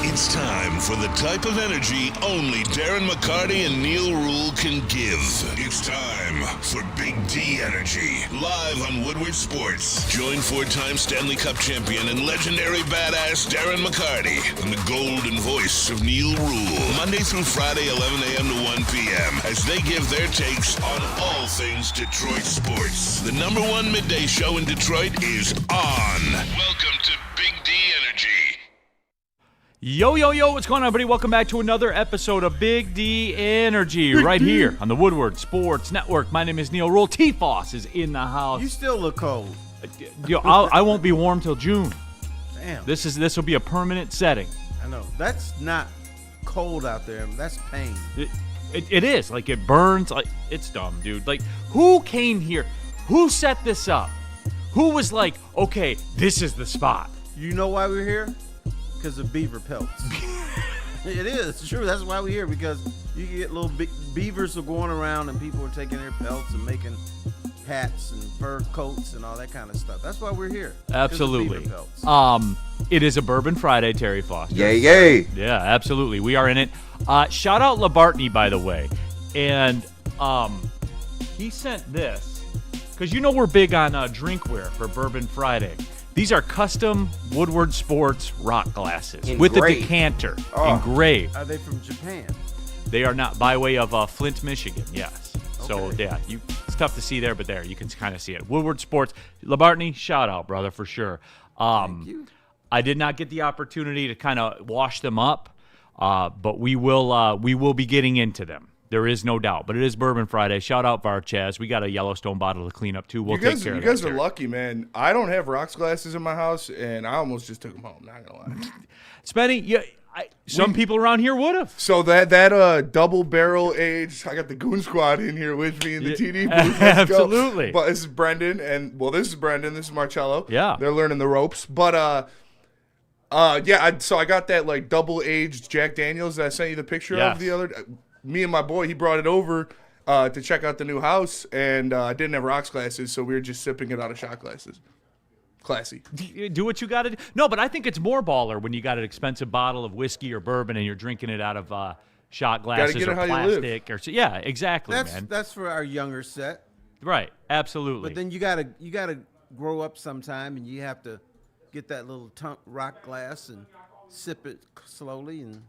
It's time for the type of energy only Darren McCarty and Neil Rule can give. It's time for Big D Energy, live on Woodward Sports. Join four-time Stanley Cup champion and legendary badass Darren McCarty and the golden voice of Neil Rule, Monday through Friday, 11 a.m. to 1 p.m., as they give their takes on all things Detroit sports. The number one midday show in Detroit is on. Welcome to Big D Energy. Yo, what's going on, everybody? Welcome back to another episode of Big D Energy right here on the Woodward Sports Network. My name is Neil Rule. T-Foss is in the house. You still look cold. I won't be warm till June. Damn. This will be a permanent setting. I know. That's not cold out there. That's pain. It is. Like, it burns. Like, it's dumb, dude. Like, who came here? Who set this up? Who was like, okay, this is the spot? You know why we're here? Because of beaver pelts. It is. It's true. That's why we're here, because you can get little beavers are going around and people are taking their pelts and making hats and fur coats and all that kind of stuff. That's why we're here. Absolutely. Beaver pelts. It is a Bourbon Friday, Terry Foster. Yay. Yeah, absolutely. We are in it. Shout out LaBartney, by the way. And he sent this, because you know we're big on drinkware for Bourbon Friday. These are custom Woodward Sports rock glasses with a decanter engraved. Are they from Japan? They are not, by way of Flint, Michigan, yes. So, yeah, it's tough to see there, but there, you can kind of see it. Woodward Sports. LaBartney, shout out, brother, for sure. Thank you. I did not get the opportunity to kind of wash them up, but we will be getting into them. There is no doubt, but it is Bourbon Friday. Shout out Varchaz. We got a Yellowstone bottle to clean up too. We'll take care of that. You guys are lucky, man. I don't have rocks glasses in my house, and I almost just took them home. Not gonna lie. Spenny, some people around here would have. So that double barrel aged. I got the Goon Squad in here with me in the TD booth. Let's Absolutely. Go. But this is Brendan, and this is Brendan. This is Marcello. Yeah, they're learning the ropes. But so I got that like double aged Jack Daniels that I sent you the picture of the other. Me and my boy, he brought it over to check out the new house, and I didn't have rocks glasses, so we were just sipping it out of shot glasses. Classy. Do what you got to do. No, but I think it's more baller when you got an expensive bottle of whiskey or bourbon and you're drinking it out of shot glasses or plastic. Yeah, exactly, man. That's for our younger set. Right, absolutely. But then you gotta grow up sometime, and you have to get that little rock glass and sip it slowly and.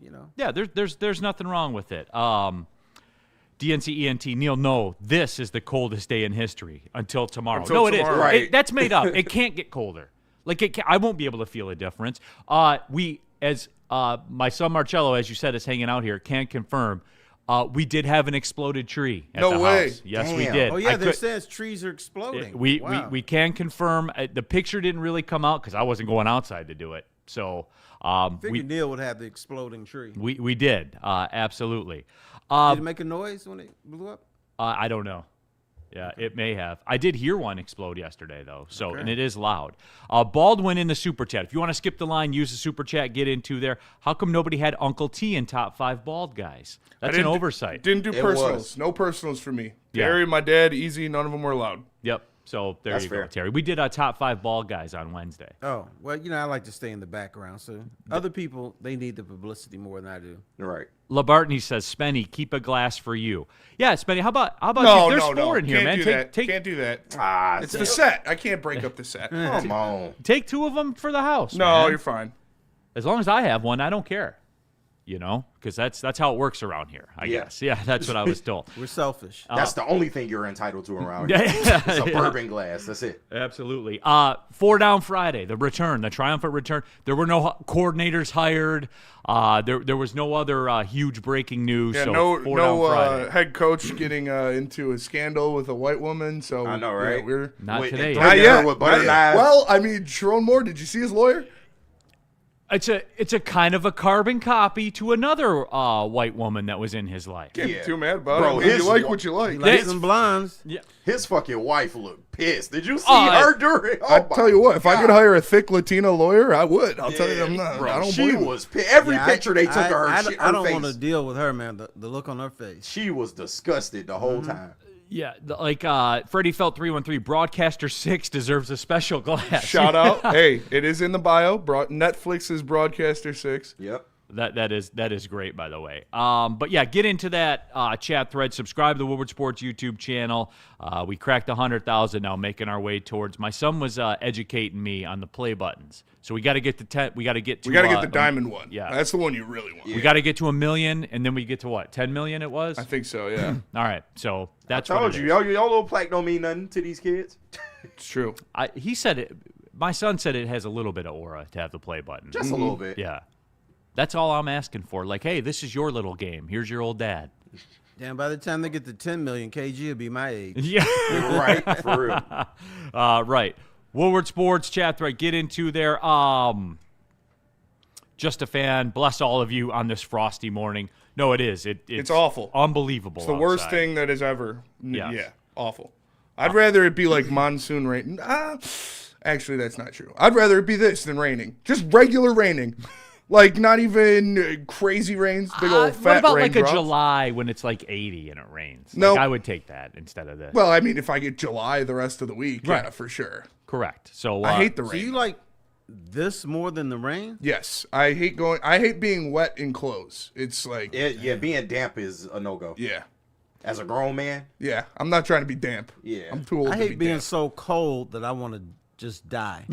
You know. Yeah, there's nothing wrong with it. DNCENT, Neil, no, this is the coldest day in history until tomorrow. Until tomorrow. It is. Right. That's made up. It can't get colder. I won't be able to feel a difference. My son Marcello, as you said, is hanging out here, can confirm. We did have an exploded tree at the house. Yes, Damn. we did. Oh yeah, they says trees are exploding. We can confirm. The picture didn't really come out because I wasn't going outside to do it. So figured Neil would have the exploding tree. We did, absolutely. Did it make a noise when it blew up? I don't know. Yeah, it may have. I did hear one explode yesterday, though, and it is loud. Baldwin in the Super Chat. If you want to skip the line, use the Super Chat, get into there. How come nobody had Uncle T in top 5 bald guys? That's an oversight. Didn't do personals. No personals for me. Yeah. Terry, my dad, easy. None of them were allowed. Yep. So That's you fair. go, Terry. We did top 5 bald guys on Wednesday. Oh, well, I like to stay in the background. So other people, they need the publicity more than I do. Right. LaBartney says, Spenny, keep a glass for you. Yeah, Spenny, how about No, you? There's 4 in here, man. Can't do that. It's the set. I can't break up the set. Come on. Take 2 of them for the house. No, man. you're fine. As long as I have one, I don't care. Because that's how it works around here, I guess. Yeah, that's what I was told. We're selfish. That's the only thing you're entitled to around here. It's a bourbon glass. That's it. Absolutely. 4 Down Friday, the triumphant return. There were no coordinators hired. There was no other huge breaking news. Yeah, so no head coach getting into a scandal with a white woman. So I know, right? Yeah, we're not today. not yet. With butter knives. Well, I mean, Sharon Moore. Did you see his lawyer? It's a kind of a carbon copy to another white woman that was in his life. Can't be too mad about Bro, it. You like what you like. He likes some blondes. Yeah. His fucking wife looked pissed. Did you see her during? I tell you what, if I could hire a thick Latina lawyer, I would. I'll tell you, I'm not. Bro, I don't she blame was pissed. Every picture they took of her, I her don't face. want to deal with her, man. The look on her face. She was disgusted the whole time. Yeah, like Freddie Felt 313, Broadcaster 6 deserves a special glass. Shout out. Hey, it is in the bio. Netflix's Broadcaster 6. Yep. That is great, by the way. But yeah, get into that chat thread. Subscribe to the Woodward Sports YouTube channel. We cracked 100,000 now, making our way towards. My son was educating me on the play buttons, so we got to get to 10. We got to get the diamond one. Yeah, that's the one you really want. We got to get to 1 million, and then we get to what? 10 million? It was. I think so. Yeah. All right, so that's I told you, y'all little plaque don't mean nothing to these kids. It's true. He said it. My son said it has a little bit of aura to have the play button. Just a little bit. Yeah. That's all I'm asking for. Like, hey, this is your little game. Here's your old dad. Damn, by the time they get to 10 million, KG will be my age. Yeah. Right, for real. Right. Woodward Sports chat thread. Get into there. Just a fan. Bless all of you on this frosty morning. No, it is. It's awful. Unbelievable. It's the worst outside. thing that has ever. Yes. Yeah, awful. I'd rather it be like monsoon rain. Actually, that's not true. I'd rather it be this than raining. Just regular raining. Like, not even crazy rains, big old fat what about raindrops. like a July when it's like 80 and it rains? No. Like, I would take that instead of this. Well, I mean, if I get July the rest of the week, yeah, Right. for sure. Correct. So I hate the So rain. you like this more than the rain? Yes, I hate being wet in clothes. It's like, Yeah, being damp is a no-go. yeah, As a grown man, yeah. I'm not trying to be damp. Yeah. I'm too old I to be hate being damp. so cold that I want to just die.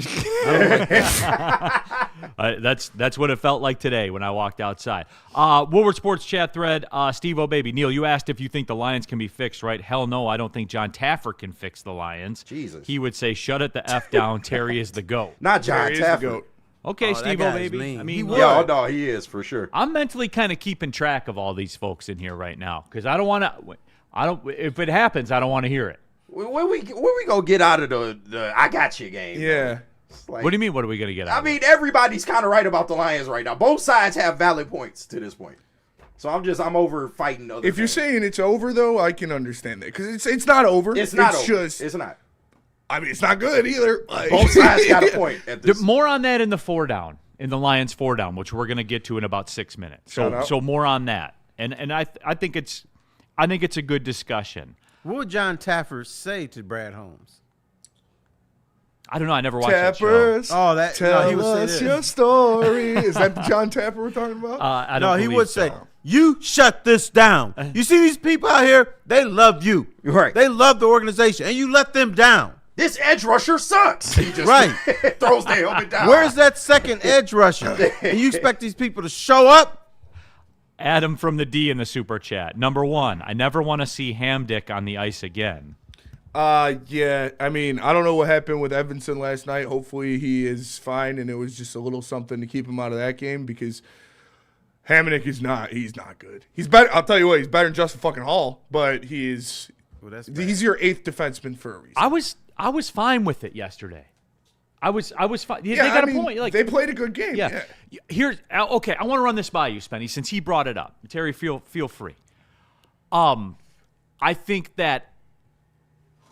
That's what it felt like today when I walked outside. Woodward Sports chat thread. Steve O'Baby. Neil, you asked if you think the Lions can be fixed, right? Hell no, I don't think John Taffer can fix the Lions. Jesus. He would say, shut it the F down. Terry is the GOAT. not John There is the Taffer. goat. Okay, Oh, that Steve guy's O'Baby. mean. I He mean, would. Yeah, no, he is for sure. I'm mentally kind of keeping track of all these folks in here right now because I don't want to. If it happens, I don't want to hear it. Where we gonna get out of the I got you game? Yeah. It's like- What do you mean? What are we gonna get out? I of mean, everybody's kind of right about the Lions right now. Both sides have valid points to this point. So I'm over fighting other. If you're fans. saying it's over, though, I can understand that because it's not over. it's not over. Just It's not. I mean, it's not good either. Like, Both sides got a point at this. More on that in the 4-down, in the Lions 4-down, which we're gonna get to in about 6 minutes. Shout out. So more on that, and I think it's a good discussion. What would John Taffer say to Brad Holmes? I don't know. I never watched that show. Tappers, Oh, that tell no, he would say us this. your story. Is that the John Tapper we're talking about? I No, don't he believe would so. say, "You shut this down. You see these people out here? They love you. Right. They love the organization, and you let them down. This edge rusher sucks. He just Right. throws the helmet down. Where's that second edge rusher? And you expect these people to show up? Adam from the D in the super chat. Number 1, I never want to see Hamdick on the ice again. Yeah. I mean, I don't know what happened with Evanson last night. Hopefully he is fine, and it was just a little something to keep him out of that game because Hamonic he's not good. He's better. I'll tell you what, he's better than Justin fucking Hall, but he's your 8th defenseman for a reason. I was fine with it yesterday. I was fine. Yeah, they got I mean, a point. Like they played a good game. Yeah. Yeah. Here's okay. I want to run this by you, Spenny, since he brought it up. Terry, feel free. I think that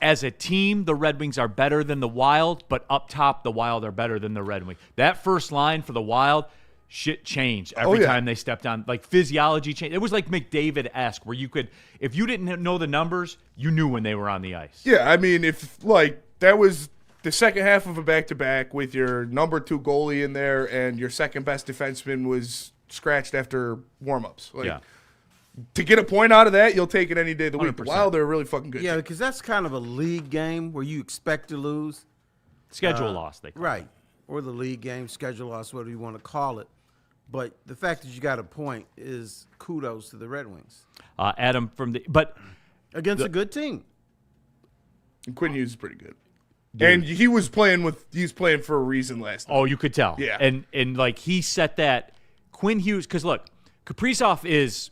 as a team, the Red Wings are better than the Wild, but up top, the Wild are better than the Red Wings. That first line for the Wild, shit changed every time they stepped on. Like physiology changed. It was like McDavid-esque, where you could, if you didn't know the numbers, you knew when they were on the ice. Yeah, I mean, if like that was the second half of a back-to-back with your number 2 goalie in there and your second best defenseman was scratched after warm-ups. Like, Yeah. to get a point out of that, you'll take it any day of the week. The 100%. Wild, they're really fucking good. Yeah, because that's kind of a league game where you expect to lose. Schedule loss, they call it. Right. Or the league game, schedule loss, whatever you want to call it. But the fact that you got a point is kudos to the Red Wings. Adam from the – but – Against a good team. And Quinn Hughes is pretty good. And he was playing for a reason last night. Oh, you could tell. Yeah. And like he set that Quinn Hughes, because look, Kaprizov is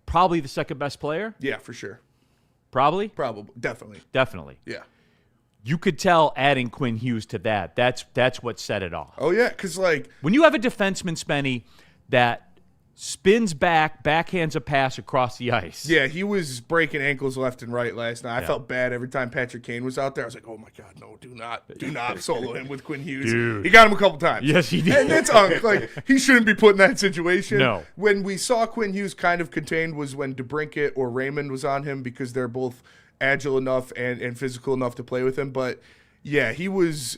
probably the second best player. Yeah, for sure. Probably. Definitely. Yeah. You could tell adding Quinn Hughes to that. That's what set it off. Oh, yeah, because, like, When you have a defenseman, Spenny, that spins backhands a pass across the ice. yeah, he was breaking ankles left and right last night. I felt bad every time Patrick Kane was out there. I was like, oh, my God, no, do not solo him with Quinn Hughes. Dude. He got him a couple times. Yes, he did. And it's like, he shouldn't be put in that situation. No. When we saw Quinn Hughes kind of contained was when DeBrincat or Raymond was on him because they're both agile enough and physical enough to play with him. But, yeah, he was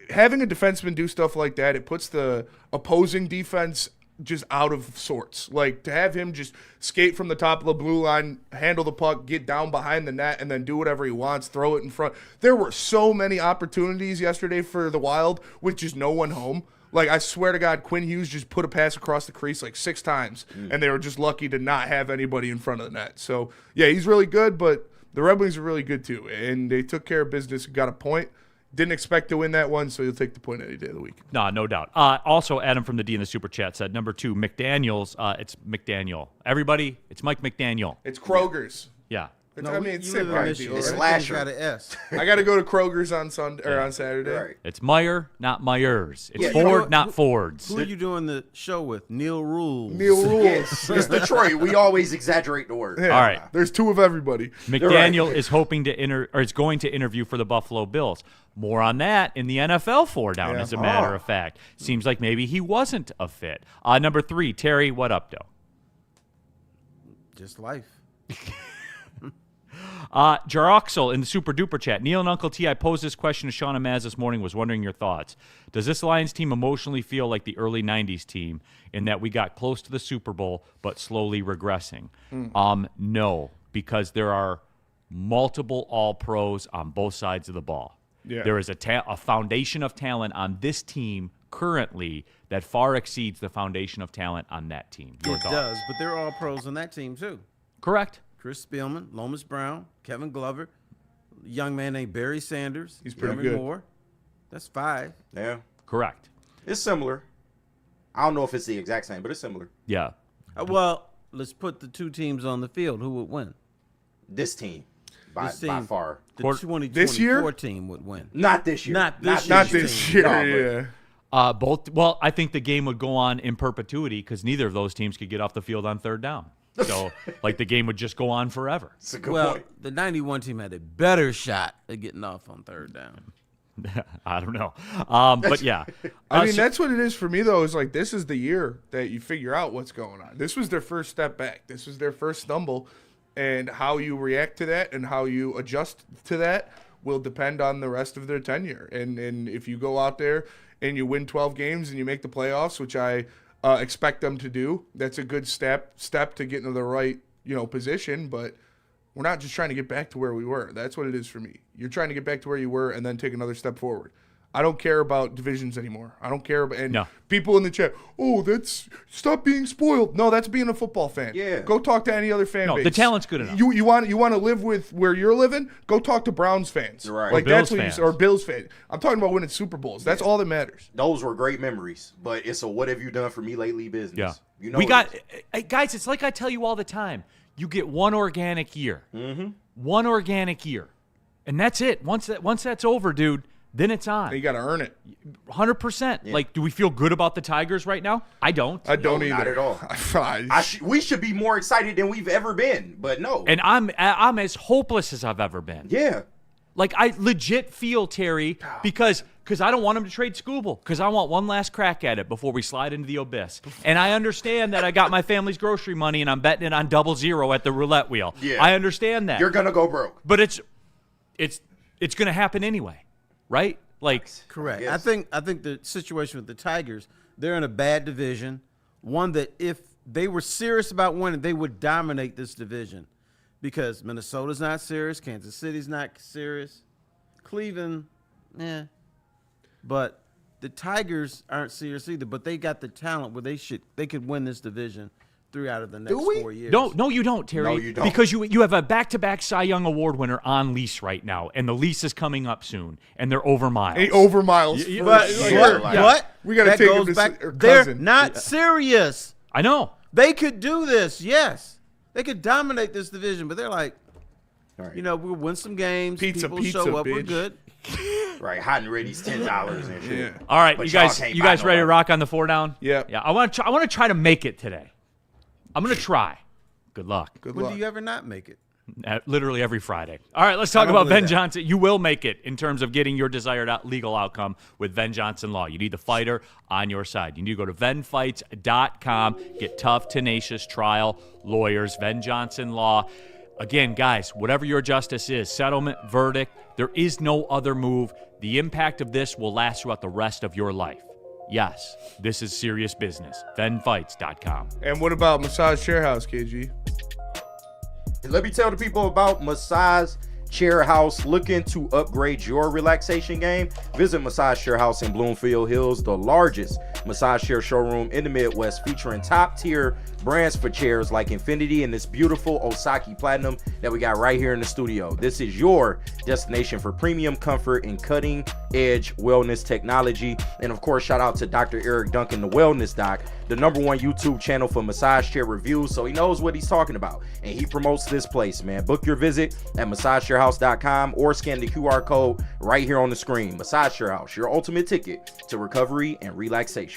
having a defenseman do stuff like that. It puts the opposing defense just out of sorts. Like, to have him just skate from the top of the blue line, handle the puck, get down behind the net, and then do whatever he wants, throw it in front. There were so many opportunities yesterday for the Wild with just no one home. Like, I swear to God, Quinn Hughes just put a pass across the crease like 6 times, and they were just lucky to not have anybody in front of the net. So, yeah, he's really good, but the Red Wings are really good too, and they took care of business, got a point. Didn't expect to win that one, so you'll take the point any day of the week. No doubt. Also, Adam from the D in the Super Chat said, number 2, McDaniels. It's McDaniel. Everybody, it's Mike McDaniel. It's Kroger's. Yeah. It's, No, I mean, it's same right. deal, It's right? Lasher. got an S. I got to go to Kroger's on Sunday or on Saturday. Right. It's Meyer, not Myers. It's Yeah, Ford, not Fords. Who are you doing the show with? Neil Rules. Neil Rules. Yes, it's Detroit. We always exaggerate the word. Yeah. All right. There's 2 of everybody. McDaniel is hoping to is going to interview for the Buffalo Bills. More on that in the NFL 4-down, Yeah. as a matter of fact. Seems like maybe he wasn't a fit. Number 3, Terry, what up, though? Just life. Jaroxel in the Super Duper Chat. Neil and Uncle T, I posed this question to Sean and Maz this morning, was wondering your thoughts. Does this Lions team emotionally feel like the early 90s team in that we got close to the Super Bowl but slowly regressing? No, because there are multiple all-pros on both sides of the ball. Yeah. There is a foundation of talent on this team currently that far exceeds the foundation of talent on that team. Your It thoughts? does, but there are all pros on that team too. Correct. Chris Spielman, Lomas Brown, Kevin Glover, a young man named Barry Sanders. He's pretty Jeremy good. Moore. That's 5. Yeah. Correct. It's similar. I don't know if it's the exact same, but it's similar. Yeah. Well, let's put the 2 teams on the field. Who would win? This team, by This team. by far. The Quarter- 2024 This year? team would win. Not this year. Not this Not year. this year, No, but- yeah. Both. Well, I think the game would go on in perpetuity because neither of those teams could get off the field on 3rd down. So, like, the game would just go on forever. It's a good Well, point. the 91 team had a better shot at getting off on 3rd down. I don't know. But yeah. I mean, that's what it is for me, though, is like this is the year that you figure out what's going on. This was their first step back. This was their first stumble. And how you react to that and how you adjust to that will depend on the rest of their tenure. And if you go out there and you win 12 games and you make the playoffs, which I expect them to do, that's a good step to get into the right position. But we're not just trying to get back to where we were. That's what it is for me. You're trying to get back to where you were and then take another step forward. I don't care about divisions anymore. I don't care about people in the chat. Oh, that's stop being spoiled. No, that's being a football fan. Yeah. Go talk to any other fan base. the talent's good enough. You want to live with where you're living? Go talk to Browns fans. Right. Like Or that's Bills what fans. or Bills fans. I'm talking about winning Super Bowls. That's all that matters. Those were great memories, but it's a what have you done for me lately business. Yeah. You know we it got is. guys, it's like I tell you all the time. You get one organic year. Mm-hmm. One organic year. And that's it. Once that's over, dude, then it's on. You got to earn it. 100%. Like, do we feel good about the Tigers right now? I don't. I don't No, either. not at all. I We should be more excited than we've ever been, but no. And I'm as hopeless as I've ever been. Yeah. Like, I legit feel, Terry, because I don't want him to trade Scooble, because I want one last crack at it before we slide into the abyss. And I understand that I got my family's grocery money and I'm betting it on 0-0 at the roulette wheel. Yeah. I understand that. You're gonna go broke. But it's going to happen anyway, right? Like, Correct. Yes. I think the situation with the Tigers, they're in a bad division, one that if they were serious about winning, they would dominate this division, because Minnesota's not serious, Kansas City's not serious, Cleveland, but the Tigers aren't serious either. But they got the talent where they could win this division 3 out of the next 4 years. no, you don't, Terry. No, you don't. Because you have a back-to-back Cy Young Award winner on lease right now, and the lease is coming up soon, and they're over miles. Hey, over miles. Yeah, for But sure. what? We gotta That take him goes to back. her They're cousin. not serious. I know. They could do this, yes. They could dominate this division, but they're like, All right. we'll win some games. Pizza, People pizza, show up. We're bitch. good. Right. Hot and ready's $10 and shit. Yeah. All right, But you y'all guys can't you buy guys ready to nobody. rock on the 4-down? Yeah. Yeah, I want to try to make it today. I'm going to try. Good luck. Good When luck. do you ever not make it? Literally every Friday. All right, let's talk don't about believe Ben that. Johnson. You will make it in terms of getting your desired legal outcome with Ben Johnson Law. You need the fighter on your side. You need to go to venfights.com, get tough, tenacious trial lawyers, Ben Johnson Law. Again, guys, whatever your justice is, settlement, verdict, there is no other move. The impact of this will last throughout the rest of your life. Yes, this is serious business. FenFights.com. And what about Massage Chair House, KG? Let me tell the people about Massage Chair House. Looking to upgrade your relaxation game? Visit Massage Chair House in Bloomfield Hills, the largest massage chair showroom in the Midwest, featuring top tier brands for chairs like Infinity and this beautiful Osaki Platinum that we got right here in the studio. This is your destination for premium comfort and cutting edge wellness technology. And of course, shout out to Dr. Eric Duncan, the Wellness Doc, the #1 YouTube channel for massage chair reviews, so he knows what he's talking about, and he promotes this place, man. Book your visit at massagechairhouse.com or scan the QR code right here on the screen. Massage Chair House, your ultimate ticket to recovery and relaxation.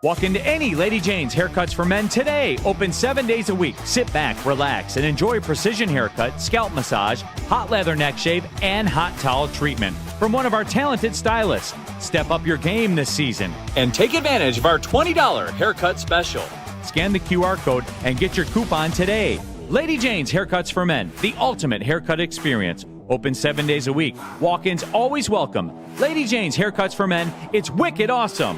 Walk into any Lady Jane's Haircuts for Men today. Open 7 days a week. Sit back, relax, and enjoy precision haircut, scalp massage, hot leather neck shave, and hot towel treatment from one of our talented stylists. Step up your game this season and take advantage of our $20 haircut special. Scan the QR code and get your coupon today. Lady Jane's Haircuts for Men, the ultimate haircut experience. Open 7 days a week. Walk-ins always welcome. Lady Jane's Haircuts for Men. It's wicked awesome.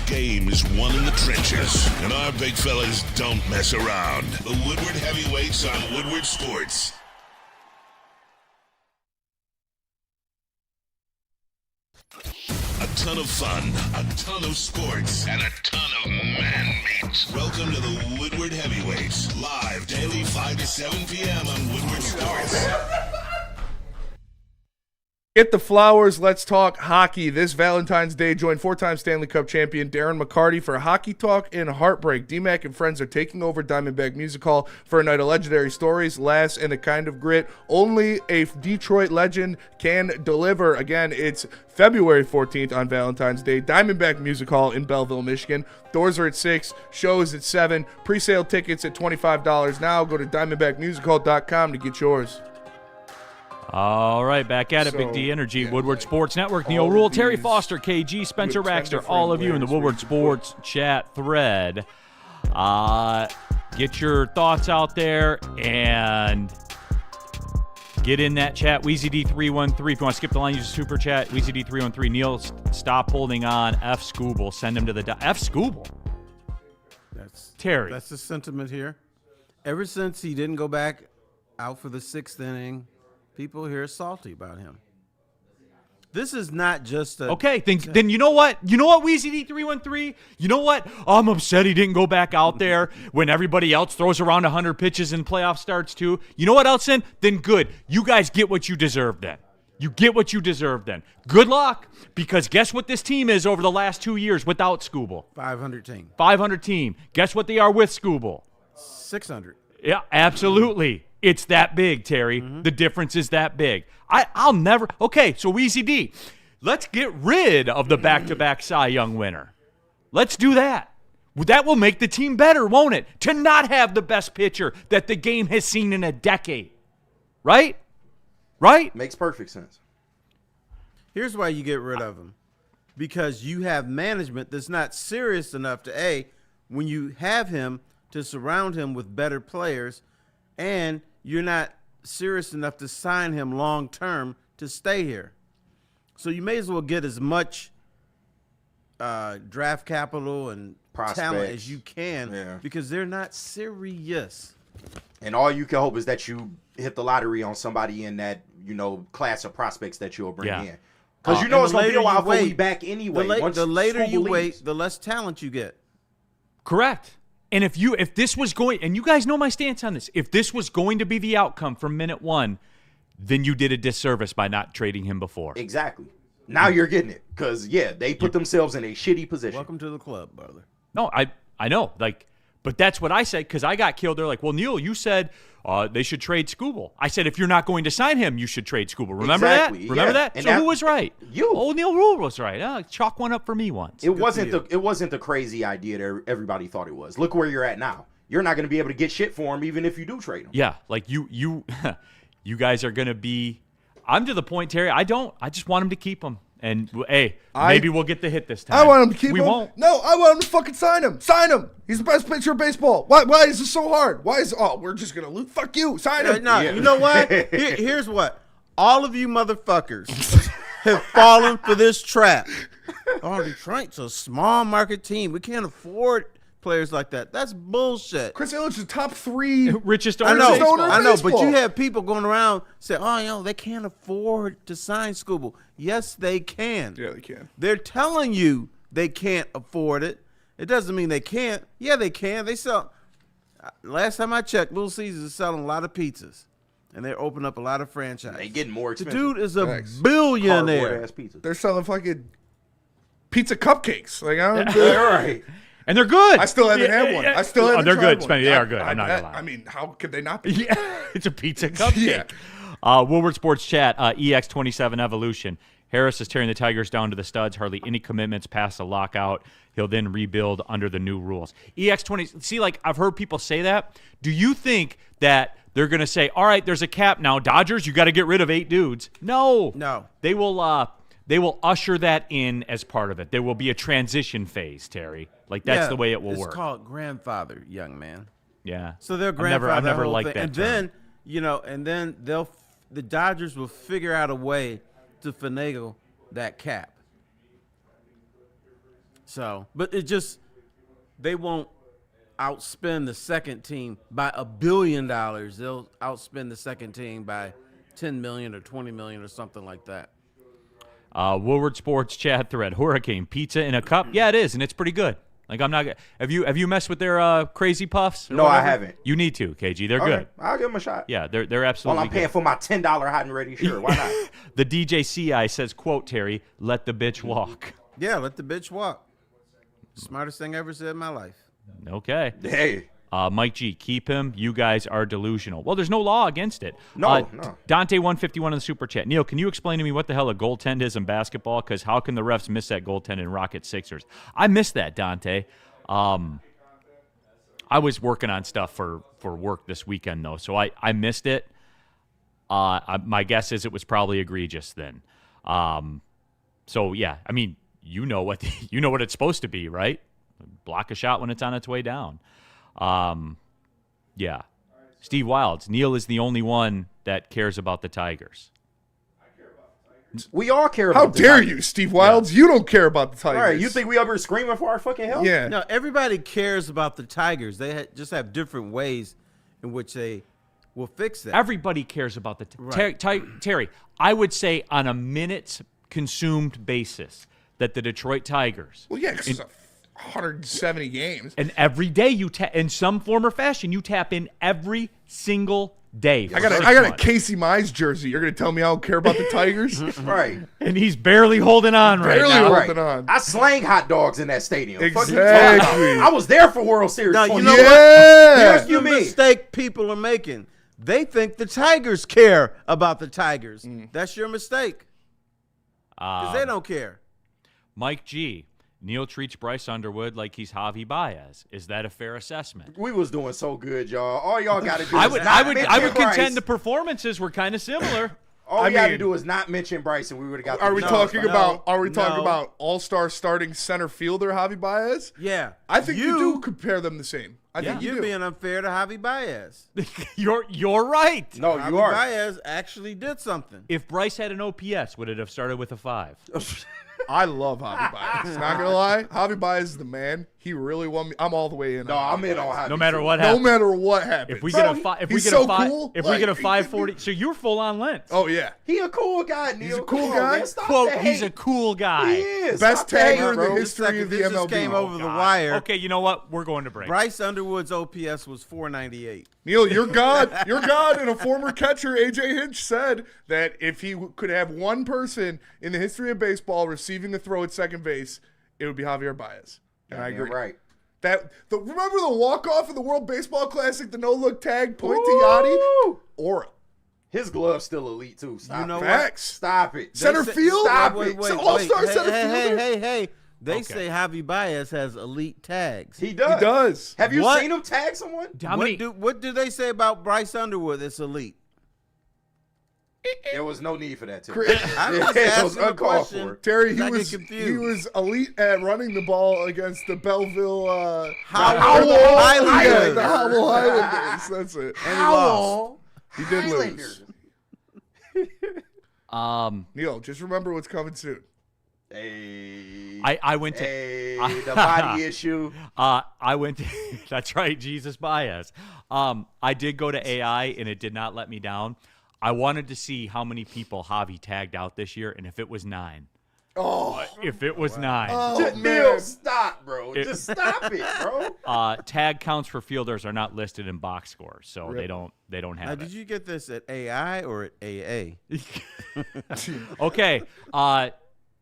Game is won in the trenches, and our big fellas don't mess around. The Woodward Heavyweights on Woodward Sports. A ton of fun, a ton of sports, and a ton of man-meat. Welcome to the Woodward Heavyweights, live daily 5 to 7 p.m. on Woodward Sports. Get the flowers. Let's talk hockey. This Valentine's Day, join 4-time Stanley Cup champion Darren McCarty for Hockey Talk and Heartbreak. D-Mac and friends are taking over Diamondback Music Hall for a night of legendary stories, laughs, and a kind of grit only a Detroit legend can deliver. Again, it's February 14th on Valentine's Day, Diamondback Music Hall in Belleville, Michigan. Doors are at 6, shows at 7, pre-sale tickets at $25 now. Go to diamondbackmusichall.com to get yours. All right, back at it, Big D Energy, yeah, Woodward like, Sports Network, Neil Rule, Terry these Foster, KG, Spencer with 10 Raxter, different all of you in the layers Woodward for each Sports chat thread. Get your thoughts out there and get in that chat. WeezyD313, if you want to skip the line, use the super chat. WeezyD313, Neil, stop holding on. F. Scooble, send him to the... F. Scooble? Terry. That's the sentiment here. Ever since he didn't go back out for the 6th inning, people here are salty about him. This is not just a... Okay, then you know what? You know what, WeezyD313? You know what? I'm upset he didn't go back out there when everybody else throws around 100 pitches and playoff starts too. You know what else then? Then good. You guys get what you deserve then. You get what you deserve then. Good luck, because guess what this team is over the last 2 years without Scooble? 500 team. 500 team. Guess what they are with Scooble? 600. Yeah, absolutely. It's that big, Terry. Mm-hmm. The difference is that big. I'll never... Okay, so Weezy D, let's get rid of the back-to-back Cy Young winner. Let's do that. That will make the team better, won't it? To not have the best pitcher that the game has seen in a decade. Right? Right? Makes perfect sense. Here's why you get rid of him. Because you have management that's not serious enough to, when you have him, to surround him with better players, and you're not serious enough to sign him long term to stay here. So you may as well get as much draft capital and talent as you can, because they're not serious. And all you can hope is that you hit the lottery on somebody in that, class of prospects that you'll bring in. Because it's going to be a while before we back anyway. The later you wait, the less talent you get. Correct. And if this was going, and you guys know my stance on this, if this was going to be the outcome from minute one, then you did a disservice by not trading him before. Exactly. Now you're getting it because they put themselves in a shitty position. Welcome to the club, brother. No, I know, but that's what I said because I got killed. They're like, well, Neil, you said they should trade Skubal. I said if you're not going to sign him, you should trade Skubal. Remember Exactly, that? Remember that? And so who was right? You. Oh, Neil Rule was right. Chalk one up for me once. It wasn't the crazy idea that everybody thought it was. Look where you're at now. You're not going to be able to get shit for him even if you do trade him. Yeah, like you you guys are going to be. I'm to the point, Terry. I just want him to keep him. And hey, maybe we'll get the hit this time. I want him to keep him. We won't. No, I want him to fucking sign him. Sign him. He's the best pitcher in baseball. Why is this so hard? We're just gonna lose. Fuck you. Sign him. No, you know what? Here's what. All of you motherfuckers have fallen for this trap. Oh, Detroit's a small market team. We can't afford players like that. That's bullshit. Chris Ilitch is top 3 Richest I owner know, in baseball. I know, but you have people going around saying, "Oh, they can't afford to sign Skubal." Yes, they can. Yeah, they can. They're telling you they can't afford it. It doesn't mean they can't. Yeah, they can. They sell. Last time I checked, Little Caesars is selling a lot of pizzas, and they're opening up a lot of franchises. They getting more The expensive. dude is a Thanks. billionaire. Cardboard-ass pizza. They're selling fucking pizza cupcakes. Like I don't. All right. And they're good. I still haven't had one. I still haven't they're tried good. one. Spenny, they are good. I'm not gonna lie. I mean, how could they not be? Yeah, it's a pizza cupcake. Woodward Sports Chat, EX27 Evolution. Harris is tearing the Tigers down to the studs. Hardly any commitments past the lockout. He'll then rebuild under the new rules. EX20. See, like I've heard people say that. Do you think that they're going to say, "All right, there's a cap now, Dodgers. You got to get rid of 8 dudes"? No. They will. They will usher that in as part of it. There will be a transition phase, Terry. Like that's the way it will work. It's called grandfather, young man. Yeah. So they're grandfather. I've never whole liked thing. that. And then the Dodgers will figure out a way to finagle that cap. So, but they won't outspend the second team by $1 billion. They'll outspend the second team by $10 million or $20 million or something like that. Woodward Sports Chat thread. Hurricane pizza in a cup. Yeah, it is, and it's pretty good. Like I'm not. Have you messed with their crazy puffs? No, I haven't. You need to, KG. They're Okay, good. I'll give them a shot. Yeah, they're absolutely. Well, I'm paying good. for my $10 hot and ready shirt. Why not? The DJCI says, "Quote Terry, let the bitch walk." Yeah, let the bitch walk. Smartest thing I ever said in my life. Okay. Hey. Mike G, keep him. You guys are delusional. Well, there's no law against it. No. Dante 151 in the super chat. Neil, can you explain to me what the hell a goaltend is in basketball? Because how can the refs miss that goaltend in Rocket Sixers? I missed that, Dante. I was working on stuff for work this weekend though, so I missed it. My guess is it was probably egregious then. So yeah, I mean, you know what it's supposed to be, right? Block a shot when it's on its way down. Yeah. Steve Wilds. Neil is the only one that cares about the Tigers. We all care How about the dare Tigers. you, Steve Wilds? You don't care about the Tigers. All right, you think we ever screaming for our fucking help? Yeah. No, everybody cares about the Tigers. They just have different ways in which they will fix that. Everybody cares about the Right. Terry, I would say on a minutes consumed basis that the Detroit Tigers. Well, yeah, because it's 170 games. And every day you in some form or fashion you tap in every single day. I got a Casey Mize jersey. You're gonna tell me I don't care about the Tigers? Right. And he's barely holding on right Barely now. holding on. I slang hot dogs in that stadium. Fuck you talking Exactly. about? I was there for World Series. Now, you 20 know years. what? Yeah. Here's the mistake people are making. They think the Tigers care about the Tigers. That's your mistake. Because they don't care. Mike G. Neil treats Bryce Underwood like he's Javi Baez. Is that a fair assessment? We was doing so good, y'all. All y'all got to do I is would not mention Bryce. contend the performances were kind of similar. All we had to do is not mention Bryce, and we would have got. Are we No, talking no, about? Are we no. talking about all-star starting center fielder Javi Baez? Yeah. I think you do compare them the same. I think you You're do. being unfair to Javi Baez. You're right. No, Javi you are. Baez actually did something. If Bryce had an OPS, would it have started with a 5? I love Javi Baez. Not gonna lie, Javi Baez is the man. he really won me. I'm all the way in. No, I'm in on Javi. No matter what No happens. matter what happens. If we Bro, get a five, if we he's get so a five, cool. if we get a Like, 540, so you're full on Lentz. Oh yeah. He a cool guy, Neil. He's a cool Come on, guy. man. Stop Quote, the he's a hate. cool guy. He is. Best Stop the hate, tagger in the bro. history of the This just MLB. came over the God. wire. Okay, you know what? We're going to break. Bryce Underwood's OPS was 498. Neil, you're God. You're God. And a former catcher, A.J. Hinch, said that if he could have one person in the history of baseball receiving a throw at second base, it would be Javier Baez. And I agree. You're right. Remember the walk-off in the World Baseball Classic, the no-look tag, point to Yachty? Aura. His glove's still elite too. Stop You know it. what? Facts. Stop it. Center field? Stop Wait, it. wait, All-star wait. center Hey, fielder? hey. They Okay. say Javi Baez has elite tags. He does. He does. Have you What? seen him tag someone? How many? What do they say about Bryce Underwood that's elite? There was no need for that, too. I'm just It was asking the uncalled question. for. Terry, I get confused. he was elite at running the ball against the Belleville Howell Yeah, Highlanders. the Howell Highlanders. That's it. And he lost. He did Highlanders. lose. Neil, just remember what's coming soon. Hey. I went to. Hey, the body issue. I went to. That's right, Jesus Baez. I did go to AI and it did not let me down. I wanted to see how many people Javi tagged out this year, and if it was 9. Oh, If it was 9. Just, Neil, stop, bro. Just stop it, bro. Tag counts for fielders are not listed in box scores, so they don't Now, have did it. you get this at AI or at AA? Okay,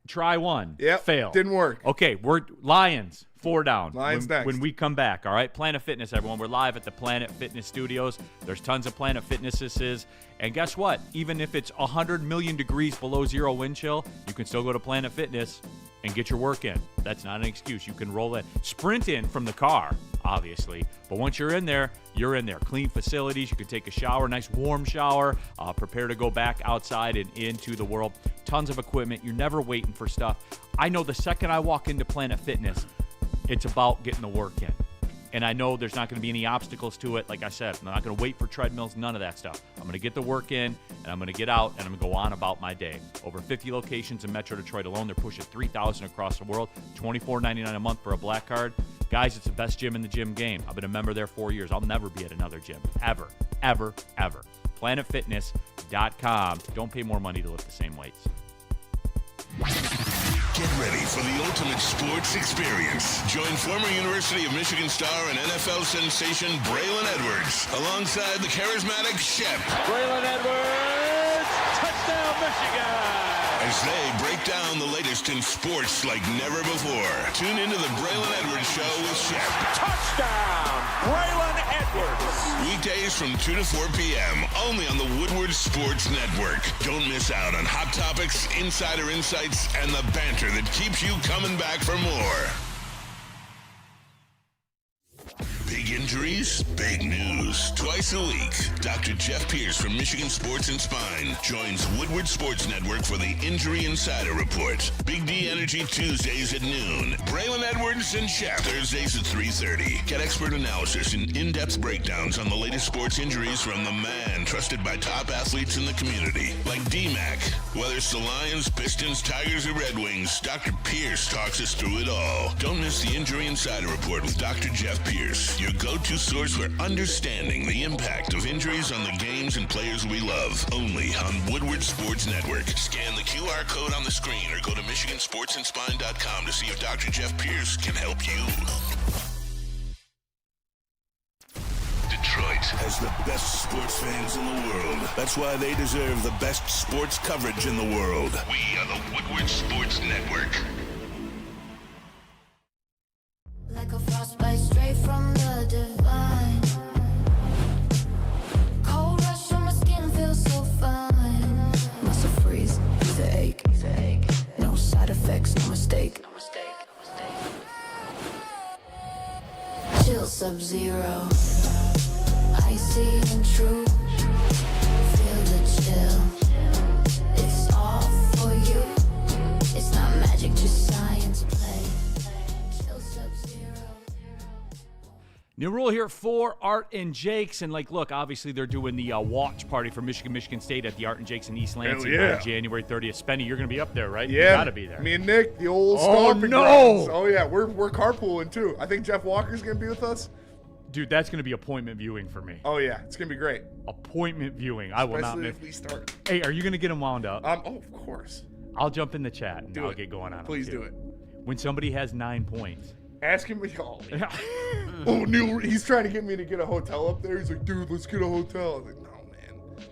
try one. Yep, fail. didn't work. Okay, we're Lions. 4 down. Lions when, next. When we come back, all right? Planet Fitness, everyone. We're live at the Planet Fitness Studios. There's tons of Planet Fitnesses. And guess what? Even if it's 100 million degrees below zero wind chill, you can still go to Planet Fitness and get your work in. That's not an excuse. You can roll in. Sprint in from the car, obviously. But once you're in there, you're in there. Clean facilities. You can take a shower, nice warm shower. Prepare to go back outside and into the world. Tons of equipment. You're never waiting for stuff. I know the second I walk into Planet Fitness, it's about getting the work in. And I know there's not going to be any obstacles to it. Like I said, I'm not going to wait for treadmills, none of that stuff. I'm going to get the work in, and I'm going to get out, and I'm going to go on about my day. Over 50 locations in Metro Detroit alone. They're pushing 3,000 across the world. $24.99 a month for a black card. Guys, it's the best gym in the gym game. I've been a member there 4 years. I'll never be at another gym. Ever. Ever. Ever. PlanetFitness.com. Don't pay more money to lift the same weights. Get ready for the ultimate sports experience. Join former University of Michigan star and NFL sensation Braylon Edwards alongside the charismatic Shep Braylon Edwards, touchdown Michigan! as they break down the latest in sports like never before. Tune into the Braylon Edwards Show with Shep. Touchdown, Braylon Edwards! Weekdays from 2 to 4 p.m. only on the Woodward Sports Network. Don't miss out on hot topics, insider insights, and the banter that keeps you coming back for more. Big injuries, big news. Twice a week, Dr. Jeff Pierce from Michigan Sports and Spine joins Woodward Sports Network for the Injury Insider Report. Big D Energy Tuesdays at noon. Braylon Edwards and Shep Thursdays at 3:30. Get expert analysis and in-depth breakdowns on the latest sports injuries from the man trusted by top athletes in the community, like D-Mac. Whether it's the Lions, Pistons, Tigers, or Red Wings, Dr. Pierce talks us through it all. Don't miss the Injury Insider Report with Dr. Jeff Pierce, your go-to source for understanding the impact of injuries on the games and players we love. Only on Woodward Sports Network. Scan the QR code on the screen or go to MichiganSportsandSpine.com to see if Dr. Jeff Pierce can help you. Detroit has the best sports fans in the world. That's why they deserve the best sports coverage in the world. We are the Woodward Sports Network. Like a frostbite straight from the divine. Cold rush on my skin feels so fine. Muscle freeze, he's an ache. No side effects, no mistake. Chill Sub-Zero. Icy and true. Feel the chill. It's all for you. It's not magic, just science play. Chill Sub-Zero. New rule here for Art and Jake's. And, look, obviously they're doing the watch party for Michigan State at the Art and Jake's in East Lansing on January 30th. Spenny, you're going to be up there, right? Yeah. You got to be there. Me and Nick, the old stomping grounds. Oh, yeah. We're carpooling, too. I think Jeff Walker's going to be with us. Dude, that's going to be appointment viewing for me. Oh, yeah. It's going to be great. Appointment viewing. I will not Especially miss. if we start. Hey, are you going to get them wound up? Oh, of course. I'll jump in the chat and Do I'll it. get going on Please them, do too. it. When somebody has 9 points. Ask him. Oh, Neil, he's trying to get me to get a hotel up there. He's like, dude, let's get a hotel. I was like, no, man.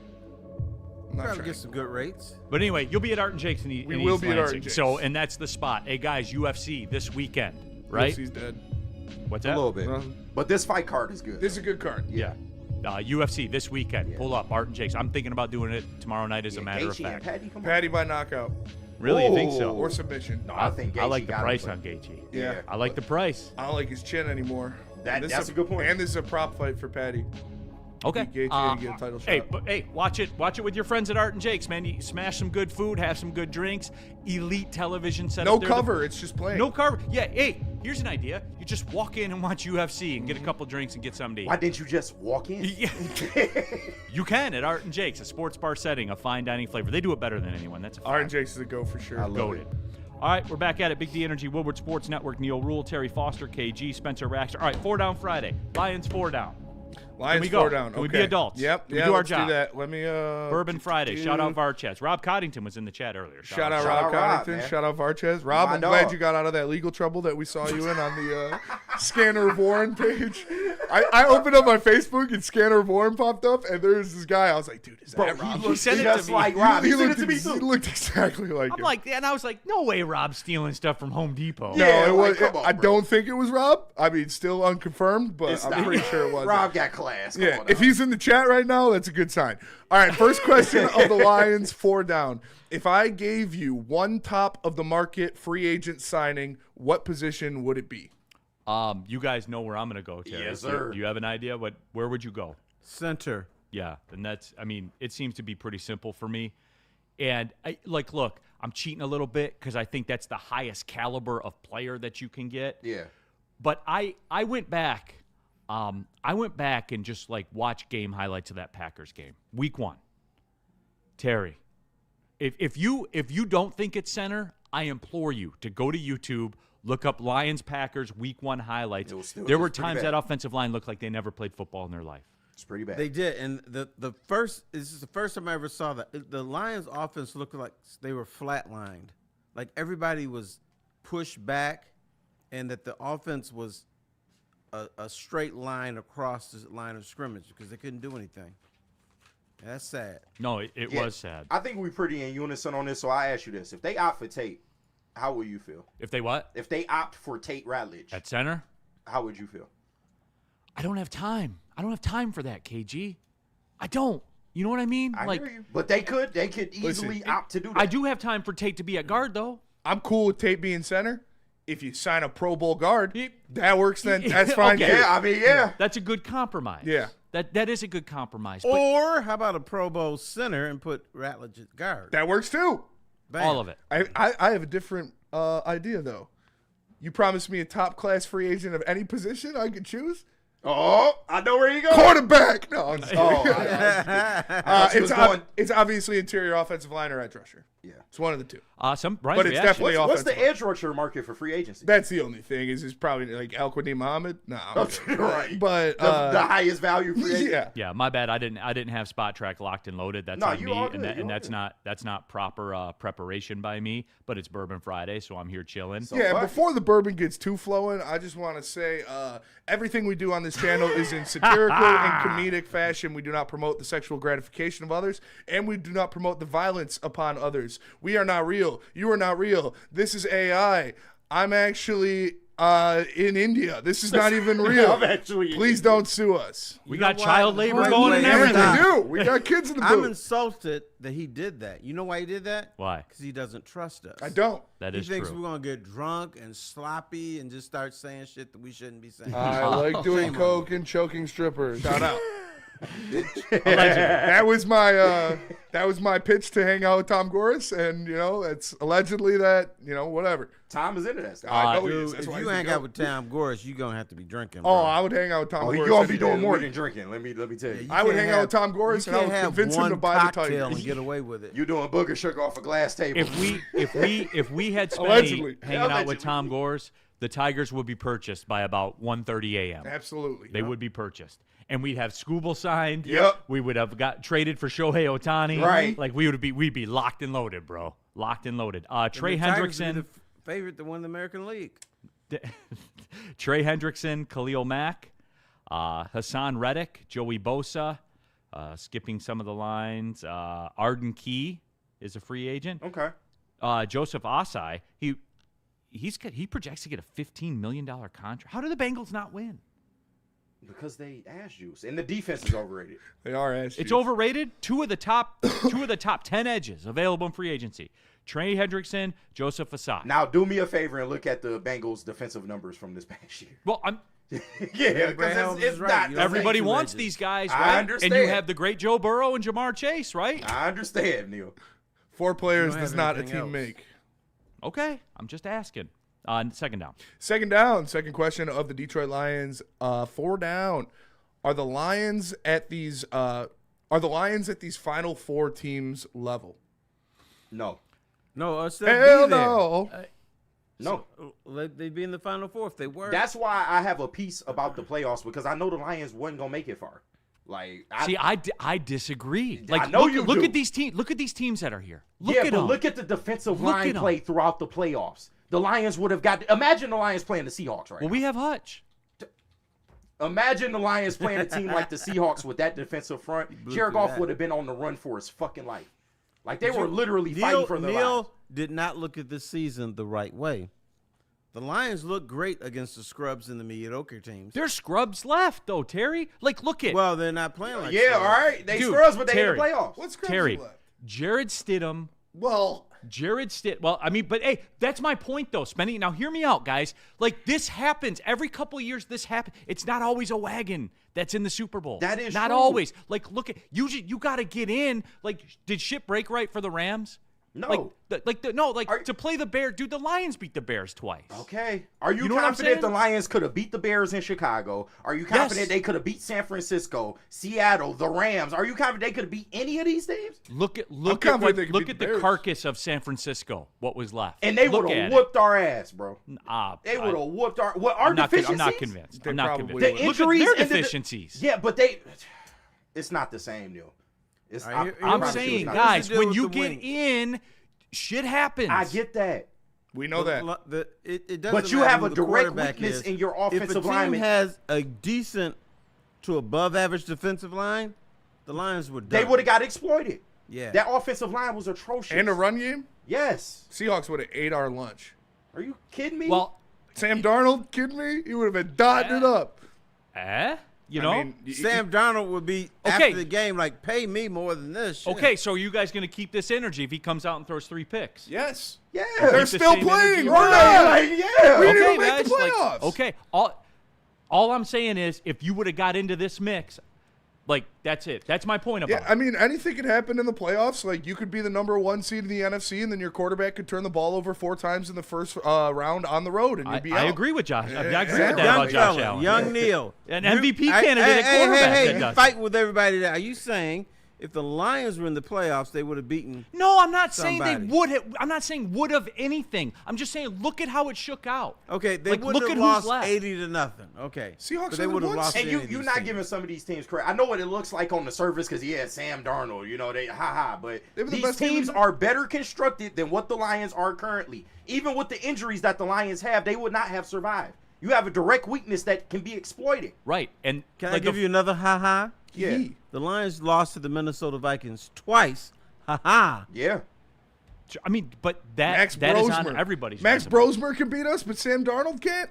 I'm not Probably trying get some good rates. But anyway, you'll be at Art and Jake's in East We will be at Art Lansing. and Jake's. So, and that's the spot. Hey, guys, UFC this weekend, right? UFC's dead. What's A that? little bit. But this fight card is good. This is a good card. Yeah. UFC this weekend. Pull up Art and Jake's. I'm thinking about doing it tomorrow night as a matter of Gaethje and fact. Patty, come on. Patty by knockout Really? You think so? or submission. No, I think I like Gaethje the got price him, on Gaethje. Yeah. I like the price. I don't like his chin anymore. And this That's is a good point. And this is a prop fight for Patty. Okay. Beat Gaethje and get a title shot. Hey, watch it with your friends at Art and Jake's, man. You smash some good food, have some good drinks. Elite television set No up there. cover. It's just playing. No cover. Yeah. Hey, here's an idea. You just walk in and watch UFC and get a couple drinks and get something to eat. Why didn't you just walk in? Yeah. You can at Art and Jake's, a sports bar setting, a fine dining flavor. They do it better than anyone. That's a Art and fact. Jake's is a go for sure. Goated. All right, we're back at it. Big D Energy, Woodward Sports Network, Neil Rule, Terry Foster, KG, Spencer Raxter. All right, 4 down Friday. Lions 4 down. Lions we go? 4 down. Can we okay. be adults? Yep. Can we yeah, do our let's job? do that. Let me. Bourbon Friday. Shout out Varchez. Rob Coddington was in the chat earlier. Shout out Shout Rob out Rob, Coddington. man. Shout out Varchez. Rob, My I'm dog. glad you got out of that legal trouble that we saw you in on the Scanner of Warren page. I opened up my Facebook and Scanner of Warren popped up, and there's this guy. I was like, dude, is that Rob? He sent it just to me. like Rob. He sent looked it to me he too. looked exactly like I'm him. like, and I was like, no way Rob's stealing stuff from Home Depot. No, Yeah, it like, was. come on, I bro. don't think it was Rob. I mean, still unconfirmed, but It's I'm not. pretty sure it was. Rob got class. Come Yeah, on if now. he's in the chat right now, that's a good sign. All right, first question of the Lions, 4 down. If I gave you one top of the market free agent signing, what position would it be? You guys know where I'm going to go, Terry. Yes, sir. Do you have an idea? Where would you go? Center. Yeah, and it seems to be pretty simple for me. And look, I'm cheating a little bit because I think that's the highest caliber of player that you can get. Yeah. But I went back. I went back and just watched game highlights of that Packers game, Week 1. Terry, if you don't think it's center, I implore you to go to YouTube, look up Lions Packers Week 1 highlights. There were times that offensive line looked like they never played football in their life. It's pretty bad. They did, and this is the first time I ever saw that. The Lions' offense looked like they were flatlined, like everybody was pushed back, and that the offense was a straight line across the line of scrimmage because they couldn't do anything. That's sad. No, it Yeah. was sad. I think we're pretty in unison on this, so I ask you this. If they opt for Tate, how will you feel? If they what? If they opt for Tate Ratledge, At center? how would you feel? I don't have time. I don't have time for that, KG. I don't. You know what I mean? I hear you. But they could easily Listen, opt to do that. I do have time for Tate to be at guard, though. I'm cool with Tate being center. If you sign a Pro Bowl guard, that works. Then that's fine. Okay. too. Yeah, I mean, yeah. That's a good compromise. Yeah. That is a good compromise. But Or how about a Pro Bowl center and put Ratledge at guard? That works too. Bam. all of it. I have a different idea though. You promised me a top class free agent of any position I could choose. Oh, I know where you go. Quarterback. No, I'm just Oh, kidding. going. It's obviously interior offensive line or edge rusher. Yeah. It's one of the two. Brian's But it's reaction. definitely What's the offensive line. edge rusher market for free agency? That's the only thing. Is probably like Al-Quadin Muhammad. No, I'm kidding. Right. But The highest value free agent. yeah. Yeah, my bad. I didn't have Spot Track locked and loaded. That's No, on you me, all good, and, that, you and all that's good. not proper preparation by me. But it's Bourbon Friday, so I'm here chilling. Yeah, fuck before the bourbon gets too flowing, I just want to say everything we do on this channel is in satirical and comedic fashion. We do not promote the sexual gratification of others, and we do not promote the violence upon others. We are not real. You are not real. This is AI. I'm actually in India. This is not even real. I'm actually in Please don't sue us. we know got what? child labor Wait, going wait, and wait, everything. wait. We do. We got kids in the I'm booth. insulted that he did that. You know why he did that? Why? Because he doesn't trust us. I don't. That He is thinks true. we're gonna get drunk and sloppy and just start saying shit that we shouldn't be saying. I like doing Shame on coke and choking strippers. Shout out. That was my pitch to hang out with Tom Gores, and it's allegedly that whatever. Tom is into that stuff. I know he is. Dude, That's if why you he's hang the out GOAT. with Tom Gores, you're going to have to be drinking, Oh, bro. I would hang out with Tom Gores. You're gonna be any day doing of the more week. than drinking. Let me tell you. I would hang out with Tom Gores, and I would convince him to buy the cocktail Tigers. and get away with it. You doing booger sugar off a glass table. If we had Allegedly. Spenny hanging out with Allegedly. Tom Gores, the Tigers would be purchased by about 1:30 a.m. Absolutely. They would be purchased. And we'd have Scooble signed. Yep. We would have got traded for Shohei Ohtani. Right. Like we'd be locked and loaded, bro. Locked and loaded. Trey The Tigers would Hendrickson. be the favorite to win the American League. Trey Hendrickson, Khalil Mack, Hassan Reddick, Joey Bosa, skipping some of the lines. Arden Key is a free agent. Okay. Joseph Asai, he projects to get a $15 million contract. How do the Bengals not win? Because they ass juice, and the defense is overrated. They are ass. It's overrated. Two of the top 10 edges available in free agency. Trey Hendrickson, Joseph Asai. Now, do me a favor and look at the Bengals' defensive numbers from this past year. Well, Yeah, because Holmes it's is right. not. You the don't everybody two wants edges. these guys, I right? understand. And you have the great Joe Burrow and Jamar Chase, right? I understand, Neil. 4 players don't does have not a anything team else. make. Okay, I'm just asking. Second down. Second down. Second question of the Detroit Lions. 4 down. Are the Lions at these Final Four teams level? No. No, they'll Hell be there. no. No. They'd be in the Final Four if they were. That's why I have a piece about the playoffs, because I know the Lions wasn't going to make it far. Like, I disagree. Like, know look, you look do. at these teams. Look at these teams that are here. Look yeah, at but them. look at the defensive Look line at 'em. play throughout the playoffs. The Lions would have got. Imagine the Lions playing the Seahawks right Well, now. we have Hutch. Imagine the Lions playing a team like the Seahawks with that defensive front. Jared through Goff that. would have been on the run for his fucking life. Like, they were literally fighting for their lives. Neil did not look at this season the right way. The Lions look great against the scrubs and the mediocre teams. There's scrubs left, though, Terry. Like, look at Well, they're not playing like Yeah, scrubs. all right. They Dude, scrubs, but they Terry. in the playoffs. What's Scrubs Terry. left? Jared Stidham. Well, Well, I mean, but hey, that's my point, though, Spenny. Now, hear me out, guys. Like, this happens. Every couple of years, this happens. It's not always a wagon that's in the Super Bowl. That is not true. always. Like, look at you got to get in. Like, did shit break right for the Rams? No. To play the Bears. Dude, the Lions beat the Bears twice. Okay. Are you, You know what I'm confident the saying? Lions could have beat the Bears in Chicago? Are you confident Yes. they could have beat San Francisco, Seattle, the Rams? Are you confident they could have beat any of these teams? Look at confident they can beat the the Bears. carcass of San Francisco. What was left? And they Look would at have it. whooped our ass, bro. They I- would have whooped our our I'm not deficiencies. convinced. They I'm not probably convinced. would. The Look at injuries their and the- deficiencies. Yeah, but it's not the same, Neil. It's, All right, here- I I'm promise you it's saying, not. guys, deal when with you the get wing. in, shit happens. I get that. we know that. It doesn't But you matter have who a the direct quarterback weakness is. in your If a offensive team lineman. has a decent to above average defensive line, the Lions would. They would have got exploited. Yeah. That offensive line was atrocious. And a run game? Yes. Seahawks would have ate our lunch. Are you kidding me? Well, Sam Darnold, kidding me? He would have been dotting it up. you know. I mean, Sam Darnold would be Okay. after the game like, pay me more than this. Shit. Okay, so are you guys going to keep this energy if he comes out and throws 3 picks? yes. yeah. They're the still same playing. energy. We're Right, not. like, yeah. We didn't Okay, even make the guys. Like, playoffs. okay, all I'm saying is if you would have got into this mix, like that's it. That's my point about Yeah, it. I mean, anything could happen in the playoffs. Like, you could be the number 1 seed in the NFC, and then your quarterback could turn the ball over 4 times in the first round on the road, and you'd be out. I agree with Josh. I agree with exactly. that Young about Josh fella, Allen. young Neil, An MVP You- candidate at quarterback that you does. fight with everybody. There. Are you saying if the Lions were in the playoffs, they would have beaten? No, I'm not saying Somebody. they would have. I'm not saying would have anything. I'm just saying look at how it shook out. Okay, they Like, would look have at who's lost left. 80-0. Okay, Seahawks but they only would have won lost. And to any of you're these not teams. giving some of these teams credit. I know what it looks like on the surface because he had Sam Darnold. You know, but They were the these best team in teams the- are better constructed than what the Lions are currently. Even with the injuries that the Lions have, they would not have survived. You have a direct weakness that can be exploited. Right, and Can I like give you another ha-ha? Yeah. The Lions lost to the Minnesota Vikings twice. Ha-ha. Yeah. I mean, but that Max is on Brosmer. everybody's Max resume. Brosmer can beat us, but Sam Darnold can't.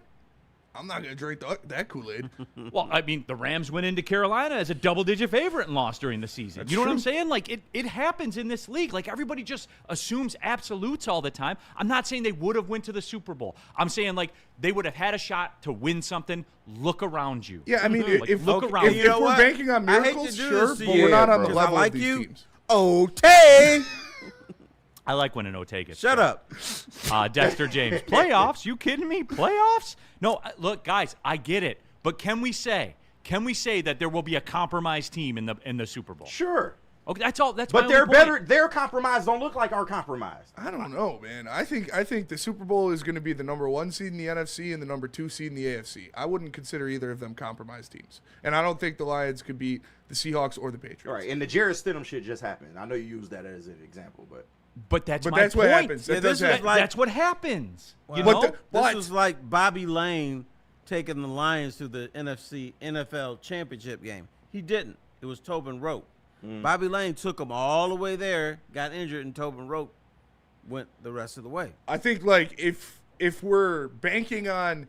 I'm not going to drink that Kool-Aid. Well, I mean, the Rams went into Carolina as a double-digit favorite and lost during the season. You know what I'm saying? Like, it happens in this league. Like, everybody just assumes absolutes all the time. I'm not saying they would have went to the Super Bowl. I'm saying, like, they would have had a shot to win something. Look around you. Yeah, I mean, Like, if look around you. if we're banking on I hate miracles, to do sure, this to but you, we're not on the because I level like of these you. teams. Okay. I like when an Ote gets Shut started. up. Dexter James. Playoffs? You kidding me? Playoffs? No, look, guys, I get it. But can we say that there will be a compromised team in the Super Bowl? Sure. Okay, that's all. That's But my they're only point. better. Their compromise don't look like our compromise. I don't know, man. I think the Super Bowl is going to be the number 1 seed in the NFC and the number 2 seed in the AFC. I wouldn't consider either of them compromised teams, and I don't think the Lions could beat the Seahawks or the Patriots. All right, and the Jarrett Stidham shit just happened. I know you used that as an example, but That's But my that's point. what happens. That does happen. That's what happens. You But know? the- This was like Bobby Lane taking the Lions to the NFL championship game. He didn't. It was Tobin Rote. Bobby Lane took him all the way there, got injured, and Tobin Rote went the rest of the way. I think like if we're banking on,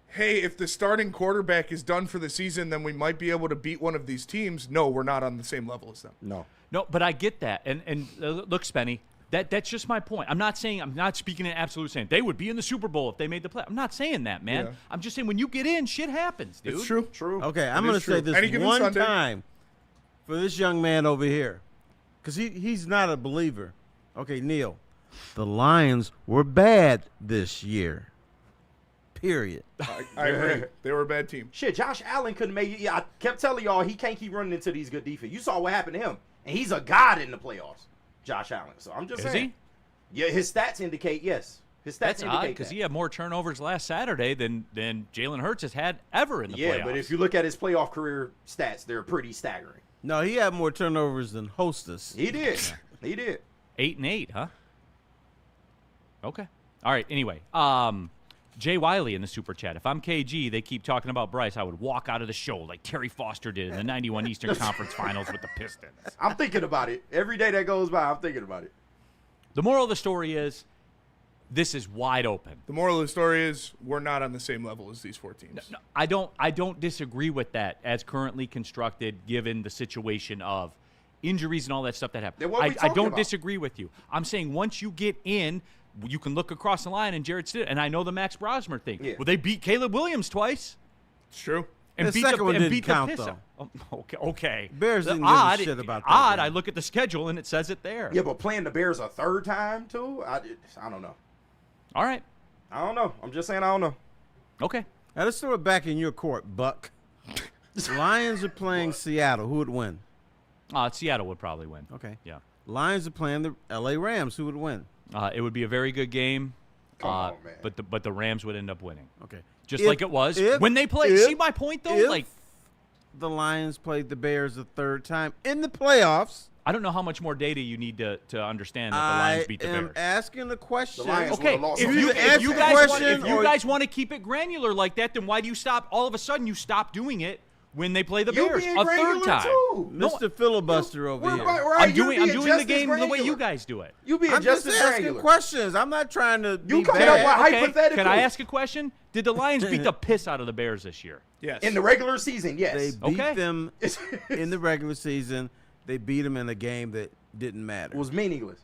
hey, if the starting quarterback is done for the season, then we might be able to beat one of these teams. No, we're not on the same level as them. no. No, but I get that. And look, Spenny, that's just my point. I'm not speaking in absolute saying they would be in the Super Bowl if they made the play. I'm not saying that, man. Yeah. I'm just saying when you get in, shit happens, dude. It's true. True. Okay, I'm It going is to say true. this Any given one Sunday. time for this young man over here, because he's not a believer. Okay, Neil, the Lions were bad this year. Period. I agree. They were a bad team. Shit, Josh Allen couldn't make it. Yeah, I kept telling y'all he can't keep running into these good defense. You saw what happened to him, and he's a god in the playoffs, Josh Allen. So I'm just Is saying. he? Yeah, his stats indicate yes. His stats That's odd indicate because that. he had more turnovers last Saturday than Jalen Hurts has had ever in the Yeah, playoffs. but if you look at his playoff career stats, they're pretty staggering. No, he had more turnovers than Hostess. He did. He did. 8-8, huh? Okay. All right. Anyway, Jay Wiley in the super chat. If I'm KG, they keep talking about Bryce. I would walk out of the show like Terry Foster did in the '91 Eastern Conference Finals with the Pistons. I'm thinking about it. Every day that goes by, I'm thinking about it. The moral of the story is, this is wide open. The moral of the story is we're not on the same level as these 4 teams. No, I don't disagree with that as currently constructed, given the situation of injuries and all that stuff that happened. Then what are we I talking don't about? disagree with you. I'm saying once you get in, you can look across the line and Jarrett Stidham, and I know the Max Brosmer thing. Yeah. Well, they beat Caleb Williams twice. It's true. And The beat second one didn't beat count, the piss though. out- Oh, okay. Bears The didn't give a odd, shit about that Odd. game. I look at the schedule and it says it there. Yeah, but playing the Bears a third time too, I don't know. All right. I don't know. I'm just saying I don't know. Okay. Now let's throw it back in your court, Buck. Lions are playing Seattle. Who would win? Seattle would probably win. Okay. Yeah. Lions are playing the L.A. Rams. Who would win? It would be a very good game. Come on, man. But the Rams would end up winning. Okay. Just If- like it was if- when they played. if- See my point though? if Like, the Lions played the Bears a third time in the playoffs. I don't know how much more data you need to understand that the I Lions beat the am Bears. asking a question. The Lions Okay, would've lost if on you, the answer if you the guys want, question if you or- guys want to keep it granular like that, then why do you stop? All of a sudden, you stop doing it when they play the You Bears being a third granular time. too. No, Mr. Filibuster over here. I'm doing the game the way you guys do it. You being I'm just just as asking granular. questions. I'm not trying to You be coming bad. up with Okay, hypothetical. can I ask a question? Did the Lions beat the piss out of the Bears this year? Yes. In the regular season, They yes. beat Okay. them in the regular season. They beat them in a game that didn't matter. It was meaningless.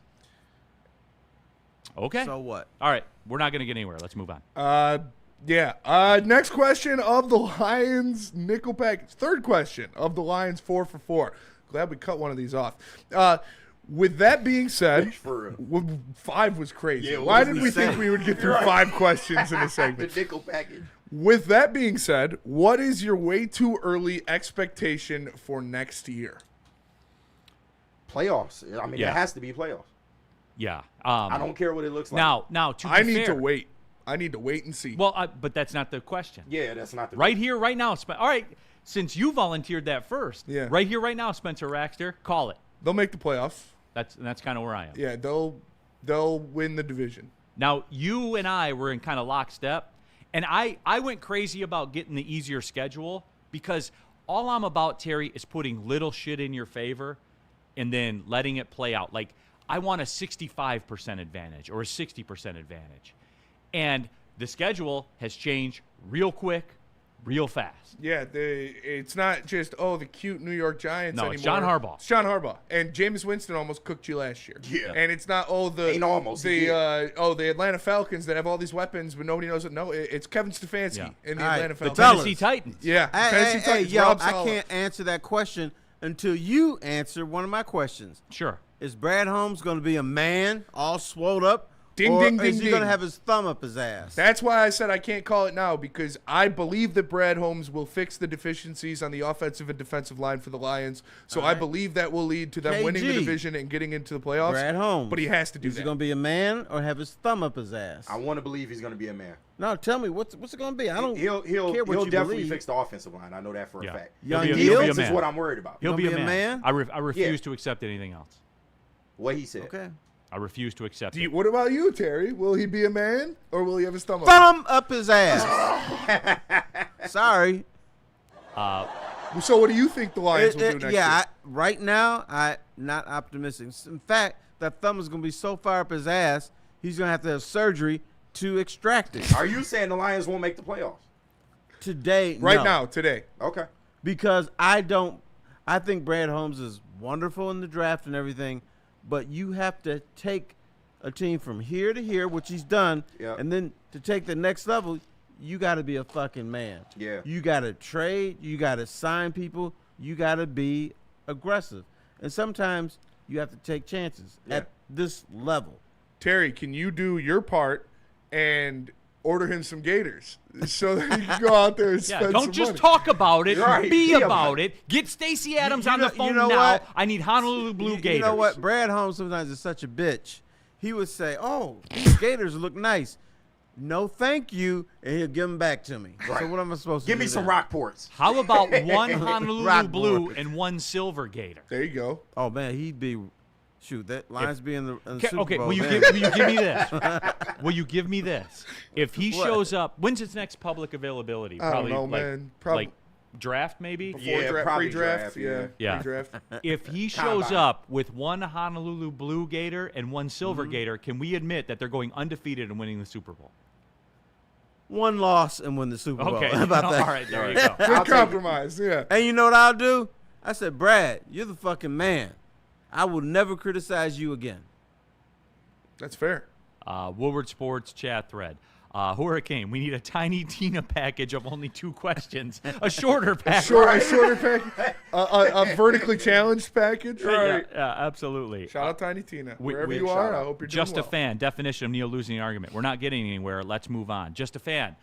Okay. So what? All right, we're not going to get anywhere. Let's move on. Yeah. Next question of the Lions nickel package. Third question of the Lions 4 for 4. Glad we cut one of these off. With that being said, For real. 5 was crazy. Yeah, what Why was did we we think saying? we would get through Right. 5 questions in a The segment? nickel package. With that being said, what is your way too early expectation for next year? Playoffs. I mean, Yeah. it has to be playoffs. Yeah. I don't care what it looks like. Now to be I need fair, to wait. I need to wait and see. Well, but that's not the question. Yeah, that's not the Right here, right now. All right, since you volunteered that first, Yeah. right here, right now, Spencer Raxter, call it. They'll make the playoffs. That's kind of where I am. Yeah, they'll win the division. Now, you and I were in kind of lockstep, and I went crazy about getting the easier schedule because all I'm about, Terry, is putting little shit in your favor and then letting it play out. Like, I want a 65% advantage or a 60% advantage. And the schedule has changed real quick, real fast. Yeah, it's not just the cute New York Giants anymore. No, it's John Harbaugh. It's John Harbaugh, and Jameis Winston almost cooked you last year. Yeah. And it's not Ain't almost, he the Atlanta Falcons that have all these weapons, but nobody knows it. No, it's Kevin Stefanski in the All right, Atlanta the Falcons. Tennessee Titans. Yeah, Tennessee Hey, Titans. yo, Rob I Saleh. can't answer that question until you answer one of my questions. Sure. Is Brad Holmes going to be a man, all swole up? Ding, or ding, is ding, he going to ding. have his thumb up his ass? That's why I said I can't call it now, because I believe that Brad Holmes will fix the deficiencies on the offensive and defensive line for the Lions. So I believe that will lead to them winning the KG. division and getting into the playoffs. Brad Holmes. But he has to do Is that. he going to be a man or have his thumb up his ass? I want to believe he's going to be a man. No, tell me, what's it going to be? I don't He'll care what he'll you definitely believe. fix the offensive line. I know that for a fact. Young He'll be Neal? a Defense is man. what I'm worried about. He'll Gonna be a man. I refuse Yeah. to accept anything else. What he said. Okay. I refuse to accept it. What about you, Terry? Will he be a man, or will he have his thumb up? Thumb up his ass. Sorry. So what do you think the Lions will do next year? Right now, I'm not optimistic. In fact, that thumb is going to be so far up his ass, he's going to have surgery to extract it. Are you saying the Lions won't make the playoffs? Today, Right no. now, today. Okay. Because I think Brad Holmes is wonderful in the draft and everything, but you have to take a team from here to here, which he's done, Yep. and then to take the next level, you got to be a fucking man. Yeah. You got to trade, you got to sign people, you got to be aggressive. And sometimes you have to take chances at this level. Terry, can you do your part and order him some Gators so that he can go out there and spend Don't some just money? talk about it. Right, Be be about about it. Get Stacey Adams You on know- the phone you know now. what? I need Honolulu Blue Gators. You know what? Brad Holmes sometimes is such a bitch. He would say, "Oh, these Gators look nice." No, thank you, and he'll give them back to me. So Right. what am I supposed to Give do me some then? Rockports. How about one Honolulu Rock Blue board. and one Silver Gator? There you go. Oh man, he'd be shoot that Lions be in the Super Okay, Bowl. will you then. give me this? Will you give me this? If he What? shows up, when's his next public availability? I don't Probably know, like, man. Probably- like draft maybe. Before Yeah, draft, probably pre-draft, draft, yeah. Yeah. Pre-draft. If he shows Combine. up with one Honolulu Blue Gator and one Silver Mm-hmm. Gator, can we admit that they're going undefeated and winning the Super Bowl? One loss and win the Super Bowl. Okay. How about that? All right, there you go. Good compromise, yeah. And you know what I'll do? I said, Brad, you're the fucking man. I will never criticize you again. That's fair. Woodward Sports chat thread. Hurricane, we need a Tiny Tina package of only 2 questions. A shorter package. A shorter package. A vertically challenged package. Yeah, absolutely. Shout out Tiny Tina. We- Wherever we- you are, I hope you're Just doing a well. fan. Definition of Neil losing an argument. We're not getting anywhere. Let's move on. Just a fan.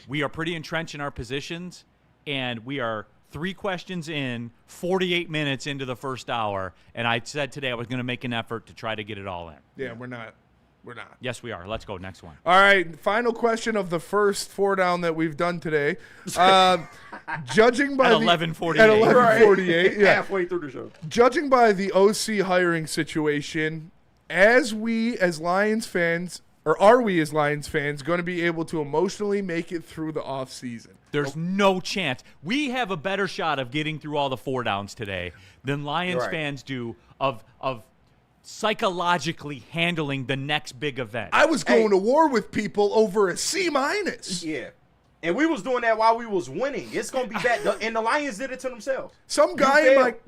We are pretty entrenched in our positions, and we are 3 questions in, 48 minutes into the first hour, and I said today I was going to make an effort to try to get it all in. Yeah, we're not. We're not. Yes, we are. Let's go. Next one. All right, final question of the first 4 down that we've done today. Judging by At the 11:48. At 11:48, yeah. Halfway through the show. Judging by the OC hiring situation, as Lions fans, or are we as Lions fans going to be able to emotionally make it through the offseason? There's no chance. We have a better shot of getting through all the 4 downs today than Lions Right. fans do of psychologically handling the next big event. I was going to war with people over a C-. Yeah. And we was doing that while we was winning. It's gonna be bad. And the Lions did it to themselves. Some guy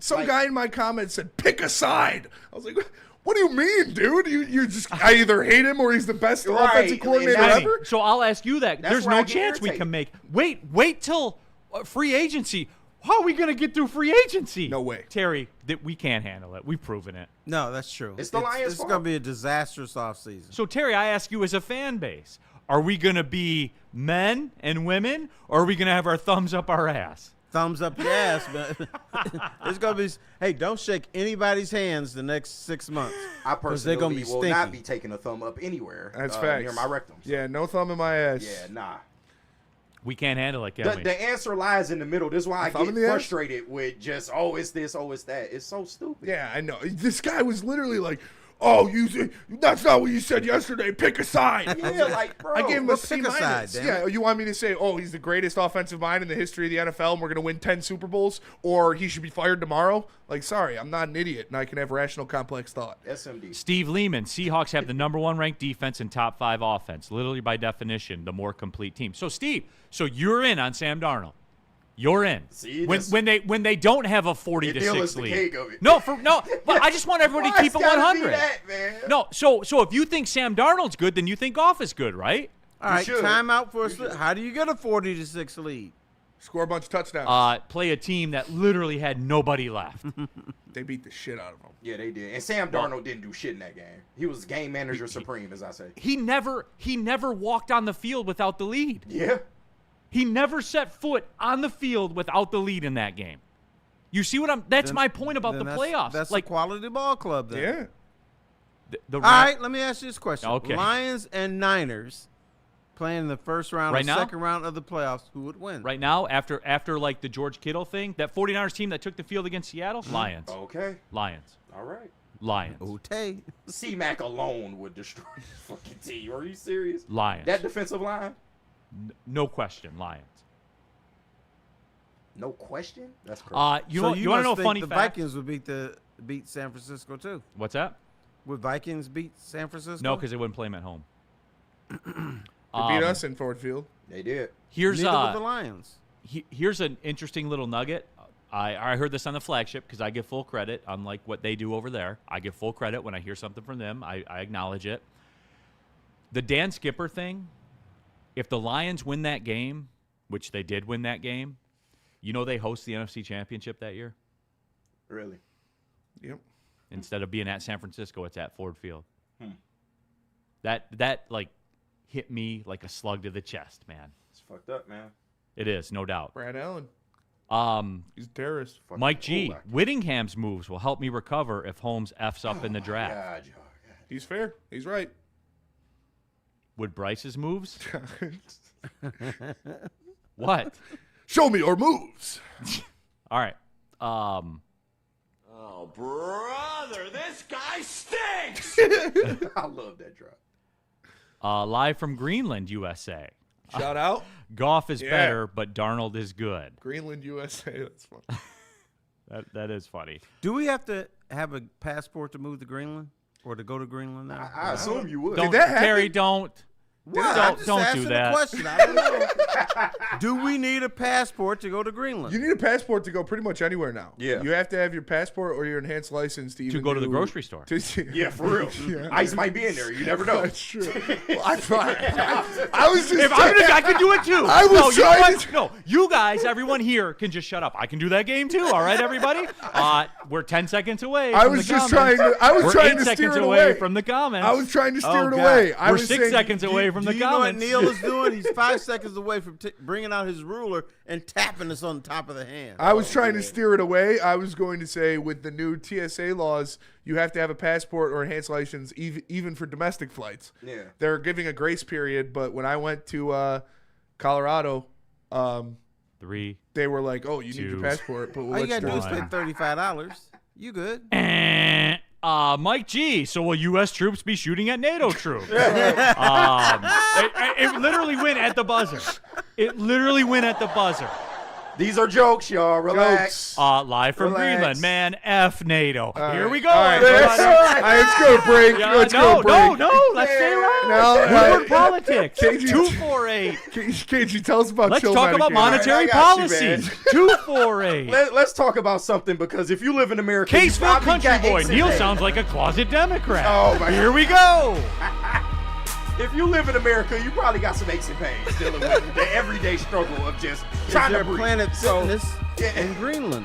failed. in my comments said, "Pick a side." I was like, "What do you mean, dude? You just I either hate him or he's the best Right. offensive coordinator Exactly. ever." So I'll ask you that. That's There's where I no get chance we irritated. can make. Wait till free agency. How are we going to get through free agency? No way. Terry, that we can't handle it. We've proven it. No, that's true. It's the Lions' It's fault. going to be a disastrous offseason. So, Terry, I ask you as a fan base, are we going to be men and women, or are we going to have our thumbs up our ass? Thumbs up your ass, man. It's going to be, hey, don't shake anybody's hands the next 6 months. I they're personally gonna be will not stinky. be taking a thumb up anywhere. That's facts. Near my rectum. So. Yeah, no thumb in my ass. Yeah, nah. We can't handle it, can we? The answer lies in the middle. This is why I Thumb get in the ass? frustrated with just, oh, it's this, oh, it's that. It's so stupid. Yeah, I know. This guy was literally like, oh, that's not what you said yesterday. Pick a side. Yeah, like, bro. I gave him a C pick a minus. side, damn Yeah, you want me to say, oh, he's the greatest offensive mind in the history of the NFL and we're going to win 10 Super Bowls, or he should be fired tomorrow? Like, sorry, I'm not an idiot and I can have rational, complex thought. SMD. Steve Lehman, Seahawks have the number 1 ranked defense and top 5 offense. Literally, by definition, the more complete team. So, Steve, you're in on Sam Darnold. You're in. See, when they don't have a 40-6 lead. Cake of it. No, but I just want everybody to keep it 100. That, man? No, so if you think Sam Darnold's good, then you think Goff is good, right? All right, should. time out for us. How do you get a 40-6 lead? Score a bunch of touchdowns. Play a team that literally had nobody left. They beat the shit out of them. Yeah, they did. And Sam Darnold didn't do shit in that game. He was game manager supreme, as I say. He never walked on the field without the lead. Yeah. He never set foot on the field without the lead in that game. You see what that's my point about the playoffs. That's like a quality ball club then. Yeah. the All right, let me ask you this question. Okay. Lions and Niners playing in the first round Right or now? second round of the playoffs, who would win? Right now, after like the George Kittle thing, that 49ers team that took the field against Seattle, Lions. Okay. Lions. All right. Lions. Otay. C-Mac alone would destroy this fucking team. Are you serious? Lions. That defensive line? No question, Lions. No question? That's crazy. You So want to know a must think funny the fact? Vikings would beat San Francisco too. What's that? Would Vikings beat San Francisco? No, because they wouldn't play him at home. They beat us in Ford Field. They did. Here's neither would the Lions. here's an interesting little nugget. I heard this on the flagship because I give full credit, unlike what they do over there. I give full credit when I hear something from them. I acknowledge it. The Dan Skipper thing, if the Lions win that game, which they did win that game, you know they host the NFC Championship that year? Really? Yep. Instead of being at San Francisco, it's at Ford Field. That like hit me like a slug to the chest, man. It's fucked up, man. It is, no doubt. Brad Allen. He's a terrorist. Fucking Mike G, quarterback. Whittingham's moves will help me recover if Holmes F's up in the draft. God. He's fair. He's right. Would Bryce's moves? What? Show me your moves. All right. Oh, brother, this guy stinks! I love that drop. Live from Greenland, USA. Shout out. Goff is Yeah. better, but Darnold is good. Greenland, USA. That's fun. That is funny. Do we have to have a passport to move to Greenland or to go to Greenland now? I assume you would. Don't, that happen? Terry, don't. What? I'm just don't asking do the that. question. I don't know. Do we need a passport to go to Greenland? You need a passport to go pretty much anywhere now. Yeah. You have to have your passport or your enhanced license to even go to the do- grocery store. Yeah, for real. Ice might be in there. You never know. That's true. Well, I was just. If I could do it too. I was no, you know trying what? to- No, you guys, everyone here can just shut up. I can do that game too. All right, everybody. We're 10 seconds away. I from was the just comments. trying to. I was We're trying 8 to steer seconds it away away from the comments. I was trying to steer Oh, it God. away. I We're was 6 saying, seconds away from the Do you know what comments. Neil is doing? He's 5 seconds away from bringing out his ruler and tapping us on the top of the hand. I was trying to steer it away. I was going to say, with the new TSA laws, you have to have a passport or enhanced license, even for domestic flights. Yeah. They're giving a grace period, but when I went to Colorado, 3. they were like, "Oh, you need your 2. passport." But All you we'll got to do is One. pay $35. You good? Mike G. So will U.S. troops be shooting at NATO troops? It literally went at the buzzer. It literally went at the buzzer. These are jokes, y'all. Relax. Live from Relax. Greenland, man. F NATO. Here we go, All right, everybody. let's go break. Yeah, Let's go break. no. Let's stay around. No, Woodward politics. KG. 248. KG, tell us about Let's chill talk about medication. monetary All right, I got you, policy. man. 248. Let's talk about something, because if you live in America, you Caseville probably Country got Boy. aches and Neil pains. sounds like a closet Democrat. Oh, my Here we go. If you live in America, you probably got some aches and pains dealing with the everyday struggle of just trying Is to there breathe. Planet So, Fitness yeah. in Greenland?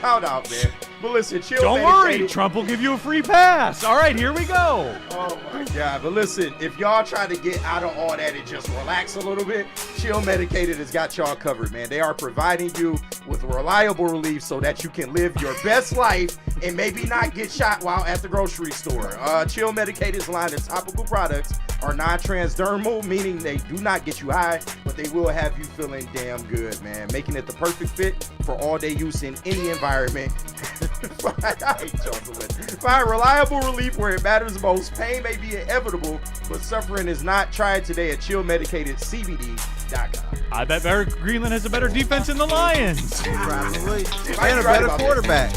Shout out, man. But listen, chill. Don't worry. medicated. Trump will give you a free pass. All right, here we go. Oh my God. But listen, if y'all try to get out of all that and just relax a little bit, Chill Medicated has got y'all covered, man. They are providing you with reliable relief so that you can live your best life and maybe not get shot while at the grocery store. Chill Medicated's line of topical products are non-transdermal, meaning they do not get you high, but but they will have you feeling damn good, man. Making it the perfect fit for all-day use in any environment. Find reliable relief where it matters most. Pain may be inevitable, but suffering is not. Try it today at chillmedicatedcbd.com. I bet Barry Greenland has a better defense than the Lions. Probably. might And be a right better about that. quarterback.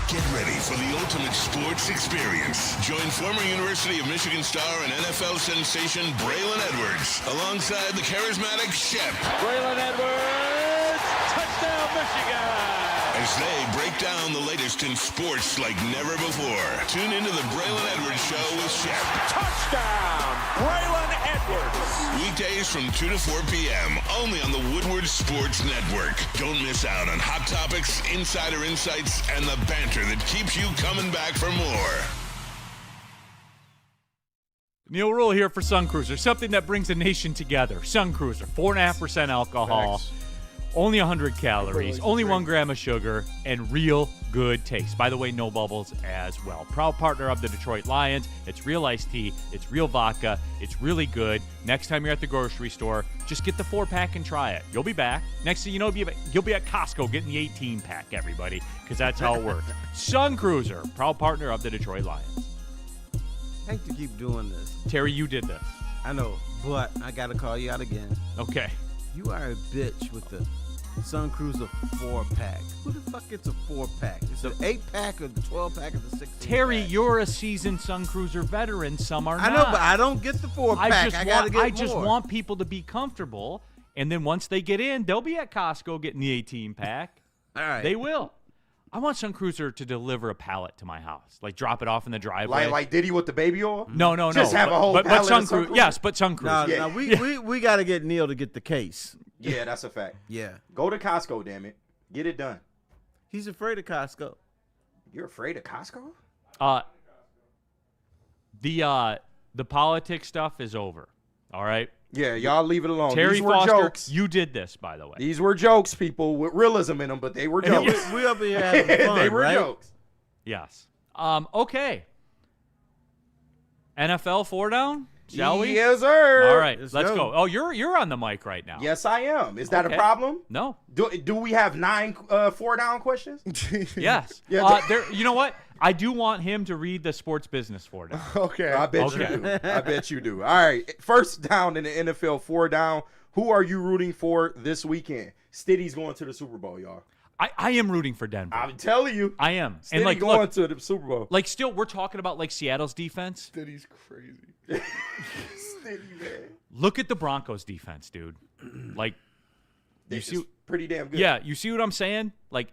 Get ready for the ultimate sports experience. Join former University of Michigan star and NFL sensation Braylon Edwards alongside the charismatic Shep Braylon Edwards, touchdown Michigan! as they break down the latest in sports like never before. Tune into the Braylon Edwards Show with Shep. Touchdown, Braylon Edwards! Weekdays from 2 to 4 p.m. only on the Woodward Sports Network. Don't miss out on hot topics, insider insights, and the banter that keeps you coming back for more. Neil Rule here for Sun Cruiser, something that brings a nation together. Sun Cruiser, 4.5% alcohol, only 100 calories, only 1 gram of sugar, and real good taste. By the way, no bubbles as well. Proud partner of the Detroit Lions. It's real iced tea. It's real vodka. It's really good. Next time you're at the grocery store, just get the 4-pack and try it. You'll be back. Next thing you know, you'll be at Costco getting the 18-pack, everybody, because that's how it works. Sun Cruiser, proud partner of the Detroit Lions. I hate to keep doing this. Terry, you did this. I know, but I got to call you out again. Okay. You are a bitch with the Sun Cruiser 4-pack. Who the fuck gets a 4-pack? It's an 8-pack or the 12-pack or the 16-pack? Terry, you're a seasoned Sun Cruiser veteran. Some are I not. know, but I don't get the 4-pack. I gotta get I just more. want people to be comfortable, and then once they get in, they'll be at Costco getting the 18-pack. All right. They will. I want Sun Cruiser to deliver a pallet to my house, like drop it off in the driveway. Like Diddy with the baby oil? No. Just have a whole but pallet Sun of Sun Cruiser. Cruiser? Yes, but Sun Cruiser. No, we got to get Neil to get the case. Yeah, that's a fact. Yeah. Go to Costco, damn it. Get it done. He's afraid of Costco. You're afraid of Costco? The politics stuff is over. All right. Yeah, y'all leave it alone. Terry These were Foster, jokes. you did this, by the way. These were jokes, people, with realism in them, but they were jokes. We up here having fun, they were right? jokes. Yes. Okay. NFL 4 down? Shall we? Yes, sir. All right, Let's let's go. go. Oh, you're on the mic right now. Yes, I am. Is that Okay. a problem? No. Do we have 9 4-down questions? Yes. Yeah. You know what? I do want him to read the sports business 4 down. Okay. I bet Okay. you do. I bet you do. All right. First down in the NFL, 4 down. Who are you rooting for this weekend? Stiddy's going to the Super Bowl, y'all. I am rooting for Denver. I'm telling you. I am. Stiddy And like, going look, to the Super Bowl. like still, we're talking about like Seattle's defense. Diddy's crazy. Stiddy, man. Look at the Broncos defense, dude. Like, you It's see, pretty damn good. yeah, you see what I'm saying? Like,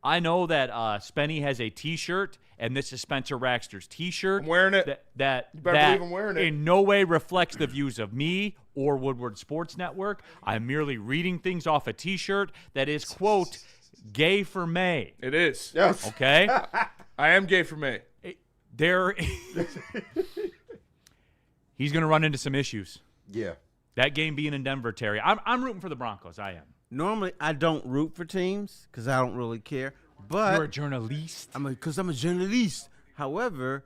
I know that Spenny has a T-shirt, and this is Spencer Raxter's T-shirt. I'm wearing it. That better believe I'm wearing it. in no way reflects the views of me or Woodward Sports Network. I'm merely reading things off a T-shirt that is, quote, gay for May. It is. Yes. Okay? I am gay for May. He's going to run into some issues. Yeah. That game being in Denver, Terry. I'm rooting for the Broncos. I am. Normally, I don't root for teams because I don't really care. But You're a journalist. because I'm a journalist. However,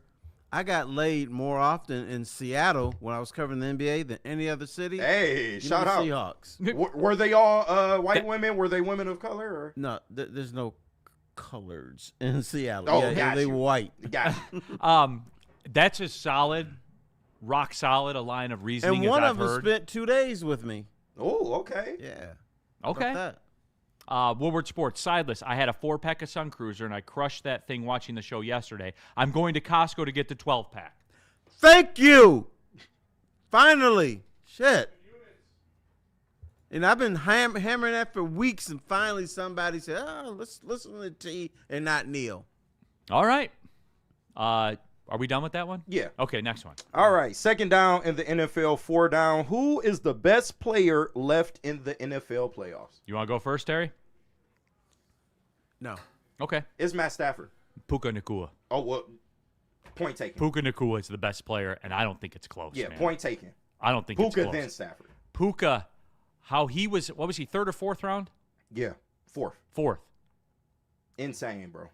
I got laid more often in Seattle when I was covering the NBA than any other city. Hey, Give me shout the out. Seahawks. Were they all white women? Were they women of color? Or? No, there's no colors in Seattle. Oh, yeah, got they you. white. Got it. That's as solid, rock solid a line of reasoning And one as of I've them heard. spent 2 days with me. Oh, okay. Yeah. How Okay. about that? Woodward Sports, sideless. I had a 4-pack of Sun Cruiser, and I crushed that thing watching the show yesterday. I'm going to Costco to get the 12-pack. Thank you. Finally. Shit. And I've been hammering that for weeks, and finally somebody said, "Oh, let's listen to T and not Neil." All right. Are we done with that one? Yeah. Okay, next one. All right. Second down in the NFL, 4 down. Who is the best player left in the NFL playoffs? You want to go first, Terry? No. Okay. It's Matt Stafford. Puka Nacua. Oh, well, point taken. Puka Nacua is the best player, and I don't think it's close. Yeah, man. point taken. I don't think it's Puka close. then Stafford. Puka, how he was, what was he, 3rd or 4th round? Yeah, 4th. 4th. Insane, bro.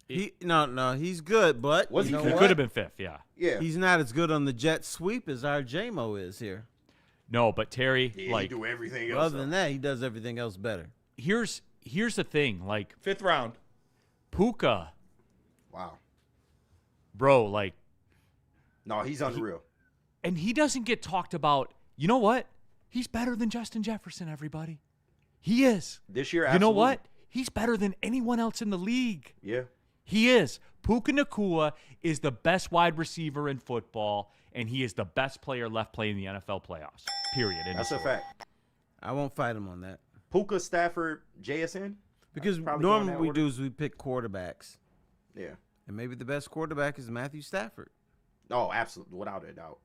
He's good, but Was you he know He what? could have been 5th, yeah. Yeah. He's not as good on the jet sweep as our JMO is here. No, but Terry, Yeah, like, he do everything else. Other than that, he does everything else better. here's the thing, like, 5th round. Puka, Wow. bro, like, No, he's unreal. and he doesn't get talked about. You know what? He's better than Justin Jefferson, everybody. He is. This year, You know absolutely. what? He's better than anyone else in the league. Yeah. He is. Puka Nacua is the best wide receiver in football, and he is the best player left playing the NFL playoffs. Period. End of That's a story. fact. I won't fight him on that. Puka, Stafford, JSN? Because Probably going normally that we order. do is we pick quarterbacks. Yeah. And maybe the best quarterback is Matthew Stafford. Oh, absolutely. Without a doubt.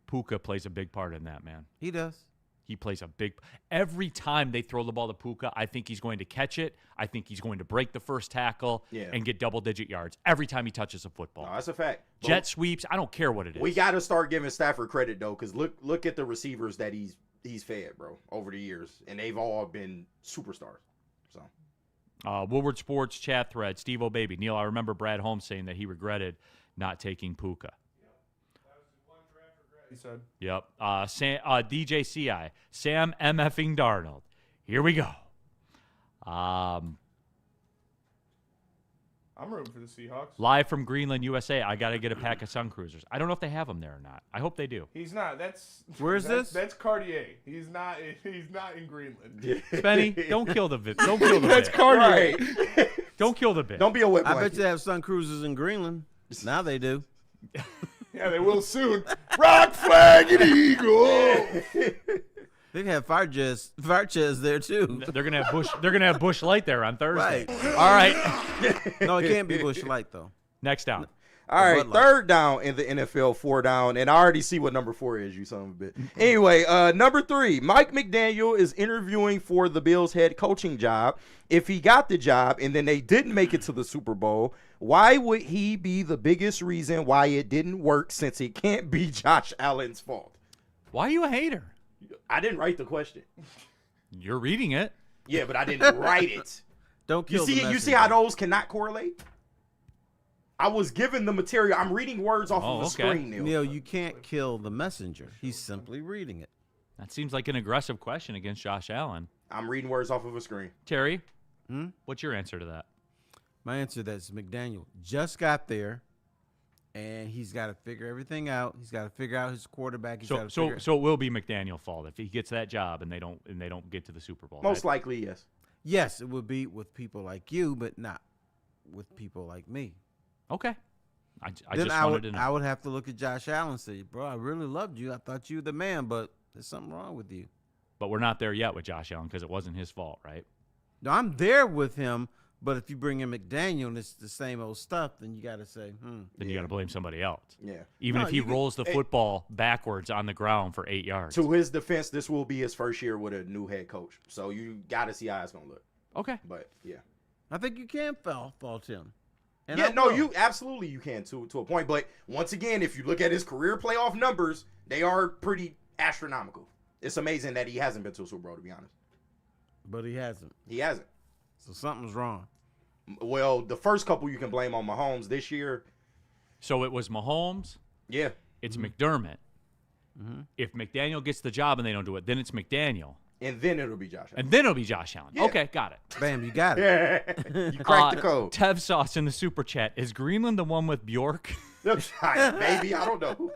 Puka plays a big part in that, man. He does. He plays a big. Every time they throw the ball to Puka, I think he's going to catch it. I think he's going to break the first tackle Yeah. and get double-digit yards every time he touches a football. No, that's a fact. But Jet sweeps. I don't care what it is. we got to start giving Stafford credit, though, because look at the receivers that he's fed, bro, over the years. And they've all been superstars. So. Woodward Sports chat thread, Steve O'Baby. Neil, I remember Brad Holmes saying that he regretted not taking Puka. He said. Yep. DJ CI, Sam MFing Darnold. Here we go. I'm rooting for the Seahawks. Live from Greenland, USA. I got to get a pack of Sun Cruisers. I don't know if they have them there or not. I hope they do. He's not. That's Where's this? That's Cartier. He's not. He's not in Greenland. Spenny, don't kill the bit. Don't kill the That's bit. Cartier. Right. Don't kill the bit. Don't be a whip I blanket. bet you have sun cruisers in Greenland. Now they do. Yeah, they will soon. Rock, flag, and eagle. They can have fire jets there too. They're gonna have Bush. They're gonna have Bush Light there on Thursday. Right. All right. No, it can't be Bush Light though. Next down. All right, Bud Light. 3rd down in the NFL, 4 down, and I already see what number 4 is, you son of a bitch. Anyway, number 3, Mike McDaniel is interviewing for the Bills head coaching job. If he got the job and then they didn't make it to the Super Bowl, why would he be the biggest reason why it didn't work, since it can't be Josh Allen's fault? Why are you a hater? I didn't write the question. You're reading it. Yeah, but I didn't write it. Don't You kill the see messenger. how those cannot correlate? I was given the material. I'm reading words off of the okay. screen, Neil. Neil, you can't kill the messenger. He's simply reading it. That seems like an aggressive question against Josh Allen. I'm reading words off of a screen. Terry, what's your answer to that? My answer to that is McDaniel just got there, and he's got to figure everything out. He's got to figure out his quarterback. He's So, got to so, figure. so it will be McDaniel's fault if he gets that job and they don't get to the Super Bowl. Most right? likely, yes. Yes, it would be with people like you, but not with people like me. Okay. I Then just I wanted would to know. I would have to look at Josh Allen and say, bro, I really loved you. I thought you were the man, but there's something wrong with you. But we're not there yet with Josh Allen because it wasn't his fault, right? No, I'm there with him, but if you bring in McDaniel and it's the same old stuff, then you got to say, Then you got to blame somebody else. Yeah. Even No, if he you can- rolls the football backwards on the ground for 8 yards. To his defense, this will be his first year with a new head coach. So you got to see how it's going to look. Okay. But, yeah. I think you can fault him. And Yeah, I no, will. you absolutely you can to a point. But once again, if you look at his career playoff numbers, they are pretty astronomical. It's amazing that he hasn't been to a Super Bowl, to be honest. But he hasn't. He hasn't. So something's wrong. Well, the first couple you can blame on Mahomes. This year, So it was Mahomes. yeah. It's McDermott. If McDaniel gets the job and they don't do it, then it's McDaniel. And then it'll be Josh Allen. And then it'll be Josh Allen. Yeah. Okay, got it. Bam, you got it. You cracked the code. Tev Sauce in the super chat. Is Greenland the one with Bjork? Maybe, I don't know.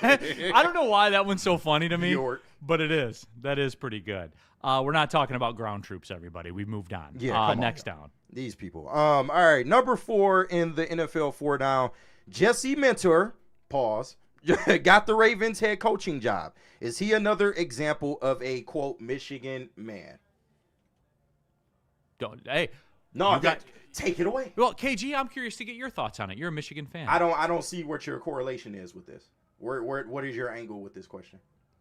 I don't know why that one's so funny to me, Bjork. but it is. That is pretty good. We're not talking about ground troops, everybody. We've moved on. Yeah, come on, next y'all. down. These people. All right, number 4 in the NFL 4 down. Jesse Mentor, pause. got the Ravens head coaching job. Is he another example of a, quote, Michigan man? Hey. No, take it away. Well, KG, I'm curious to get your thoughts on it. You're a Michigan fan. I don't see what your correlation is with this. What is your angle with this question?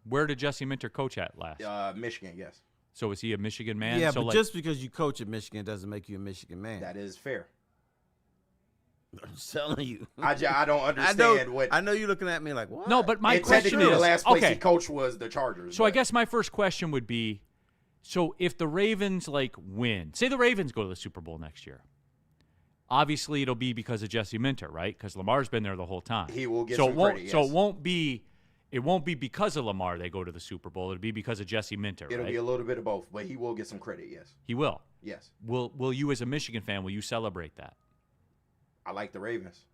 Where did Jesse Minter coach at last? Michigan, yes. So is he a Michigan man? Yeah, so but just because you coach at Michigan doesn't make you a Michigan man. That is fair. I'm just telling you. I don't understand what. I know you're looking at me like, what? No, but my question is, the last place he coached was the Chargers. So I guess my first question would be, so if the Ravens win, say the Ravens go to the Super Bowl next year, obviously it'll be because of Jesse Minter, right? Because Lamar's been there the whole time. He will get some credit, yes. So it won't be because of Lamar they go to the Super Bowl. It'll be because of Jesse Minter. It'll be a little bit of both, but he will get some credit, yes. He will. Yes. Will you, as a Michigan fan, will you celebrate that? I like the Ravens,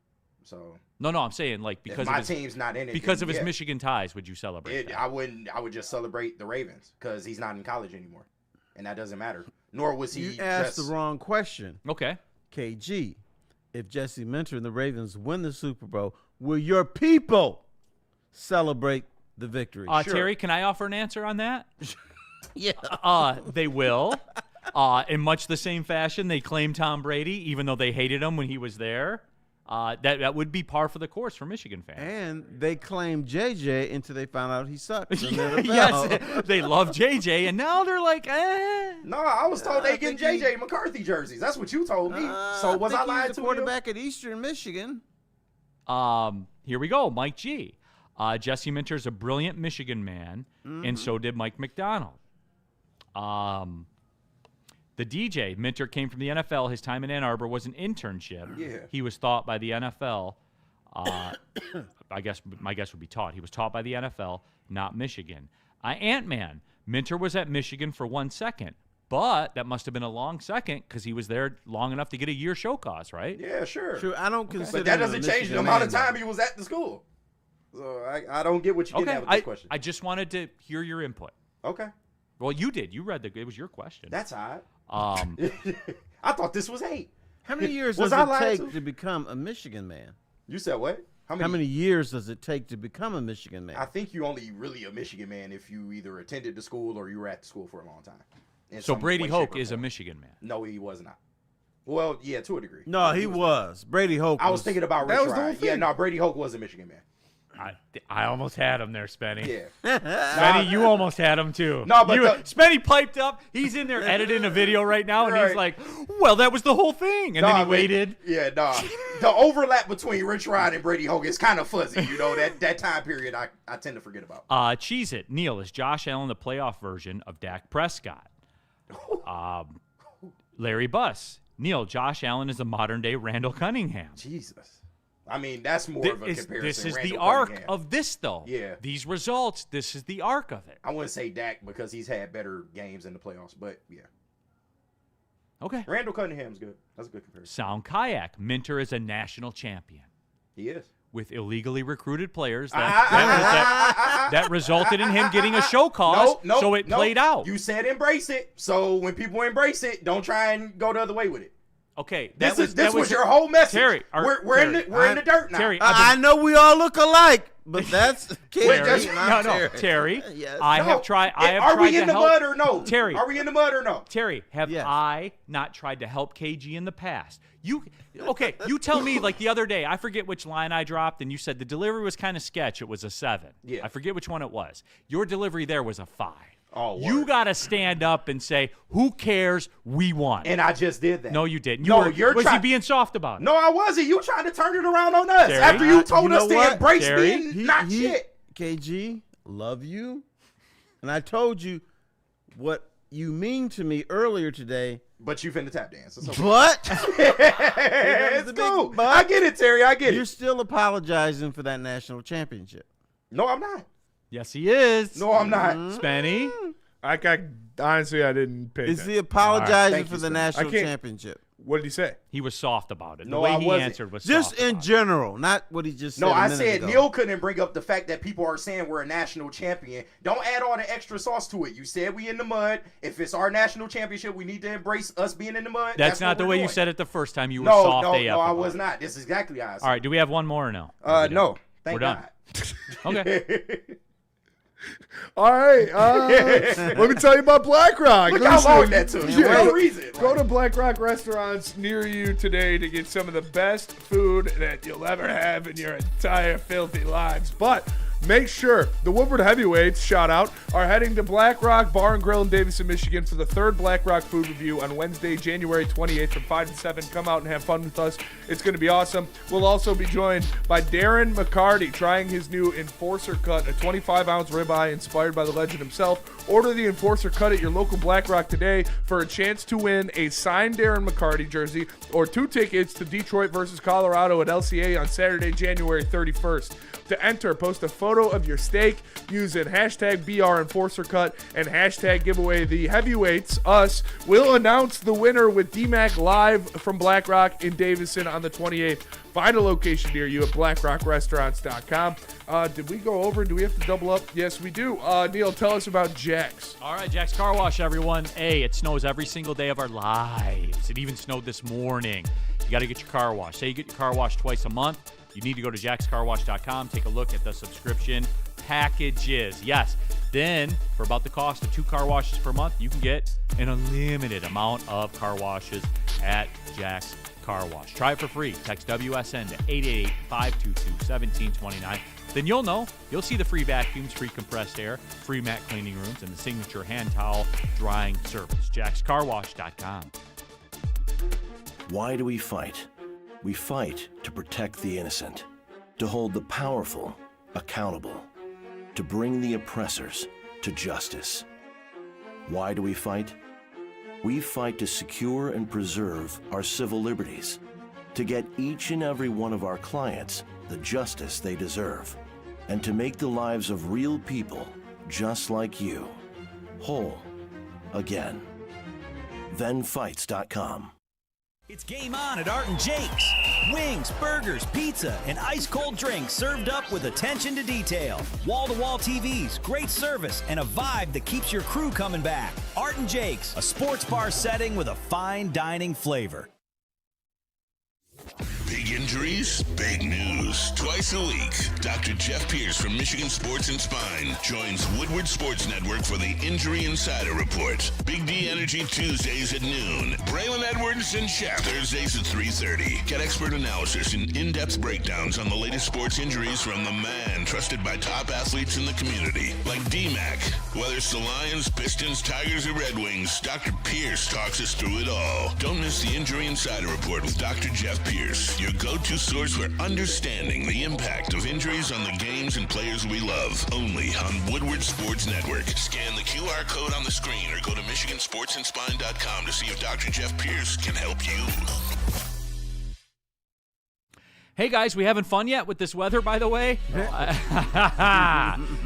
so. No, I'm saying because if my team's not in it, because of his Michigan ties. Would you celebrate that? I wouldn't. I would just celebrate the Ravens because he's not in college anymore, and that doesn't matter. Nor was he. You asked the wrong question. Okay. KG, if Jesse Minter and the Ravens win the Super Bowl, will your people celebrate the victory? Sure. Terry, can I offer an answer on that? Yeah. They will. In much the same fashion, they claim Tom Brady, even though they hated him when he was there. That would be par for the course for Michigan fans. And they claimed JJ until they found out he sucked. Yes, they love JJ, and now they're like, eh. No, I was told they getting JJ McCarthy jerseys. That's what you told me. So was I lying to you? Quarterback at Eastern Michigan. Here we go, Mike G. Jesse Minter's a brilliant Michigan man, and so did Mike McDonald. The DJ, Minter came from the NFL. His time in Ann Arbor was an internship. Yeah. He was taught by the NFL. I guess my guess would be taught. He was taught by the NFL, not Michigan. Ant-Man, Minter was at Michigan for 1 second, but that must have been a long second because he was there long enough to get a year show cause, right? Yeah, sure. True. I don't consider. But that doesn't change the amount of time he was at the school. So I don't get what you're getting at with this question. I just wanted to hear your input. Okay. Well, you did. You read it was your question. That's odd. I thought this was 8. How many years does it take to become a Michigan man? You said what? How many years does it take to become a Michigan man? I think you only really a Michigan man if you either attended the school or you were at the school for a long time. So Brady Hoke is a Michigan man. No, he was not. Well, yeah, to a degree. No, he was. Brady Hoke. I was thinking about Rich Rod. Yeah, no, Brady Hoke was a Michigan man. I almost had him there, Spenny. Yeah. Spenny, you almost had him too. No, but Spenny piped up. He's in there editing a video right now, and he's like, well, that was the whole thing. And then he waited. Yeah, the overlap between Rich Rod and Brady Hoke is kind of fuzzy. You know, that time period I tend to forget about. Cheese It. Neil, is Josh Allen the playoff version of Dak Prescott? Larry Buss. Neil, Josh Allen is a modern-day Randall Cunningham. Jesus. I mean, that's more of a comparison. This is Randall the arc Cunningham. of this, though. Yeah. These results, this is the arc of it. I wouldn't say Dak because he's had better games in the playoffs, but yeah. Okay. Randall Cunningham's good. That's a good comparison. Sound Kayak. Minter is a national champion. He is. With illegally recruited players that resulted in him getting a show cause, so it played out. You said embrace it, so when people embrace it, don't try and go the other way with it. Okay, this was your whole message. Terry, we're in the dirt now. Terry, I know we all look alike, but that's Terry. Terry. Yes. Are we in the mud or no? Terry, are we in the mud or no? Terry, have I not tried to help KG in the past? You tell me, like the other day, I forget which line I dropped, and you said the delivery was kind of sketch. It was a 7. Yeah. I forget which one it was. Your delivery there was a 5. Oh, you got to stand up and say, who cares? We won. And I just did that. No, you didn't. Was he being soft about it? No, I wasn't. You trying to turn it around on us. Terry, after you told us to embrace being not shit. KG, love you. And I told you what you mean to me earlier today. But you finna tap dance. But it's cool. But I get it, Terry. I get it. You're still apologizing for that national championship. No, I'm not. Yes, he is. No, I'm not. Spenny. Honestly, I didn't pay Is he apologizing for you, the national championship? What did he say? He was soft about it. No, the way I he wasn't. answered was just soft in about general, not what he just said. No, I minute said ago. Neil couldn't bring up the fact that people are saying we're a national champion. Don't add all the extra sauce to it. You said we in the mud. If it's our national championship, we need to embrace us being in the mud. That's not the way you said it the first time. You were soft AF. No, I was not. This is exactly how I said it. All right, do we have one more or no? No. Thank We're done. God. Okay. All right. Let me tell you about Black Rock. Look how long that took. For no reason. Go to Black Rock restaurants near you today to get some of the best food that you'll ever have in your entire filthy lives. But make sure the Woodward Heavyweights, shout out, are heading to Black Rock Bar and Grill in Davison, Michigan for the third Black Rock food review on Wednesday, January 28th from 5 to 7. Come out and have fun with us. It's going to be awesome. We'll also be joined by Darren McCarty trying his new Enforcer Cut, a 25-ounce ribeye inspired by the legend himself. Order the Enforcer Cut at your local Black Rock today for a chance to win a signed Darren McCarty jersey or 2 tickets to Detroit versus Colorado at LCA on Saturday, January 31st. To enter, post a photo of your steak using hashtag BR Enforcer Cut and hashtag giveaway. The Heavyweights, us, will announce the winner with D-Mac live from Black Rock in Davison on the 28th. Find a location near you at blackrockrestaurants.com. Did we go over? Do we have to double up? Yes, we do. Neil, tell us about Jack's. All right, Jack's Car Wash, everyone. Hey, it snows every single day of our lives. It even snowed this morning. You got to get your car washed. Say you get your car washed twice a month. You need to go to jackscarwash.com, take a look at the subscription packages. Yes, then for about the cost of 2 car washes per month, you can get an unlimited amount of car washes at Jack's Car Wash. Try it for free. Text WSN to 888-522-1729. Then you'll know. You'll see the free vacuums, free compressed air, free mat cleaning rooms, and the signature hand towel drying service. jackscarwash.com. Why do we fight? We fight to protect the innocent, to hold the powerful accountable, to bring the oppressors to justice. Why do we fight? We fight to secure and preserve our civil liberties, to get each and every one of our clients the justice they deserve, and to make the lives of real people just like you whole again. ThenFights.com. It's game on at Art and Jake's. Wings, burgers, pizza, and ice-cold drinks served up with attention to detail. Wall-to-wall TVs, great service, and a vibe that keeps your crew coming back. Art and Jake's, a sports bar setting with a fine dining flavor. Big injuries, big news. Twice a week, Dr. Jeff Pierce from Michigan Sports and Spine joins Woodward Sports Network for the Injury Insider Report. Big D Energy Tuesdays at noon. Braylon Edwards and Shaq Thursdays at 3:30. Get expert analysis and in-depth breakdowns on the latest sports injuries from the man trusted by top athletes in the community, like D-Mac. Whether it's the Lions, Pistons, Tigers, or Red Wings, Dr. Pierce talks us through it all. Don't miss the Injury Insider Report with Dr. Jeff Pierce, your go-to source for understanding the impact of injuries on the games and players we love. Only on Woodward Sports Network. Scan the QR code on the screen or go to MichiganSportsandSpine.com to see if Dr. Jeff Pierce can help you. Hey guys, we having fun yet with this weather, by the way?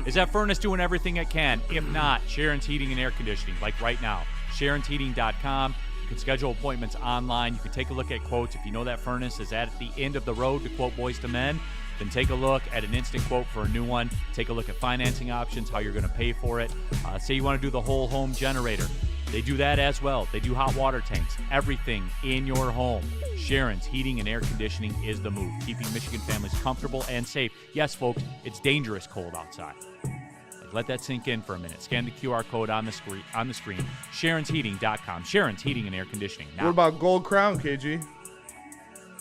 Is that furnace doing everything it can? If not, Sharon's Heating and Air Conditioning, like right now. SharonsHeating.com. You can schedule appointments online. You can take a look at quotes. If you know that furnace is at the end of the road, to quote Boys to Men, then take a look at an instant quote for a new one. Take a look at financing options, how you're going to pay for it. Say you want to do the whole home generator. They do that as well. They do hot water tanks, everything in your home. Sharon's Heating and Air Conditioning is the move, keeping Michigan families comfortable and safe. Yes, folks, it's dangerous cold outside. Let that sink in for a minute. Scan the QR code on the screen. SharonsHeating.com. Sharon's Heating and Air Conditioning. Now. What about Gold Crown, KG?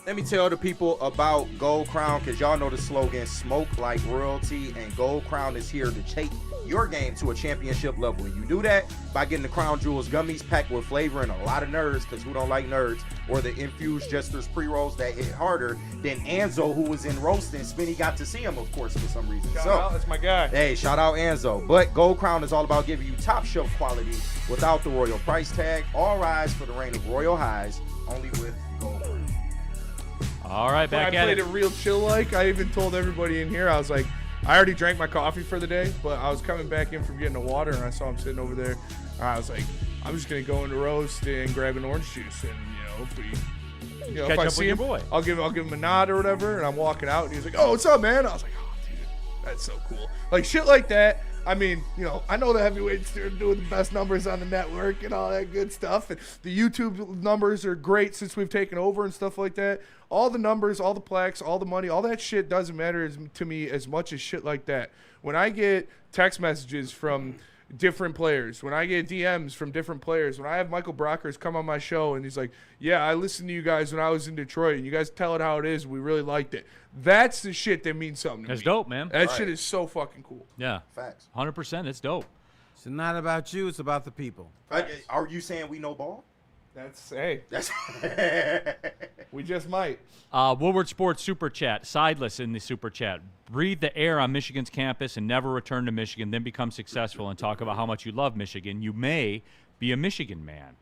Let me tell the people about Gold Crown, because y'all know the slogan, smoke like royalty, and Gold Crown is here to take your game to a championship level. And you do that by getting the Crown Jewels gummies packed with flavor and a lot of nerds, because who don't like nerds, or the infused Jester's pre-rolls that hit harder than Anzo, who was in roasting. Spinny got to see him, of course, for some reason. Shout out, that's my guy. Hey, shout out Anzo. But Gold Crown is all about giving you top shelf quality without the royal price tag. All rise for the reign of royal highs, only with Gold Crown. All right, back when I played it real chill like. I even told everybody in here, I was like, I already drank my coffee for the day, but I was coming back in from getting the water, and I saw him sitting over there. I was like, I'm just going to go into roast and grab an orange juice, and, if I see him, I'll give him a nod or whatever, and I'm walking out, and he's like, oh, what's up, man? I was like, oh, dude, that's so cool. Like, shit like that, I mean, I know the heavyweights are doing the best numbers on the network and all that good stuff. And the YouTube numbers are great since we've taken over and stuff like that. All the numbers, all the plaques, all the money, all that shit doesn't matter to me as much as shit like that. When I get text messages from different players, when I get DMs from different players, when I have Michael Brockers come on my show and he's like, yeah, I listened to you guys when I was in Detroit and you guys tell it how it is. We really liked it. That's the shit that means something to me. That's dope, man. That shit is so fucking cool. Yeah. Facts. 100%. It's dope. It's not about you. It's about the people. Are you saying we know ball? That's we just might. Woodward Sports Super Chat, sideless in the Super Chat. Breathe the air on Michigan's campus and never return to Michigan, then become successful and talk about how much you love Michigan. You may be a Michigan man.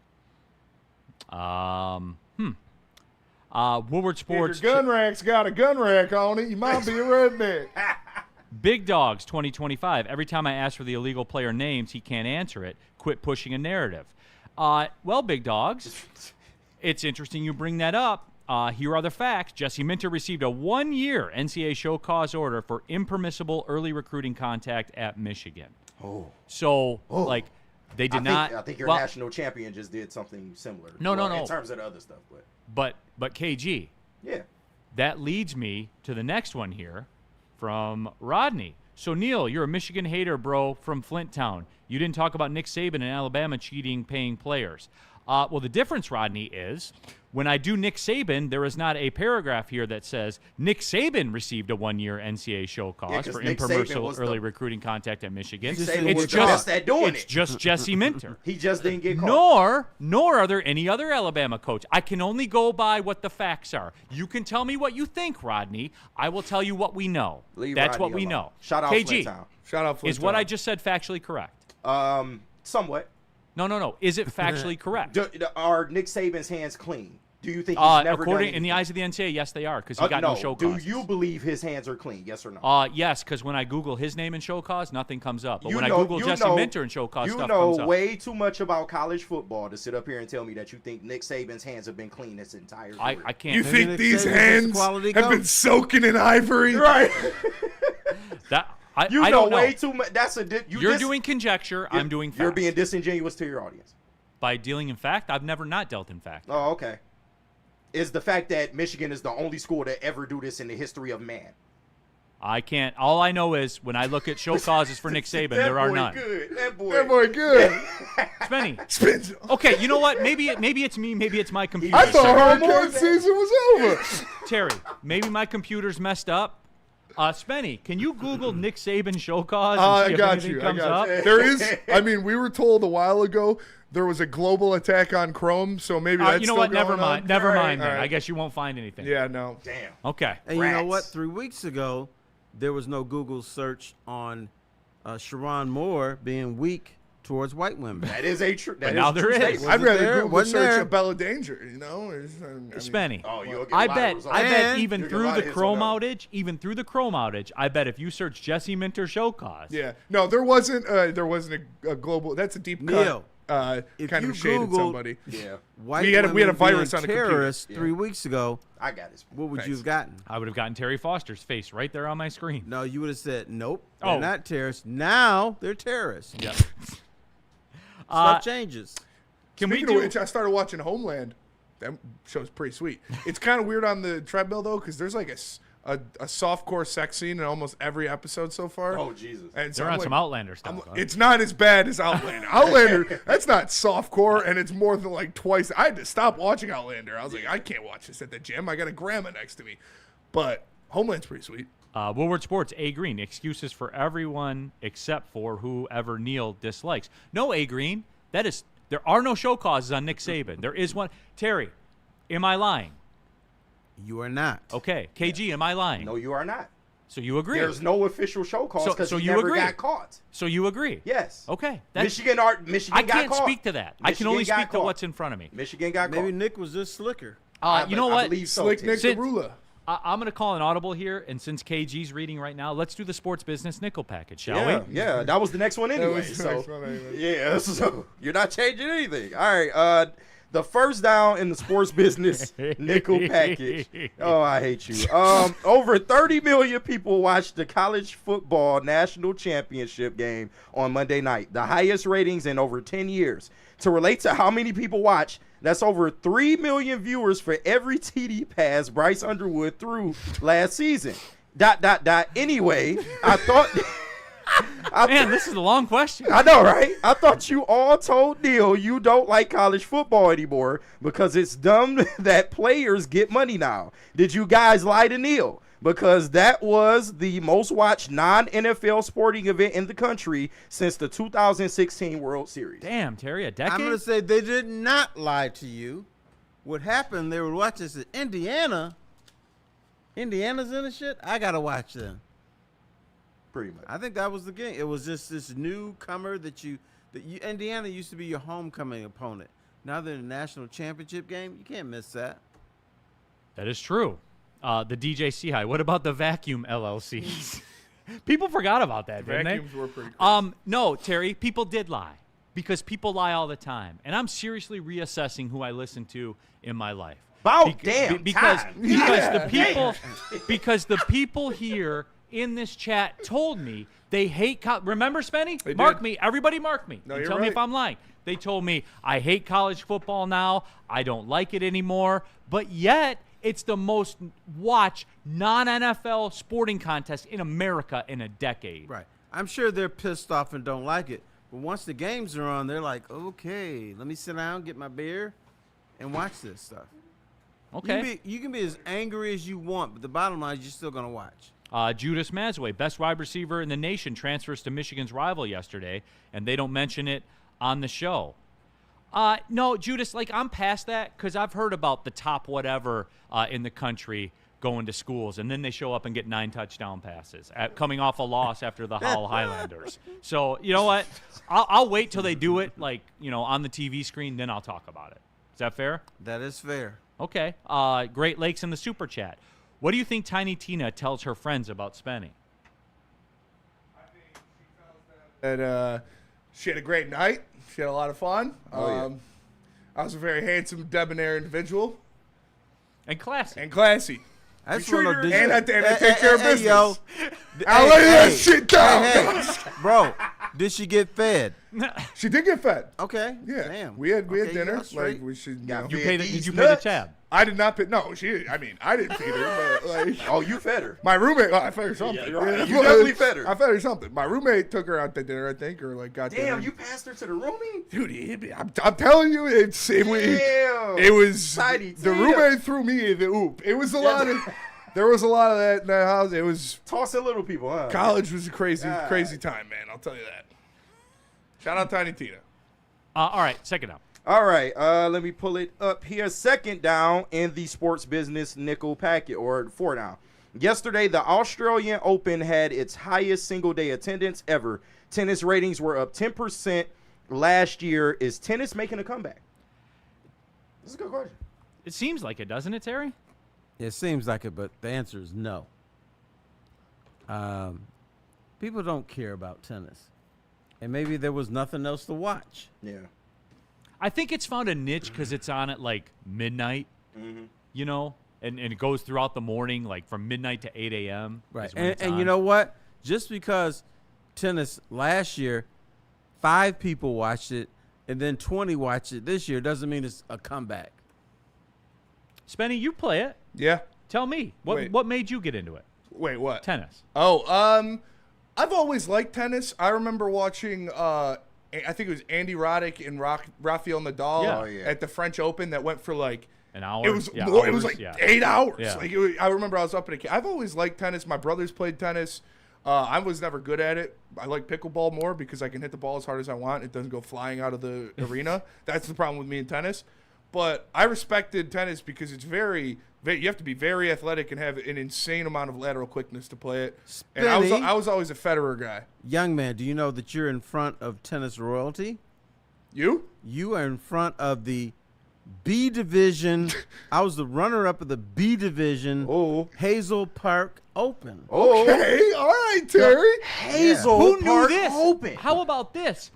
Woodward Sports. If your gun rack's got a gun rack on it, you might be a redneck. Big Dogs 2025. Every time I ask for the illegal player names, he can't answer it. Quit pushing a narrative. Well, Big Dogs, it's interesting you bring that up. Here are the facts. Jesse Minter received a 1-year NCAA show cause order for impermissible early recruiting contact at Michigan. They did not. I think your national champion just did something similar. No. In terms of the other stuff, But KG. Yeah. That leads me to the next one here from Rodney. So, Neil, you're a Michigan hater, bro, from Flint Town. You didn't talk about Nick Saban and Alabama cheating, paying players. Well, the difference, Rodney, is when I do Nick Saban, there is not a paragraph here that says Nick Saban received a 1-year NCAA show cause for impermissible early recruiting contact at Michigan. It's just Jesse Minter. He just didn't get caught. Nor are there any other Alabama coach. I can only go by what the facts are. You can tell me what you think, Rodney. I will tell you what we know. That's what we know. Shout out KG, Flint Town. Shout out Flint Is what I just said factually correct? Somewhat. No. Is it factually correct? Are Nick Saban's hands clean? Do you think he's never done anything? In the eyes of the NCAA, yes, they are, because he got no show cause. Do you believe his hands are clean? Yes or no? Yes, because when I Google his name and show cause, nothing comes up. But when I Google Jesse Minter and show cause, stuff comes up. You know way too much about college football to sit up here and tell me that you think Nick Saban's hands have been clean his entire career. I can't. You think these hands have been soaking in ivory? Right. I don't know. Way too much. You're doing conjecture. I'm doing facts. You're being disingenuous to your audience. By dealing in fact? I've never not dealt in fact. Oh, okay. Is the fact that Michigan is the only school to ever do this in the history of man. I can't. All I know is when I look at show causes for Nick Saban, there are none. That boy good. Spenny. Okay, you know what? Maybe it's me. Maybe it's my computer. I thought hurricane season was over. Terry, maybe my computer's messed up. Spenny, can you Google Nick Saban show cause? I got you. There is. I mean, we were told a while ago there was a global attack on Chrome, so maybe that's you know still what? going Never mind. on. Never mind. All Then right. I guess you won't find anything. Yeah. No. Damn. Okay. And you know what? 3 weeks ago, there was no Google search on Sharon Moore being weak towards white women. That is a true. Now there is. I'd rather there? Google Wasn't search there? a Bella Danger. Spenny. Oh, you'll get I virals on bet that. even You'll get through a lot the of hits Chrome on that. outage, I bet if you search Jesse Minter show cause. Yeah. No, there wasn't a global. That's a deep Neil, cut. if Kind you of shaded Googled- somebody. Yeah. White We had a women virus being on the computer. terrorists Yeah. 3 weeks ago. I got this. What would you Thanks. have gotten? I would have gotten Terry Foster's face right there on my screen. No, you would have said, nope, they're Oh. not terrorists. Now they're terrorists. Yeah. Stuff changes. Can Speaking we of do? which, I started watching Homeland. That show's pretty sweet. It's kind of weird on the treadmill though, because there's like a softcore sex scene in almost every episode so far. Oh Jesus. And so They're I'm on like- some Outlander stuff. huh? It's not as bad as Outlander. Outlander, that's not softcore, and it's more than like twice. I had to stop watching Outlander. I was like, I can't watch this at the gym. I got a grandma next to me. But Homeland's pretty sweet. Woodward Sports, A Green. Excuses for everyone except for whoever Neil dislikes. No, A Green. There are no show causes on Nick Saban. There is one. Terry, am I lying? You are not. Okay. KG, am I lying? No, you are not. So you agree? There's no official show cause because so he you never agree? got caught. So you agree? Yes. Okay. Michigan I got can't caught. speak to that. I can only Michigan got speak to caught. what's in front of me. Michigan got Maybe caught. Nick was just slicker. You know I what? believe so, Slick Tim. Nick Since- Derula. I'm going to call an audible here, and since KG's reading right now, let's do the sports business nickel package, shall Yeah, we? yeah, that was the next one anyway. was the So next one anyway. yeah, so you're not changing anything. All right, The first down in the sports business nickel package. Oh, I hate you. Over 30 million people watched the college football national championship game on Monday night, the highest ratings in over 10 years. To relate to how many people watch, that's over 3 million viewers for every TD pass Bryce Underwood threw last season. ... Anyway, I thought... Man, this is a long question. I know, right? I thought you all told Neil you don't like college football anymore because it's dumb that players get money now. Did you guys lie to Neil? Because that was the most watched non-NFL sporting event in the country since the 2016 World Series. Damn, Terry, a decade? I'm going to say they did not lie to you. What happened, they were watching this in Indiana. Indiana's in the shit? I got to watch them. Pretty much. I think that was the game. It was just this newcomer that Indiana used to be your homecoming opponent. Now they're in the national championship game. You can't miss that. That is true. The DJ High. What about the vacuum LLCs? People forgot about that, didn't Vacuums they? were pretty cool. No, Terry, people did lie because people lie all the time. And I'm seriously reassessing who I listen to in my life. Because the people here in this chat told me they hate remember, Spenny? They mark did. me. Everybody mark me. No, And you're tell me if right. I'm lying. They told me I hate college football now. I don't like it anymore. But yet, it's the most watched non-NFL sporting contest in America in a decade. Right. I'm sure they're pissed off and don't like it. But once the games are on, they're like, okay, let me sit down, get my beer, and watch this stuff. Okay. You can be as angry as you want, but the bottom line is you're still going to watch. Judas Mazway, best wide receiver in the nation, transfers to Michigan's rival yesterday, and they don't mention it on the show. No, Judas, I'm past that because I've heard about the top whatever in the country going to schools, and then they show up and get 9 touchdown passes coming off a loss after the Howell Highlanders. So, you know what? I'll wait till they do it, on the TV screen, then I'll talk about it. Is that fair? That is fair. Okay. Great Lakes in the Super Chat. What do you think Tiny Tina tells her friends about Spenny? I think she tells them that she had a great night. She had a lot of fun. I was a very handsome, debonair individual. And classy. I just want to know, And I take care of business. Yo. I'll lay that shit down. Hey, bro, did she get fed? She did get fed. Okay. Yeah. Damn. We had Okay, dinner. y'all straight. We should. Got Did fed. you pay the tab? I did not pay. No, I didn't feed her. But Oh, you fed her. my roommate. I fed her something. you're right. You definitely fed her. I fed her something. My roommate took her out to dinner, I think, or got dinner. Damn, you passed her to the roomie? Dude, I'm telling you, it was Tiny the Tina. roommate threw me in the oop. It was a lot of. There was a lot of that in that house. It was Tossing little people, huh? college was a crazy time, man. I'll tell you that. Shout out Tiny Tina. All right, second up. All right, let me pull it up here. Second down in the sports business nickel packet, or 4 down. Yesterday, the Australian Open had its highest single-day attendance ever. Tennis ratings were up 10% last year. Is tennis making a comeback? This is a good question. It seems like it, doesn't it, Terry? It seems like it, but the answer is no. People don't care about tennis. And maybe there was nothing else to watch. Yeah. I think it's found a niche because it's on at midnight, and it goes throughout the morning, from midnight to 8 a.m. Right. is when it's And on. you know what? Just because tennis last year, 5 people watched it and then 20 watched it this year doesn't mean it's a comeback. Spenny, you play it. Yeah. Tell me, Wait. what made you get into it? Wait, what? Tennis. Oh, I've always liked tennis. I remember watching, I think it was Andy Roddick and Rafael Nadal Yeah. Oh, yeah. at the French Open that went for an hour. It was Yeah, more. It hours, was yeah. 8 hours. Yeah. I remember I was up at a kid. I've always liked tennis. My brothers played tennis. I was never good at it. I like pickleball more because I can hit the ball as hard as I want. It doesn't go flying out of the arena. That's the problem with me in tennis. But I respected tennis because it's you have to be very athletic and have an insane amount of lateral quickness to play it. And I was always a Federer guy. Young man, do you know that you're in front of tennis royalty? You? You are in front of the B division. I was the runner-up of the B division Hazel Park Open. Okay, all right, Terry. Hazel Who knew Park this? Open. How about this?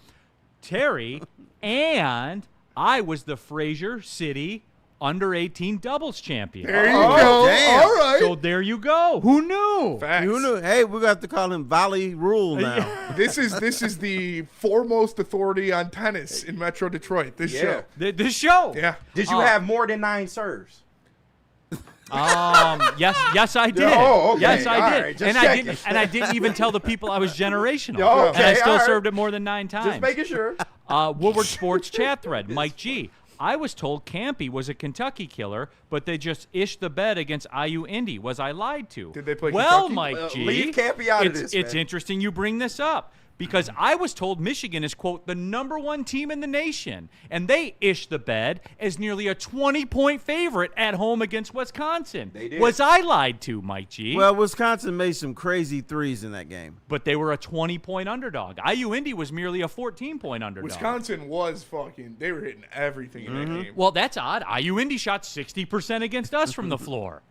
Terry and I was the Fraser City under-18 doubles champion. There you go. Damn. All right. So there you go. Who knew? Facts. You know, hey, we got to call him Valley Rule now. This is the foremost authority on tennis in Metro Detroit. This show. This show. Yeah. Did you have more than 9 serves? Yes, I did. Oh, okay. Yes, I All did. right, just and checking. I didn't even tell the people I was generational. Okay, and I still all right. served it more than 9 times. Just making sure. Woodward Sports chat thread. Mike G. I was told Campy was a Kentucky killer, but they just ished the bet against IU Indy. Was I lied to? Did they play Well, Kentucky? Mike G. Leave Campy out of this, It's man. interesting you bring this up. Because I was told Michigan is, quote, the #1 team in the nation. And they ished the bed as nearly a 20-point favorite at home against Wisconsin. They did. Was I lied to, Mike G? Well, Wisconsin made some crazy threes in that game. But they were a 20-point underdog. IU Indy was merely a 14-point underdog. Wisconsin was fucking. They were hitting everything in that game. Well, that's odd. IU Indy shot 60% against us from the floor.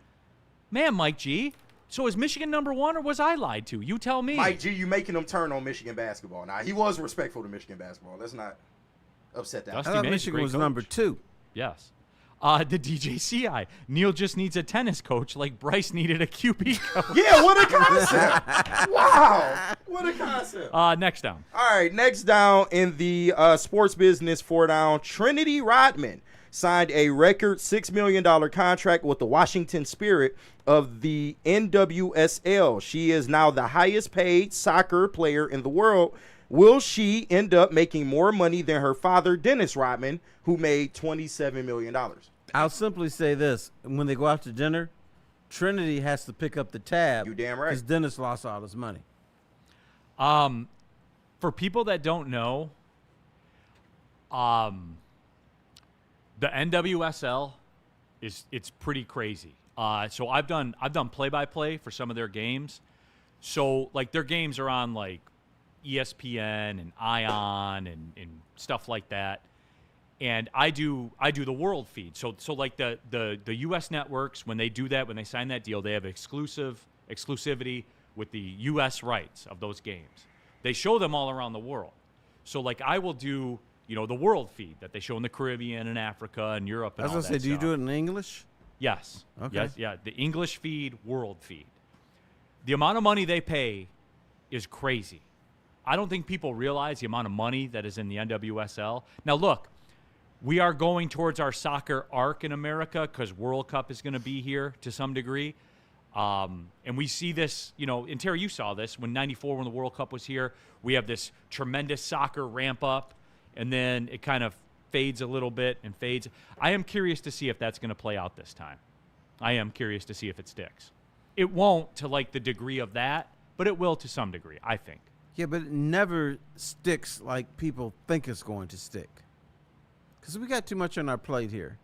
Man, Mike G. So is Michigan #1 or was I lied to? You tell me. Mike G, you making them turn on Michigan basketball. Now, he was respectful to Michigan basketball. Let's not upset that. Dusty I thought May's a Michigan great was coach. #2. Yes. The DJCI. Neil just needs a tennis coach like Bryce needed a QB coach. Yeah, what a concept. Wow. What a concept. Next down. All right, next down in the sports business, 4 down, Trinity Rodman signed a record $6 million contract with the Washington Spirit of the NWSL. She is now the highest paid soccer player in the world. Will she end up making more money than her father, Dennis Rodman, who made $27 million? I'll simply say this. When they go out to dinner, Trinity has to pick up the tab. You damn right. Because Dennis lost all his money. For people that don't know, the NWSL it's pretty crazy. So I've done play-by-play for some of their games. So like their games are on like ESPN and Ion and stuff like that. And I do the world feed. So like the US networks, when they do that, when they sign that deal, they have exclusivity with the US rights of those games. They show them all around the world. So like I will do, the world feed that they show in the Caribbean and Africa and Europe and I was all going to that say, do you stuff. do it in English? Yes. Okay. Yes, yeah. The English feed, world feed. The amount of money they pay is crazy. I don't think people realize the amount of money that is in the NWSL. Now, look, we are going towards our soccer arc in America because World Cup is going to be here to some degree. And we see this, and Terry, you saw this when '94, when the World Cup was here. We have this tremendous soccer ramp up, and then it kind of fades a little bit and fades. I am curious to see if that's going to play out this time. I am curious to see if it sticks. It won't to like the degree of that, but it will to some degree, I think. Yeah, but it never sticks like people think it's going to stick. Because we got too much on our plate here.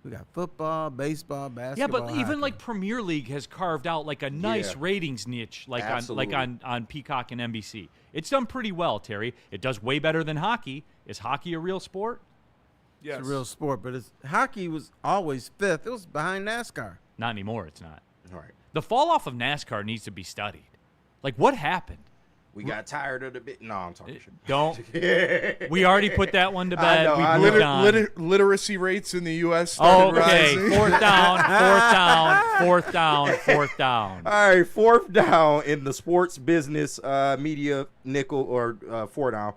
We got football, baseball, basketball. Yeah, but even hockey. like Premier League has carved out like a nice Yeah. ratings niche, like Absolutely. on Peacock and NBC. It's done pretty well, Terry. It does way better than hockey. Is hockey a real sport? Yes. It's a real sport, but hockey was always 5th. It was behind NASCAR. Not anymore. It's not. All right. The fall off of NASCAR needs to be studied. Like what happened? We got tired of the bit. No, I'm talking shit. Don't. We already put that one to I bed. know, I We moved know. on. Literacy rates in the U.S. started Okay, rising. fourth down. All right, 4th down in the sports business media nickel or 4 down.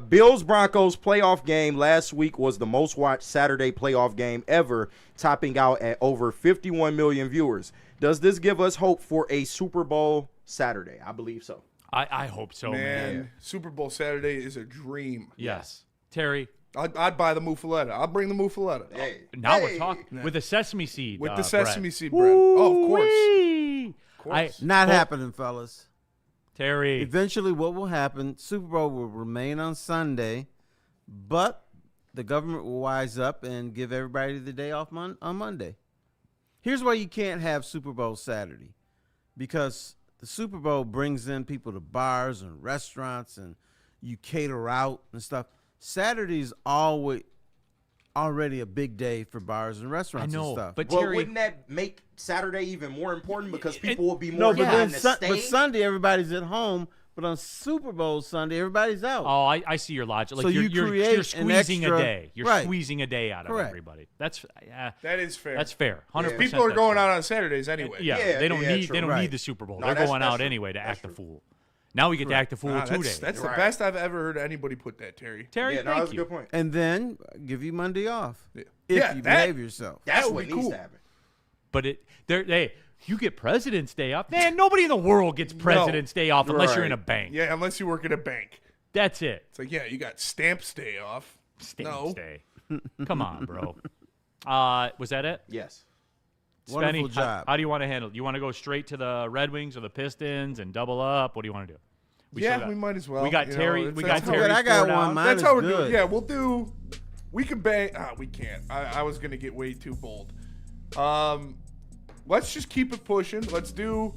Bills Broncos playoff game last week was the most watched Saturday playoff game ever, topping out at over 51 million viewers. Does this give us hope for a Super Bowl Saturday? I believe so. I hope so, man. Man, Super Bowl Saturday is a dream. Yes. Terry, I'd buy the muffaletta. I'll bring the muffaletta. Hey, now we're talking with the sesame seed. With the bread. sesame seed bread. Oh, of course. Woo-wee. course. Not happening, fellas. Terry. Eventually, what will happen, Super Bowl will remain on Sunday, but the government will wise up and give everybody the day off on Monday. Here's why you can't have Super Bowl Saturday. Because the Super Bowl brings in people to bars and restaurants, and you cater out and stuff. Saturday's always already a big day for bars and restaurants I know, and stuff. but Well, Terry, wouldn't that make Saturday even more important because people will be no, more but in then the state? but Sunday everybody's at home, But on Super Bowl Sunday, everybody's out. Oh, I see your logic. Like So you're create an squeezing extra- a day. You're right. squeezing a day out of Correct. everybody. That's That is fair. That's fair. 100%. People are that's going fair. out on Saturdays anyway. Yeah, they don't need true. they don't Right. need the Super Bowl. No, They're that's- going that's out true. anyway to That's act the true. fool. Now we get to act the fool Wow, 2 days. That's the Right. best I've ever heard anybody put that, Terry. Terry, Yeah, no, thank that's a you. good point. And then give you Monday off if Yeah, you that- behave yourself. That's would what be needs cool. to happen. But you get President's Day off. Man, nobody in the world gets President's Day off unless you're in a Right. bank. Yeah, unless you work at a bank. That's it. It's like, yeah, you got Stamps Day off. Stamps Day. Come on, bro. Was that it? Yes. Wonderful Spenny, job. How do you want to handle it? You want to go straight to the Red Wings or the Pistons and double up? What do you want to do? Yeah, we might as well. We got you know, Terry. it's- We that's got how- Terry. Good, I got scored one. out. Mine That's is how we're good. doing. Yeah, we'll do. We can bang. We can't. I was gonna get way too bold. Let's just keep it pushing. Let's do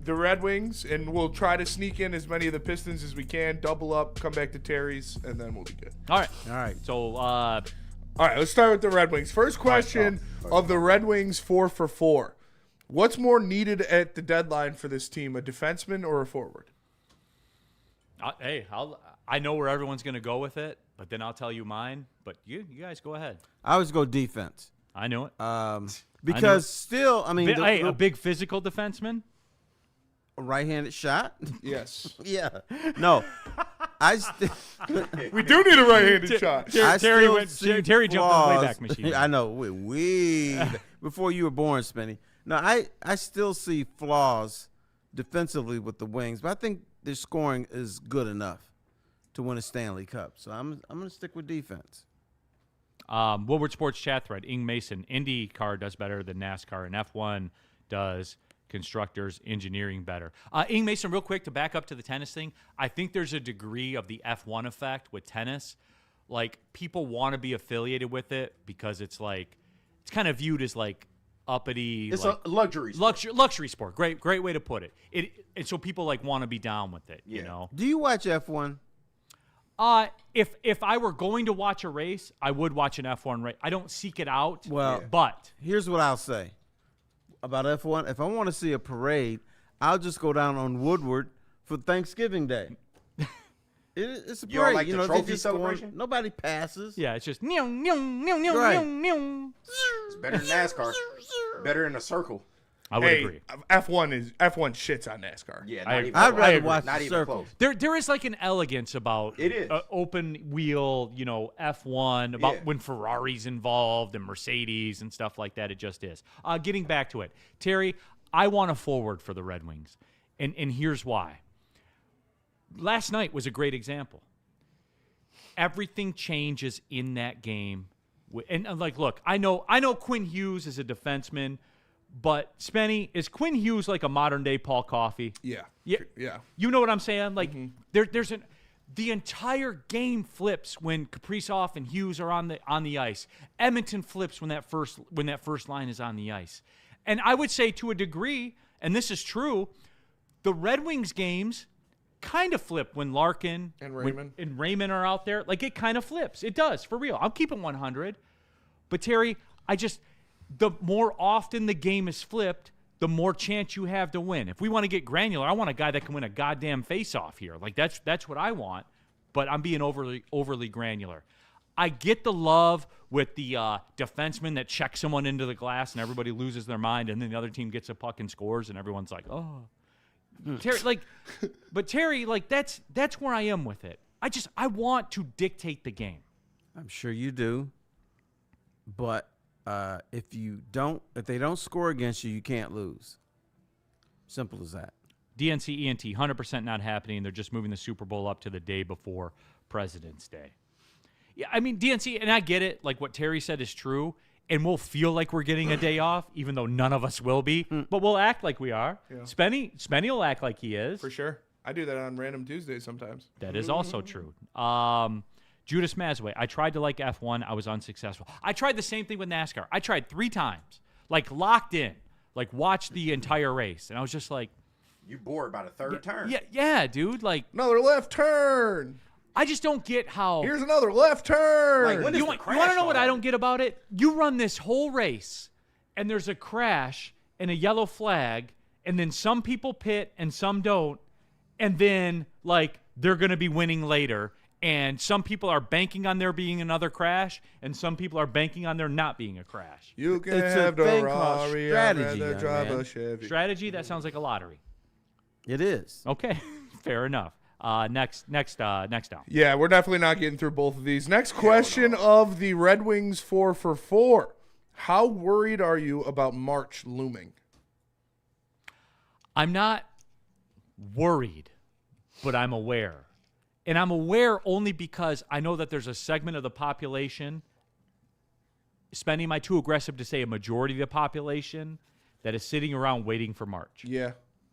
the Red Wings, and we'll try to sneak in as many of the Pistons as we can. Double up, come back to Terry's, and then we'll be good. All right. All right. So, All right, let's start with the Red Wings. First question of the Red Wings 4 for 4. What's more needed at the deadline for this team, a defenseman or a forward? I know where everyone's going to go with it, but then I'll tell you mine. But you guys go ahead. I always go defense. I know it. Because still, I mean, A big physical defenseman. right-handed shot. Yes. Yeah. No. We do need a right-handed shot. Terry jumped on the flaws. Wayback Machine. I know. Way before you were born, Spenny. No, I still see flaws defensively with the Wings, but I think their scoring is good enough to win a Stanley Cup. So I'm going to stick with defense. Woodward Sports chat thread. Ing Mason. IndyCar does better than NASCAR, and F1 does constructors engineering better. Ing Mason, real quick to back up to the tennis thing. I think there's a degree of the F1 effect with tennis. Like people want to be affiliated with it because it's like it's kind of viewed as like uppity. It's like, a luxury sport. luxury sport. Great way to put it. And so people like want to be down with it. Yeah. You know. Do you watch F1? If I were going to watch a race, I would watch an F1 race. I don't seek it out. Well, but here's what I'll say about F1. If I want to see a parade, I'll just go down on Woodward for Thanksgiving Day. It's a parade. You don't like the they trophy just go on- celebration? Nobody passes. yeah, it's just meow, meow, meow, meow, Right. meow, meow. It's better than NASCAR. Better in a circle. I would agree. F1 shits on NASCAR. Yeah, I not agree. even I'd close. rather watch Not the even circle. close. There is like an elegance about It is. Open wheel, F1, about Yeah. when Ferrari's involved and Mercedes and stuff like that. It just is. Getting back to it, Terry, I want a forward for the Red Wings, and here's why. Last night was a great example. Everything changes in that game, and like, look, I know Quinn Hughes is a defenseman, but Spenny, is Quinn Hughes like a modern day Paul Coffey? Yeah. Yeah. Yeah. You know what I'm saying? Like the entire game flips when Kaprizov and Hughes are on the ice. Edmonton flips when that first line is on the ice. And I would say to a degree, and this is true, the Red Wings games kind of flip when Larkin And Raymond. and Raymond are out there. Like it kind of flips. It does, for real. I'm keeping 100. But Terry, the more often the game is flipped, the more chance you have to win. If we want to get granular, I want a guy that can win a goddamn face-off here. Like that's what I want. But I'm being overly granular. I get the love with the defenseman that checks someone into the glass and everybody loses their mind, and then the other team gets a puck and scores, and everyone's like, oh. Terry, that's where I am with it. I want to dictate the game. I'm sure you do. But if they don't score against you, you can't lose. Simple as that. DNC ENT, 100% not happening. They're just moving the Super Bowl up to the day before President's Day. Yeah, I mean, DNC, and I get it. Like what Terry said is true, and we'll feel like we're getting a day off, even though none of us will be. But we'll act like we are. Yeah. Spenny will act like he is. For sure. I do that on random Tuesdays sometimes. That is also true. Judas Mazway, I tried to like F1. I was unsuccessful. I tried the same thing with NASCAR. I tried 3 times, like locked in, like watched the entire race. And I was just like. You bored by the third turn. Yeah, dude. Like another left turn. I just don't get how. Here's another left turn. Like, when You want to know what I don't get about it? You run this whole race, and there's a crash and a yellow flag, and then some people pit and some don't, and then like they're going to be winning later. And some people are banking on there being another crash, and some people are banking on there not being a crash. You can It's have a the thing called Rari, strategy, I'd rather young drive man. a Chevy. Strategy, that sounds like a lottery. It is. Okay, fair enough. Next down. Yeah, we're definitely not getting through both of these. Next question of the Red Wings 4 for 4. How worried are you about March looming? I'm not worried, but I'm aware. And I'm aware only because I know that there's a segment of the population, spending my too aggressive to say a majority of the population, that is sitting around waiting for March. Yeah,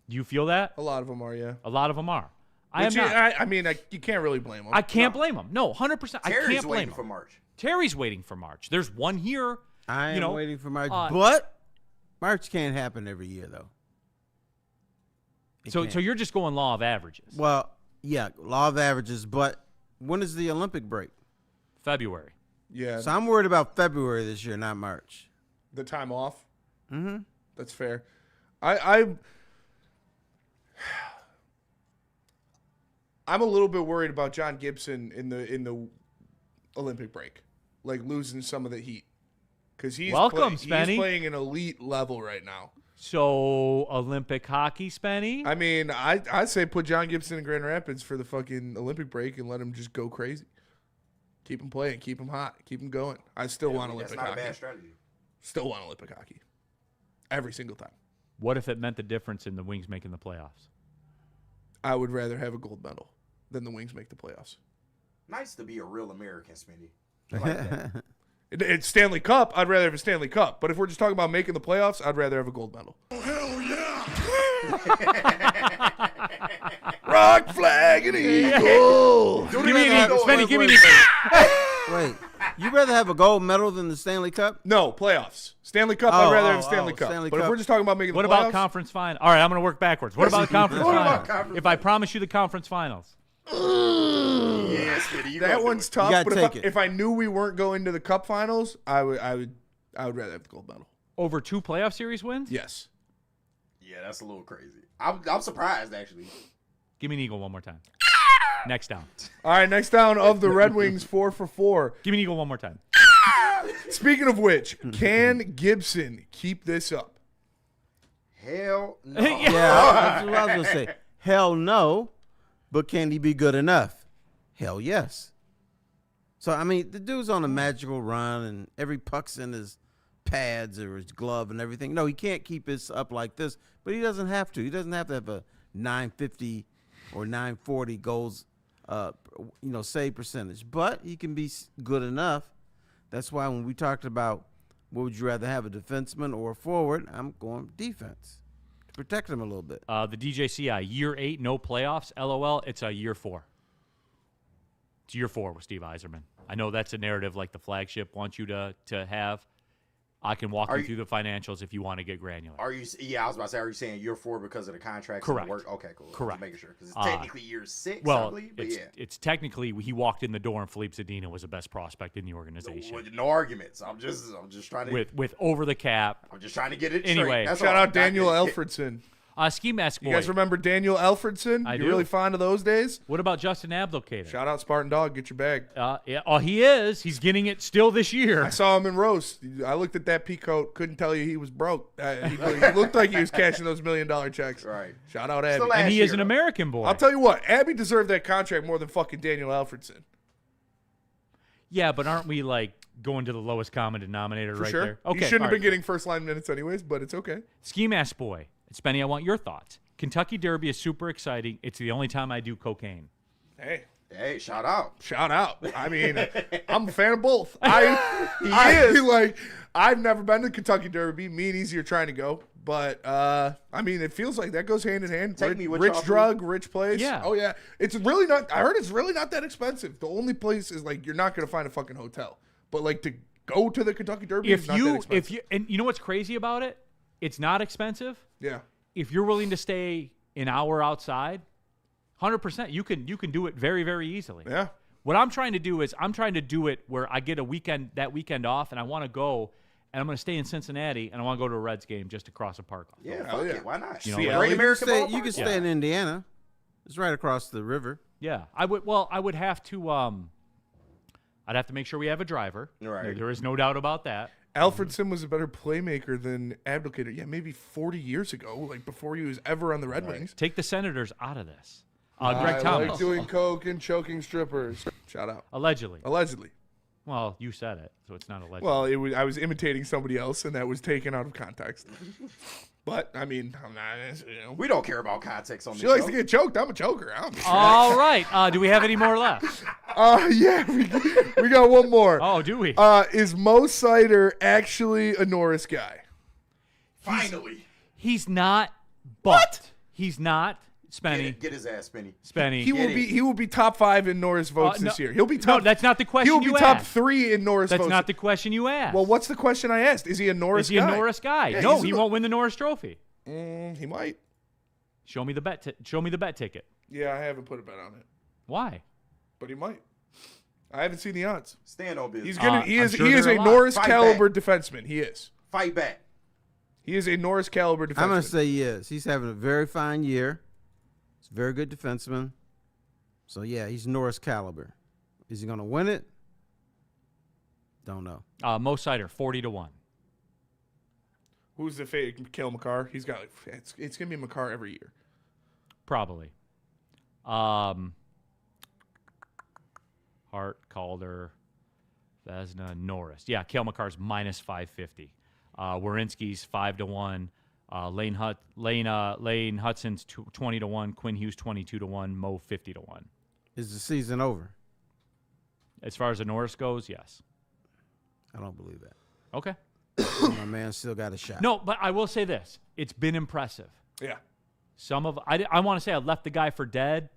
Do you feel that? a lot of them are, yeah. A lot of them are. I am Which not. I mean, you can't really blame them. I can't blame them. No, 100%. I Terry's can't blame waiting them. for March. Terry's waiting for March. There's one here. I am waiting for March, uh, but March can't happen every year though. It So can't. you're just going law of averages. Well, yeah, law of averages, but when is the Olympic break? February. Yeah, So I'm worried about February this year, not March. the time off. Mm-hmm. That's fair. I'm a little bit worried about John Gibson in the Olympic break, like losing some of the heat, because he's Welcome, he's Spenny. playing an elite level right now. So Olympic hockey, Spenny. I mean, I say put John Gibson in Grand Rapids for the fucking Olympic break and let him just go crazy. Keep him playing, keep him hot, keep him going. I still want That's Olympic not a hockey. bad strategy. Still want Olympic hockey. Every single time. What if it meant the difference in the Wings making the playoffs? I would rather have a gold medal than the Wings make the playoffs. Nice to be a real American, Smitty. I like that. It's Stanley Cup. I'd rather have a Stanley Cup. But if we're just talking about making the playoffs, I'd rather have a gold medal. Hell yeah! Rock, flag, and eagle. Give me an eagle, Spenny. Give me an eagle. Wait, you'd rather have a gold medal than the Stanley Cup? No, playoffs. Stanley Cup, I'd rather have a Stanley oh, Cup. Stanley But if Cup. we're just talking about making What the playoffs. about conference final? All right, I'm going to work backwards. What about the conference What about finals? conference If I promise you the conference finals. Yeah, Smitty, you That gonna one's do it. tough. gotta But take it. if I knew we weren't going to the Cup finals, I would rather have the gold medal. Over 2 playoff series wins? Yes. Yeah, that's a little crazy. I'm surprised, actually. Give me an eagle one more time. Next down. All right, next down of the Red Wings 4 for 4. Give me an eagle one more time. Speaking of which, can Gibson keep this up? Hell no. Yeah, that's what I was going to say. Hell no, but can he be good enough? Hell yes. So, I mean, the dude's on a magical run, and every puck's in his pads or his glove and everything. No, he can't keep this up like this, but he doesn't have to. He doesn't have to have a 950 or 940 goals, save percentage. But he can be good enough. That's why when we talked about what would you rather have, a defenseman or a forward, I'm going defense to protect him a little bit. The DJCI, year 8, no playoffs. LOL, it's a year 4. It's year 4 with Steve Yzerman. I know that's a narrative like the flagship wants you to have. I can walk you through the financials if you want to get granular. Are you? Yeah, I was about to say. Are you saying year 4 because of the contracts? Correct. And the work? Okay, cool. Correct. Just making sure because it's technically year 6. I Well, believe, but it's technically he walked in the door and Philippe Zadina was the best prospect in the organization. no arguments. I'm just trying to with over the cap. I'm just trying to get it Anyway, straight. That's Shout all. out Daniel Not- Alfredson. Ski Mask Boy. You guys remember Daniel Alfredson? I You do. really fond of those days? What about Justin Abdelkader? Shout out Spartan Dog. Get your bag. Yeah, he is. He's getting it still this year. I saw him in roast. I looked at that peacoat. Couldn't tell you he was broke. He looked like he was cashing those $1 million checks. Right. Shout out Abby. Still And he last is an year, though. American boy. I'll tell you what. Abby deserved that contract more than fucking Daniel Alfredson. Yeah, but aren't we like going to the lowest common denominator For right sure. there? Okay. He shouldn't all have been right. getting first line minutes anyways, but it's okay. Ski Mask Boy. Spenny, I want your thoughts. Kentucky Derby is super exciting. It's the only time I do cocaine. Hey, shout out. Shout out. I mean, I'm a fan of both. I've never been to Kentucky Derby. Me and Easy are trying to go. But, I mean, it feels like that goes hand in hand. Take me with rich y'all, drug, rich place. Yeah. Oh, yeah. It's really not, I heard it's really not that expensive. The only place is, like, you're not going to find a fucking hotel. But, like, to go to the Kentucky Derby is not that expensive. and you know what's crazy about it? It's not expensive. Yeah. If you're willing to stay an hour outside, 100%, you can do it very, very easily. Yeah. What I'm trying to do is I'm trying to do it where I get that weekend off, and I want to go, and I'm going to stay in Cincinnati, and I want to go to a Reds game just across a park. Yeah, hell fuck yeah. it. Why not? You know, Great like- American You ballpark. can stay in Indiana. It's right across the river. Yeah, I would. Well, I would have to. I'd have to make sure we have a driver. Right. There is no doubt about that. Alfredson was a better playmaker than Abdelkader. Yeah, maybe 40 years ago, like before he was ever on the Red Wings. Take the Senators out of this. I Greg Thomas. like doing coke and choking strippers. Shout out. Allegedly. Allegedly. Well, you said it, so it's not allegedly. Well, I was imitating somebody else, and that was taken out of context. But I mean, I'm not. You know. We don't care about context on this She likes show. to get choked. I'm a choker. I don't care. All right. Do we have any more left? Yeah, we got one more. Oh, do we? Is Mo Sider actually a Norris guy? Finally. He's not. But he's not. Spenny. Get his ass, Spenny. Spenny. He will be top 5 in Norris votes this year. He'll be top. No, that's not the question. He'll be you top asked. 3 in Norris votes. That's not the question you asked. Well, what's the question I asked? Is he a Norris guy? Is he a Norris guy? Yeah, no, he won't win the Norris Trophy. He might. Show me the bet. Show me the bet ticket. Yeah, I haven't put a bet on it, Why? but he might. I haven't seen the odds. Stand on business. He's gonna. He I'm is. sure He is they're a a lot. Norris Fight caliber defenseman. He is. Fight back. He is a Norris caliber defenseman. I'm going to say yes. He's having a very fine year. He's a very good defenseman. So, yeah, he's Norris caliber. Is he going to win it? Don't know. Mo Sider, 40-1. Who's the fake? Kale McCarr. He's got like it's gonna be McCarr every year. Probably. Hart, Calder, Vesna, Norris. Yeah, Kale McCarr's minus 550. Werenski's 5-1. Lane Hudson's 20-1. Quinn Hughes 22-1. Mo 50-1. Is the season over? As far as the Norris goes, yes. I don't believe that. Okay. My man still got a shot. No, but I will say this: it's been impressive. Yeah, I want to say I left the guy for dead,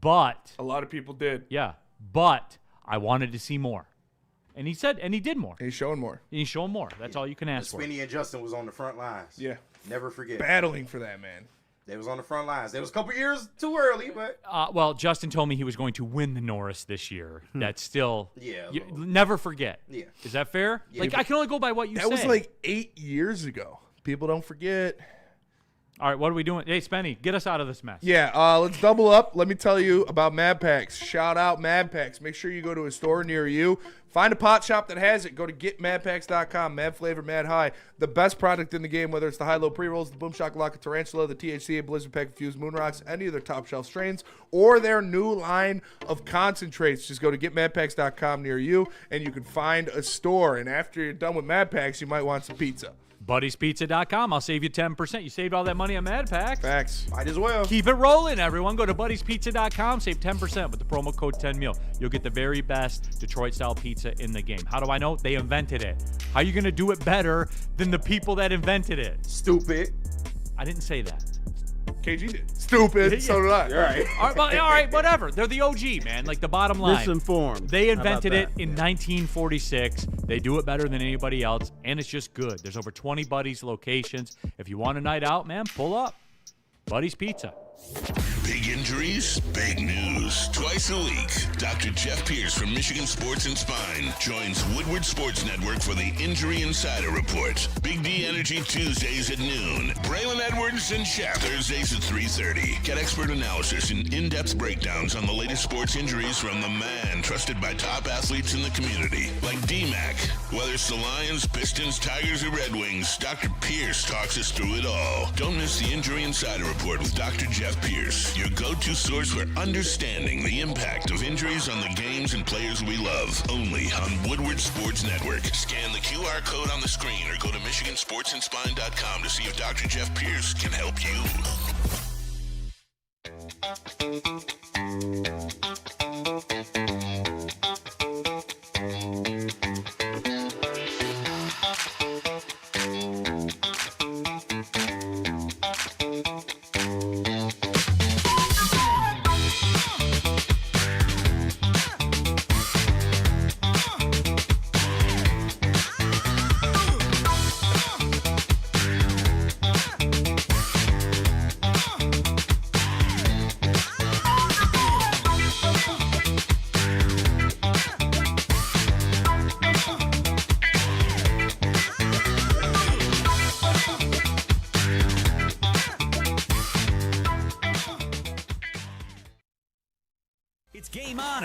but a lot of people did. yeah, but I wanted to see more, and he did more. He's showing more. He's showing more. That's all you can ask for. Spenny and Justin was on the front lines. Yeah, Never forget. battling for that man. They was on the front lines. They was a couple years too early, but Well, Justin told me he was going to win the Norris this year. That's still never forget. Yeah. Is that fair? Yeah. Like I can only go by what you say. That was like 8 years ago. People don't forget. All right, what are we doing? Hey, Spenny, get us out of this mess. Yeah, let's double up. Let me tell you about Mad Packs. Shout out Mad Packs. Make sure you go to a store near you. Find a pot shop that has it. Go to getmadpacks.com. Mad flavor, mad high. The best product in the game, whether it's the high-low pre-rolls, the Boom Shakalaka Tarantula, the THC and Blizzard Pack Infused Moon Rocks, any of their top shelf strains, or their new line of concentrates. Just go to getmadpacks.com near you, and you can find a store. And after you're done with Mad Packs, you might want some pizza. BuddiesPizza.com. I'll save you 10%. You saved all that money on Mad Packs. Facts. might as well. Keep it rolling, everyone. Go to BuddiesPizza.com. Save 10% with the promo code 10mil. You'll get the very best Detroit-style pizza in the game. How do I know? They invented it. How are you going to do it better than the people that invented it? Stupid. I didn't say that. KG did. Stupid. So did I. All right. All right, whatever. They're the OG, man. Like the bottom line. Misinformed. They How about invented it that? in 1946. They do it better than anybody else, and it's just good. There's over 20 Buddies locations. If you want a night out, man, pull up. Buddies Pizza. Big injuries, big news. Twice a week, Dr. Jeff Pierce from Michigan Sports and Spine joins Woodward Sports Network for the Injury Insider Report. Big D Energy Tuesdays at noon. Braylon Edwards and Shaq Thursdays at 3:30. Get expert analysis and in-depth breakdowns on the latest sports injuries from the man trusted by top athletes in the community, like D-Mac. Whether it's the Lions, Pistons, Tigers, or Red Wings, Dr. Pierce talks us through it all. Don't miss the Injury Insider Report with Dr. Jeff Pierce, your go-to source for understanding the impact of injuries on the games and players we love. Only on Woodward Sports Network. Scan the QR code on the screen or go to MichiganSportsandSpine.com to see if Dr. Jeff Pierce can help you.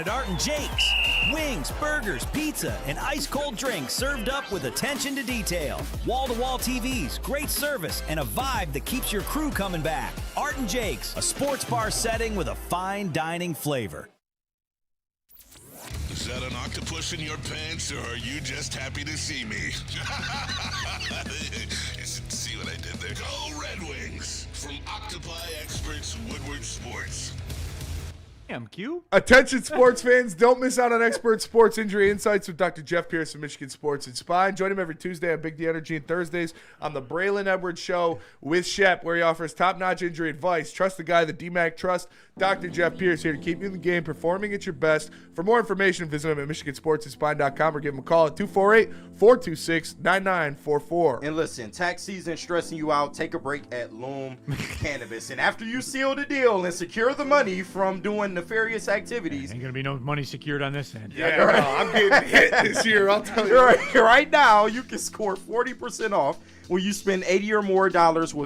at Art and Jake's. Wings, burgers, pizza, and ice-cold drinks served up with attention to detail. Wall-to-wall TVs, great service, and a vibe that keeps your crew coming back. Art and Jake's, a sports bar setting with a fine dining flavor. Is that an octopus in your pants, or are you just happy to see me? See what I did there? Go Red Wings! From Octopi Experts Woodward Sports. Damn, Q. Attention sports fans, don't miss out on expert sports injury insights with Dr. Jeff Pierce from Michigan Sports and Spine. Join him every Tuesday on Big D Energy and Thursdays on the Braylon Edwards Show with Shep, where he offers top-notch injury advice. Trust the guy that DMAC trusts. Dr. Jeff Pierce here to keep you in the game, performing at your best. For more information, visit him at MichiganSportsAndSpine.com or give him a call at 248-426-9944. And listen, tax season stressing you out, take a break at Loom Cannabis. And after you seal the deal and secure the money from doing nefarious activities. Ain't going to be no money secured on this end. Yeah, right. No, I'm getting hit this year, I'll tell you. Right now, you can score 40% off when you spend $80 or more with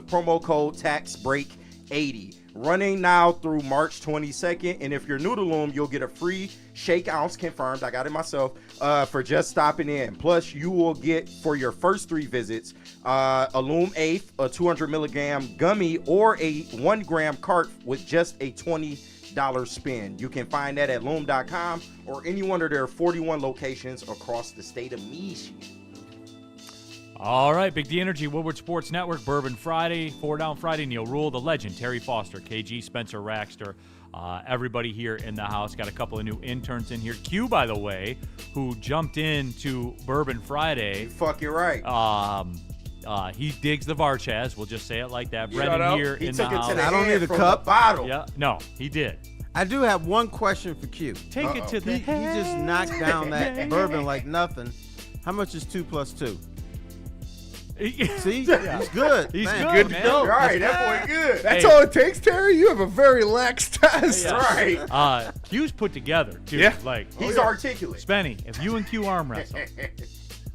promo code TAXBREAK80. Running now through March 22nd. And if you're new to Loom, you'll get a free shake ounce confirmed. I got it myself for just stopping in. Plus, you will get for your first 3 visits a Loom Eighth, a 200 milligram gummy, or a 1 gram cart with just a $20 spend. You can find that at loom.com or any one of their 41 locations across the state of Michigan. All right, Big D Energy, Woodward Sports Network, Bourbon Friday, 4 Down Friday, Neil Rule, the legend, Terry Foster, KG, Spencer Raxter, everybody here in the house. Got a couple of new interns in here. Q, by the way, who jumped into Bourbon Friday. You fucking right. He digs the Varchaz. We'll just say it like that. Shout Brendan out. here He in took the it house. to the I don't head need a from cup. the bottle. Yeah, no, he did. I do have one question for Q. Take it to the He just knocked down that bourbon like nothing. How much is 2 plus 2? See, he's good. He's Man. good, to man. go. All right, that boy good. That's Hey. all it takes, Terry? You have a very lax test. Yeah. Right. Q's put together, too. Yeah. Like, He's articulate. Spenny, if you and Q arm wrestle,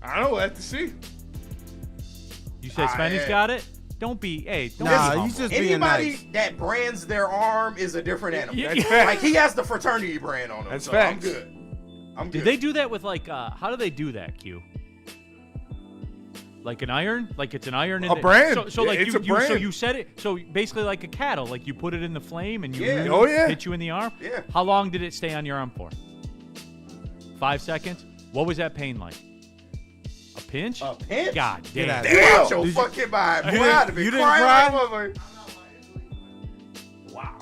I don't know. We'll have to see. you said Spenny's yeah. got it? Don't be, hey, don't be Nah, humble. he's just being Anybody nice. that brands their arm is a different animal. Yeah. That's fact. Like he has the fraternity brand on him. That's so facts. I'm good. I'm good. Did they do that with, like, how do they do that, Q? Like an iron? Like it's an iron in A the, brand. So like It's you, a you so brand. you said it so basically like a cattle, like you put it in the flame and you Yeah. Oh, yeah. hit you in the arm? Yeah. How long did it stay on your arm for? 5 seconds? What was that pain like? A pinch? A pinch? God Get damn. out of Get here. out your Did you- fucking mind. Boy, You I'd have didn't- been you didn't crying cry? like a motherfucker. Wow.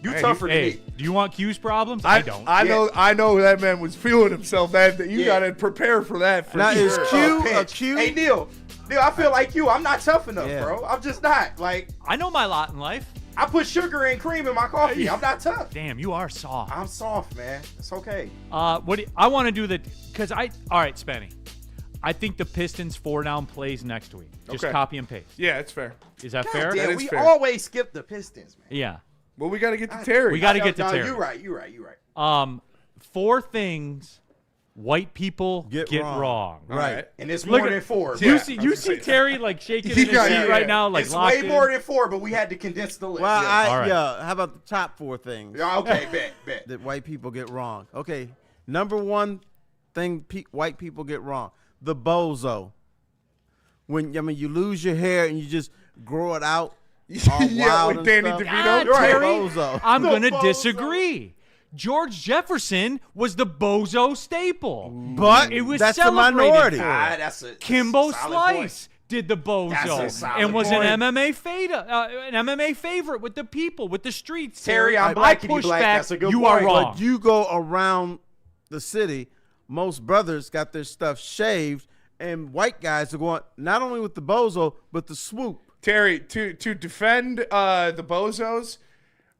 You Hey, tougher than Hey, me. do you want Q's problems? I don't. I know that man was feeling himself. That you Yeah. got to prepare for that. For Now, sure. is Q a Pinch. Q? Hey, Neil, I feel like you. I'm not tough enough, Yeah. bro. I'm just not. Like, I know my lot in life. I put sugar and cream in my coffee. I'm not tough. Damn, you are soft. I'm soft, man. It's okay. I want to do the because all right, Spenny. I think the Pistons 4 down plays next week. Just Okay. copy and paste. Yeah, it's fair. Is that God fair? damn, is we fair. always skip the Pistons, man. Yeah. Well, we got to get to Terry. We got to get to No, Terry. you're right. 4 things white people get wrong. Right. And it's Look more at- than 4. Yeah. You see Terry like shaking in He his got- seat yeah, right yeah. now, like It's locked way in. more than 4, but we had to condense the list. Well, yeah. All right. how about the top 4 things Yeah, okay, bet. that white people get wrong? Okay, number 1 thing white people get wrong: the bozo. When you lose your hair and you just grow it out, all Yeah, wild like and Danny stuff. DeVito. God, Right. Terry, Bozo. I'm The going to bozo. disagree. George Jefferson was the bozo staple. But It was that's a celebrated minority. for it. That's a Kimbo solid Slice point. did the That's a bozo solid and was point. an MMA favorite with the people, with the streets. Terry, I'm I blackity push black. back. That's a good you point. are wrong. But you go around the city, most brothers got their stuff shaved, and white guys are going not only with the bozo but the swoop. Terry, to defend the bozos,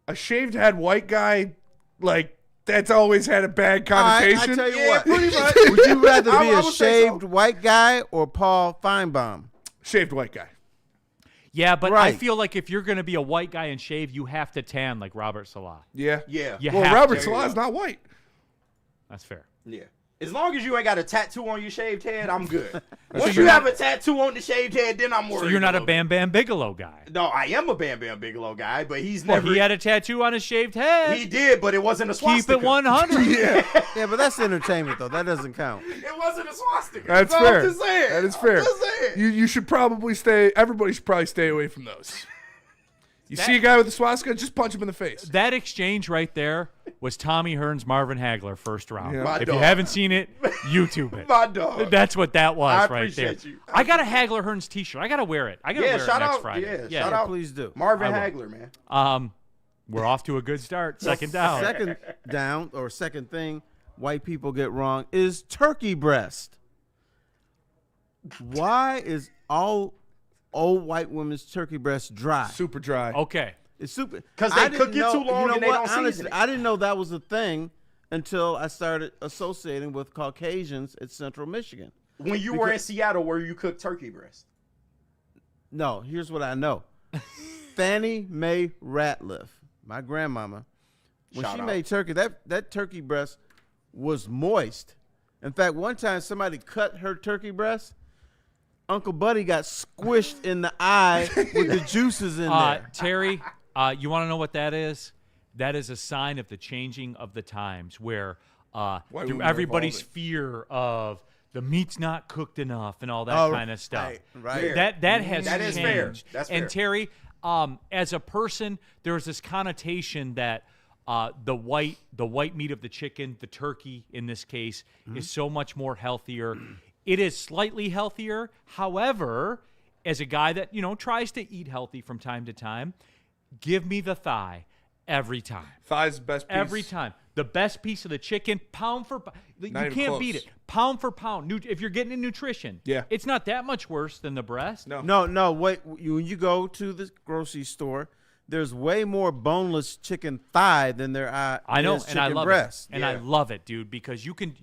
a shaved head white guy, like that's always had a bad connotation. I tell you Yeah, what, pretty much. would you rather be I a would say so. shaved white guy or Paul Feinbaum? Shaved white guy. Yeah, but I Right. feel like if you're going to be a white guy and shave, you have to tan like Robert Salah. Yeah. Yeah. You Well, have Robert to. Salah's not white. That's fair. Yeah. As long as you ain't got a tattoo on your shaved head, I'm good. Once true. you have a tattoo on the shaved head, then I'm worried. So you're not a little Bam Bam Bigelow guy. bit. No, I am a Bam Bam Bigelow guy, but he's Well, never. he had a tattoo on his shaved head. He did, but it wasn't a swastika. Keep it 100. Yeah, but that's entertainment though. That doesn't count. It wasn't a swastika. That's all fair. I'm just saying. That is I'm fair. just saying. You should probably stay. Everybody should probably stay away from those. You see a guy with a swastika, just punch him in the face. That exchange right there was Tommy Hearns, Marvin Hagler, first round. Yeah. My If dog. you haven't seen it, YouTube it. My dog. That's what that was I right there. appreciate you. I got a Hagler Hearns T-shirt. I got to wear it. I got to wear it shout next out. Friday. Yeah, shout out. Please do. Marvin I will. Hagler, man. We're off to a good start. Second down. Second down or second thing white people get wrong is turkey breast. Why is all old white women's turkey breast dry? Super dry. Okay. It's super 'Cause they I didn't cook it too long and they don't season honestly, it. I didn't know that was a thing until I started associating with Caucasians at Central Michigan. When you were in Seattle, where you cooked turkey breast. No, here's what I know. Fannie Mae Ratliff, my grandmama, when Shout she out. made turkey, that turkey breast was moist. In fact, one time somebody cut her turkey breast. Uncle Buddy got squished in the eye with the juices in there. Terry, you want to know what that is? That is a sign of the changing of the times where through women are everybody's evolving. fear of the meat's not cooked enough and all that Oh, kind of stuff. right. That has That changed. is fair. That's fair. And Terry, as a person, there's this connotation that the white meat of the chicken, the turkey in this case, is so much more healthier. It is slightly healthier. However, as a guy that tries to eat healthy from time to time, give me the thigh every time. Thigh's the best piece. Every time. The best piece of the chicken, pound for pound. You Not even can't beat close. it. Pound for pound. If you're getting in nutrition, Yeah. it's not that much worse than the breast. No. No, wait. When you go to the grocery store, there's way more boneless chicken thigh than there are. I know, is and I chicken love breast. it. And I love it, dude, because you can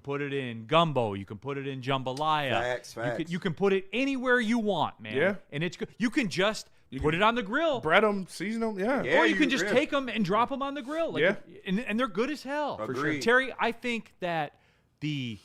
put it in gumbo, you can put it in jambalaya. Facts. You can put it anywhere you want, man. Yeah. And it's good. You can just put it on the grill. Bread them, season them. Yeah. Yeah. Or you can just yeah. take them and drop them on the grill. Like, Yeah. And they're good as hell. For sure. Agreed. Terry, I think that the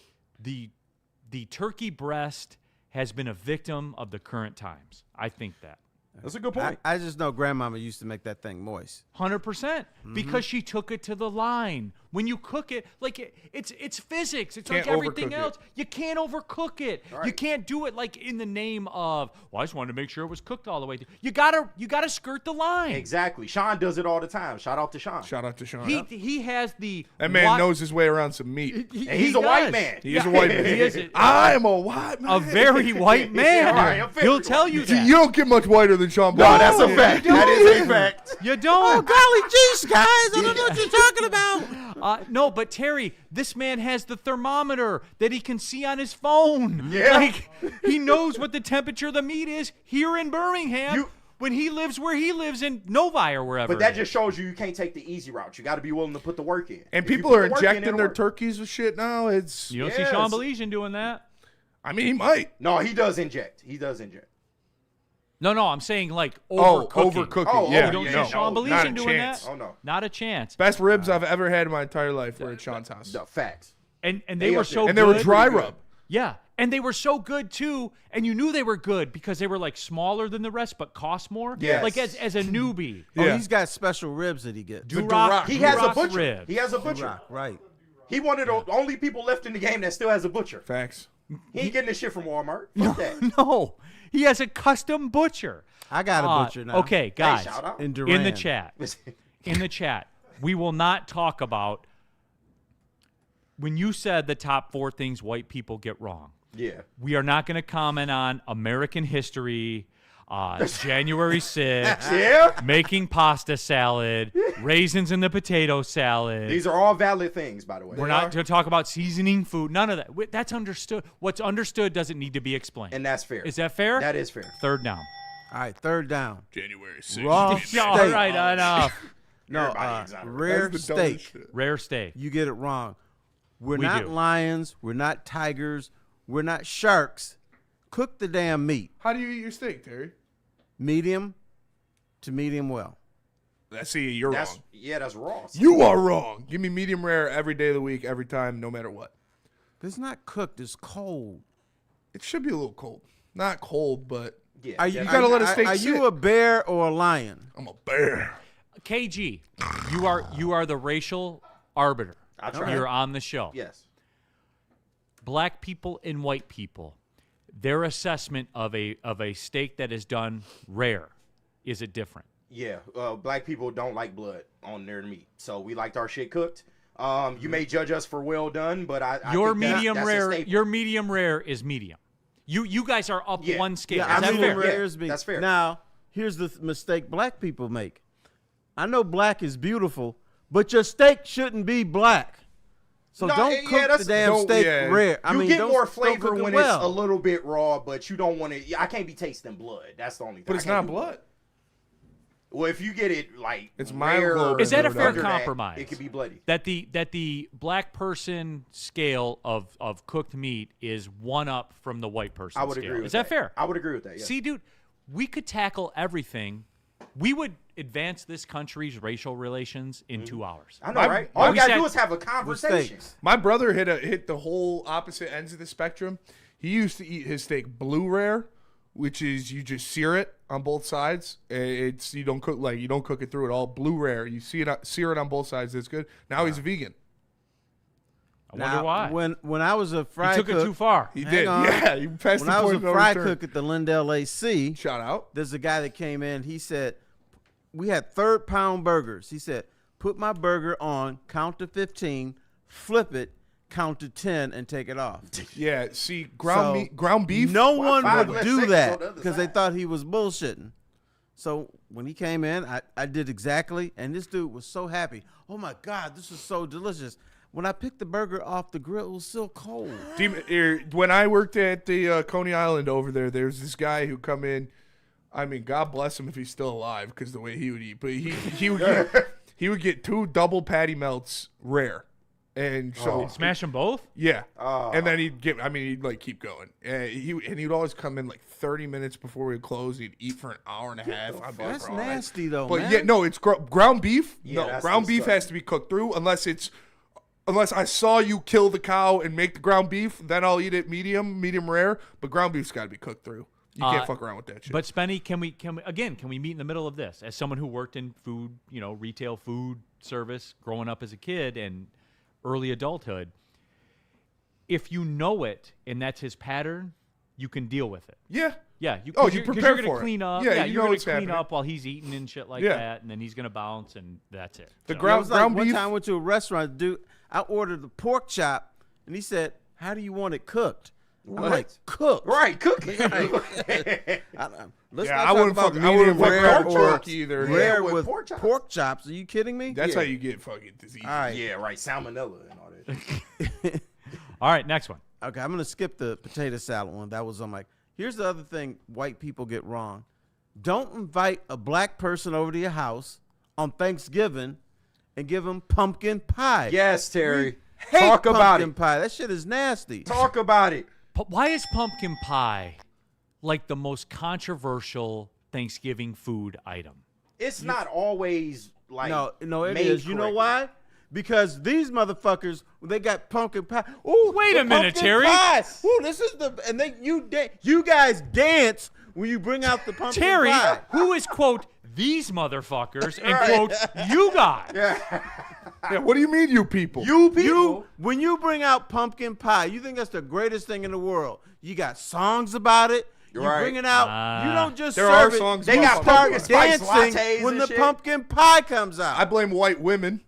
turkey breast has been a victim of the current times. I think that. That's a good point. I just know grandmama used to make that thing moist. 100%, because she took it to the line. When you cook it, like it's physics. It's like Can't everything overcook else. You can't overcook it. You Right. can't do it like in the name of, well, I just wanted to make sure it was cooked all the way through. You gotta skirt the line. Exactly. Sean does it all the time. Shout out to Sean. Shout out to Sean. He has the That man wa- knows his way around some meat. And he's a white man. He is a white man. He is I am a white man. a very white man. All right, I'm very He'll tell you See, that. you don't get much whiter than Sean No, Paul. that's a fact. That is a fact. You don't. Golly geez, guys, I don't know what you're talking about. No, but Terry, this man has the thermometer that he can see on his phone. Yeah. Like, he knows what the temperature of the meat is here in Birmingham when he lives where he lives in Novi or wherever. But that it just is. shows you can't take the easy route. You got to be willing to put the work in. And If you people put are the work in, injecting it'll their work. turkeys with shit now. It's. You don't see Yes. Sean Baligian doing that? I mean, he might. No, he does inject. He does inject. No, I'm saying like Oh, overcooking. overcooking. Oh, yeah. You don't yeah, see Sean no, Baligian not a doing chance. that? Oh, no. Not a chance. Best ribs I've ever had in my entire life were at Sean's house. The facts. And they They were up there. so And good. they were dry rub. Yeah. And they were so good too, and you knew they were good because they were like smaller than the rest, but cost more. Yes. Like as a newbie. Oh, Yeah. he's got special ribs that he gets. Duroc- He has a Duroc butcher. ribs. He has a butcher. Rock, right. He one of the only people left in the game that still has a butcher. Facts. He ain't getting this shit from Walmart. Fuck that. No, he has a custom butcher. I got a butcher now. Okay, guys, shout out. In in Durand. the chat, we will not talk about when you said the top 4 things white people get wrong. Yeah. We are not going to comment on American history, January 6th, Yeah. making pasta salad, raisins in the potato salad. These are all valid things, by the way. We're not going to talk about seasoning food. None of that. That's understood. What's understood doesn't need to be explained. And that's fair. Is that fair? That is fair. Third down. All right, third down. January 6th. Raw Yeah, steak. all right, enough. No, Everybody exonerated. rare That's the dumbest steak. shit. Rare steak. You get it wrong. We're We not do. lions. We're not tigers. We're not sharks. Cook the damn meat. How do you eat your steak, Terry? Medium to medium well. See, you're That's wrong. yeah, that's raw. You are wrong. Give me medium rare every day of the week, every time, no matter what. It's not cooked. It's cold. It should be a little cold. Not cold, but Are you, you gotta let a steak Are sit. you a bear or a lion? I'm a bear. KG, you are the racial arbiter. I try. You're on the show. Yes. Black people and white people, their assessment of a steak that is done rare, is it different? Yeah, black people don't like blood on their meat, so we liked our shit cooked. You may judge us for well done, but I Your think medium that's a rare, staple. your medium rare is medium. You guys are up Yeah. one scale. Yeah, is that medium fair? rare is medium. That's fair. Now, here's the mistake black people make. I know black is beautiful, but your steak shouldn't be black. So No, don't yeah, cook that's- the damn don't- steak yeah. rare. I You mean, get don't- more don't flavor cook it when well. it's a little bit raw, but you don't want to. I can't be tasting blood. That's the only thing. But I it's can't not do blood. Well, if you get it like It's rare, myoglobin Is that a or fair under that, compromise? it could be bloody. That the black person scale of cooked meat is one up from the white person I would scale. agree with Is that fair? I would agree with that. Yeah. See, dude, we could tackle everything. We would advance this country's racial relations in 2 hours. I know, My- right? my- All you we gotta said- do is have a With conversation. steaks. My brother hit the whole opposite ends of the spectrum. He used to eat his steak blue rare, which is you just sear it on both sides. It's you don't cook it through at all. Blue rare, you sear it on both sides. It's good. Now he's a vegan. I wonder Now, why. When I was a fry You took cook, it too far. He Hang did. on. Yeah, you passed when the I was point a of no fry return. cook at the Lindell AC, Shout out. there's a guy that came in. He said, we had third pound burgers. He said, put my burger on, count to 15, flip it, count to 10, and take it off. Yeah, see, So, ground beef. No one five would less do seconds that on the other because they side? thought he was bullshitting. So when he came in, I did exactly, and this dude was so happy. Oh my God, this is so delicious. When I picked the burger off the grill, it was still cold. When I worked at the Coney Island over there's this guy who come in. I mean, God bless him if he's still alive, because the way he would eat. But he would get 2 double patty melts rare, and so Smash them both? yeah. And then he'd like keep going. He'd always come in like 30 minutes before we would close. He'd eat for an hour and a half. I'd be like, That's "Bro, nasty though, But man. yeah, no, it's ground beef. Yeah, No, that's ground beef disgusting. has to be cooked through unless I saw you kill the cow and make the ground beef, then I'll eat it medium rare. But ground beef's got to be cooked through. You can't fuck around with that shit. But Spenny, can we meet in the middle of this? As someone who worked in food, retail food service, growing up as a kid and early adulthood, if you know it and that's his pattern, you can deal with it. yeah. Yeah, You you're prepare gonna for it. clean up. Yeah, you you're know gonna what's clean happening. up while he's eating and shit like Yeah. that, and then he's gonna bounce, and that's it. The So- It ground was like one beef. time I went to a restaurant, dude. I ordered the pork chop, and he said, "How do you want it cooked?" I'm like, "Cooked." Right, cook it. Let's Yeah, not I talk wouldn't about fuck- I wouldn't medium fuck rare pork or chops either. rare Yeah, with with pork chops. pork chops. Are you kidding me? That's Yeah. how you get fucking disease. All right. Yeah, right. Salmonella and all that. All right, next one. Okay, I'm gonna skip the potato salad one. That was on my. Here's the other thing white people get wrong: don't invite a black person over to your house on Thanksgiving and give them pumpkin pie. Yes, Terry. Hate Talk about pumpkin it. pie. That shit is nasty. Talk about it. Why is pumpkin pie like the most controversial Thanksgiving food item? It's not always like No, it made is. You know correctly. why? Because these motherfuckers, they got pumpkin pie. Ooh, Wait the a minute, pumpkin Terry. Pie. Ooh, this is the and they you guys dance when you bring out the pumpkin Terry, pie. who is quote these motherfuckers and quote you guys? Yeah, what do you mean, you people? You people. When you bring out pumpkin pie, you think that's the greatest thing in the world. You got songs about it. You Right. bring it out. You don't just There serve are it. songs They You about got start pumpkin spice dancing lattes when and the shit. pumpkin pie comes out. I blame white women.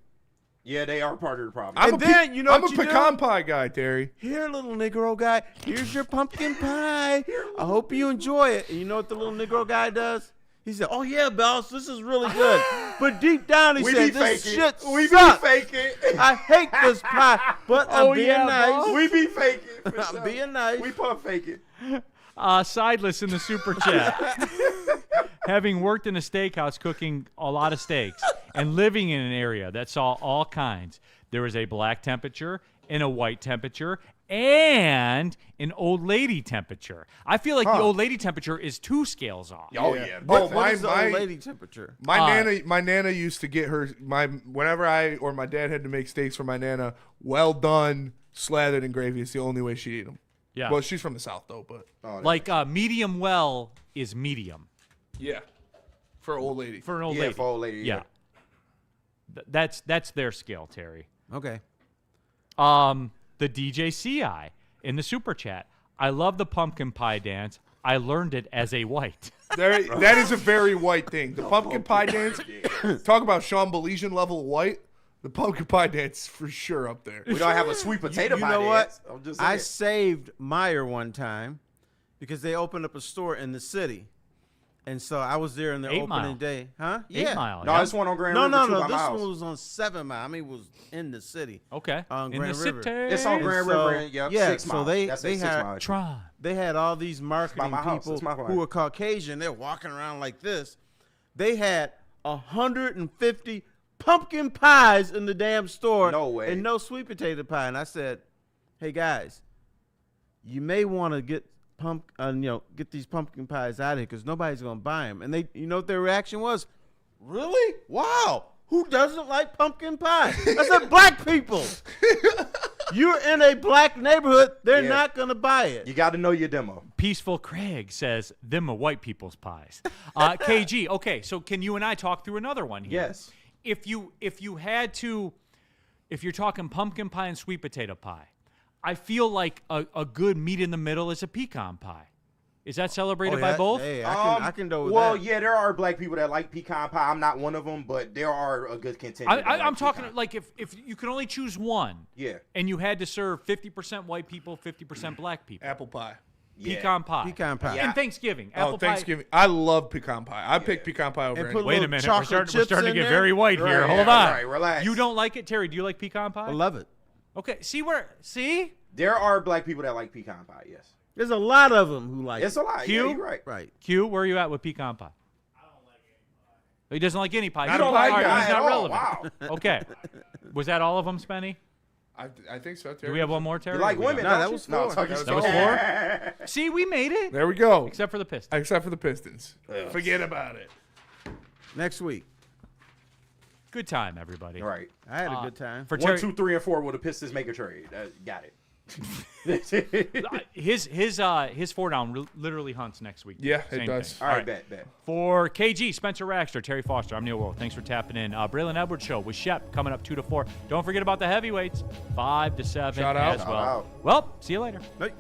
Yeah, they are part of the problem. I'm And a then, you know I'm what a you do? pecan pie guy, Terry. Here, little Negro guy, here's your pumpkin pie. I hope you enjoy it. And you know what the little Negro guy does? He said, "Oh yeah, boss, this is really good." But deep down, he we said, be "This faking. shit We sucks. be faking. I hate this pie, but I'm being yeah, nice. boss. We be faking. for I'm sure. being nice." We pump faking. Sideless in the super chat. Having worked in a steakhouse cooking a lot of steaks and living in an area that saw all kinds, there is a black temperature and a white temperature and an old lady temperature. I feel like the old lady temperature is 2 scales off. Oh yeah. Oh, What is the old lady temperature? My nana used to get her whenever I or my dad had to make steaks for my nana, well done slathered in gravy. It's the only way she eat them. Yeah. Well, she's from the South though, but Like medium well is medium yeah, for an old lady. for an old Yeah, lady. for old lady, yeah. That's their skill, Terry. Okay. The DJCI in the super chat. I love the pumpkin pie dance. I learned it as a white. That is a very white thing. The pumpkin pie dance. Talk about Sean Baligian level of white. The pumpkin pie dance is for sure up there. We don't have a sweet potato You pie know dance. what? I'm just I saying. saved Meyer one time because they opened up a store in the city. And so I was there in their 8 opening Mile. day. Huh? 8 Mile. No, yeah. this one on Grand No, River. no, too, no. by my This house. one was on 7 Mile. I mean, it was in the city. Okay. On in Grand the River. city. It's on Grand So, River. Yep, yeah, 6 so Mile. they- That's they it, 6 had- Mile. Try. They had all these marketing my house. people That's my who were Caucasian. They're walking around like this. They had 150 pumpkin pies in the damn store. No way. And no sweet potato pie. And I said, hey guys, you may want to get get these pumpkin pies out of here because nobody's gonna buy them. And they, you know what their reaction was? Really? Wow. Who doesn't like pumpkin pie? I said, black people. You're in a black neighborhood. They're Yeah. not gonna buy it. You got to know your demo. Peaceful Craig says, them are white people's pies. KG, okay, so can you and I talk through another one here? Yes. If you had to, if you're talking pumpkin pie and sweet potato pie, I feel like a good meat in the middle is a pecan pie. Is that celebrated by both? Hey, I can go with well, that. yeah, there are black people that like pecan pie. I'm not one of them, but there are a good contingent. that I'm like talking pecan. like if you could only choose one. Yeah. And you had to serve 50% white people, 50% black people. Apple pie. Yeah. Pecan pie. Pecan pie. And Thanksgiving. Apple pie. Thanksgiving. I love pecan pie. I pick pecan pie over And anything. put Wait a little minute. chocolate We're chips starting to in get there. very white here. Right, Hold yeah, on. right, relax. You don't like it, Terry? Do you like pecan pie? I love it. Okay. See? There are black people that like pecan pie, yes. There's a lot of them who like It's it. a lot. Q? Yeah, you're right. Right. Q, where are you at with pecan pie? I don't like any pie. He doesn't like any pie. Not He's a not- pie all right, guy he's at not all. relevant. Wow. Okay. Was that all of them, Spenny? I think so, Terry. Do we have one more, Terry? You like We got- women, No, don't that you? was No, four. talking That was shit. four? See, we made it. There we go. Except for the Pistons. Except for the Pistons. Forget about it. Next week. Good time, everybody. Right. I had a good time. For 1, Terry, 2, 3, and 4 would the Pistons make a trade. Got it. his 4 down literally hunts next week. Yeah, it Same does. thing. All right, bet. For KG, Spencer Raxter, Terry Foster, I'm Neil World. Thanks for tapping in. Braylon Edwards Show with Shep coming up 2 to 4. Don't forget about the heavyweights, 5 to 7 Shout out. as Shout well. out. Well, see you later. Hey.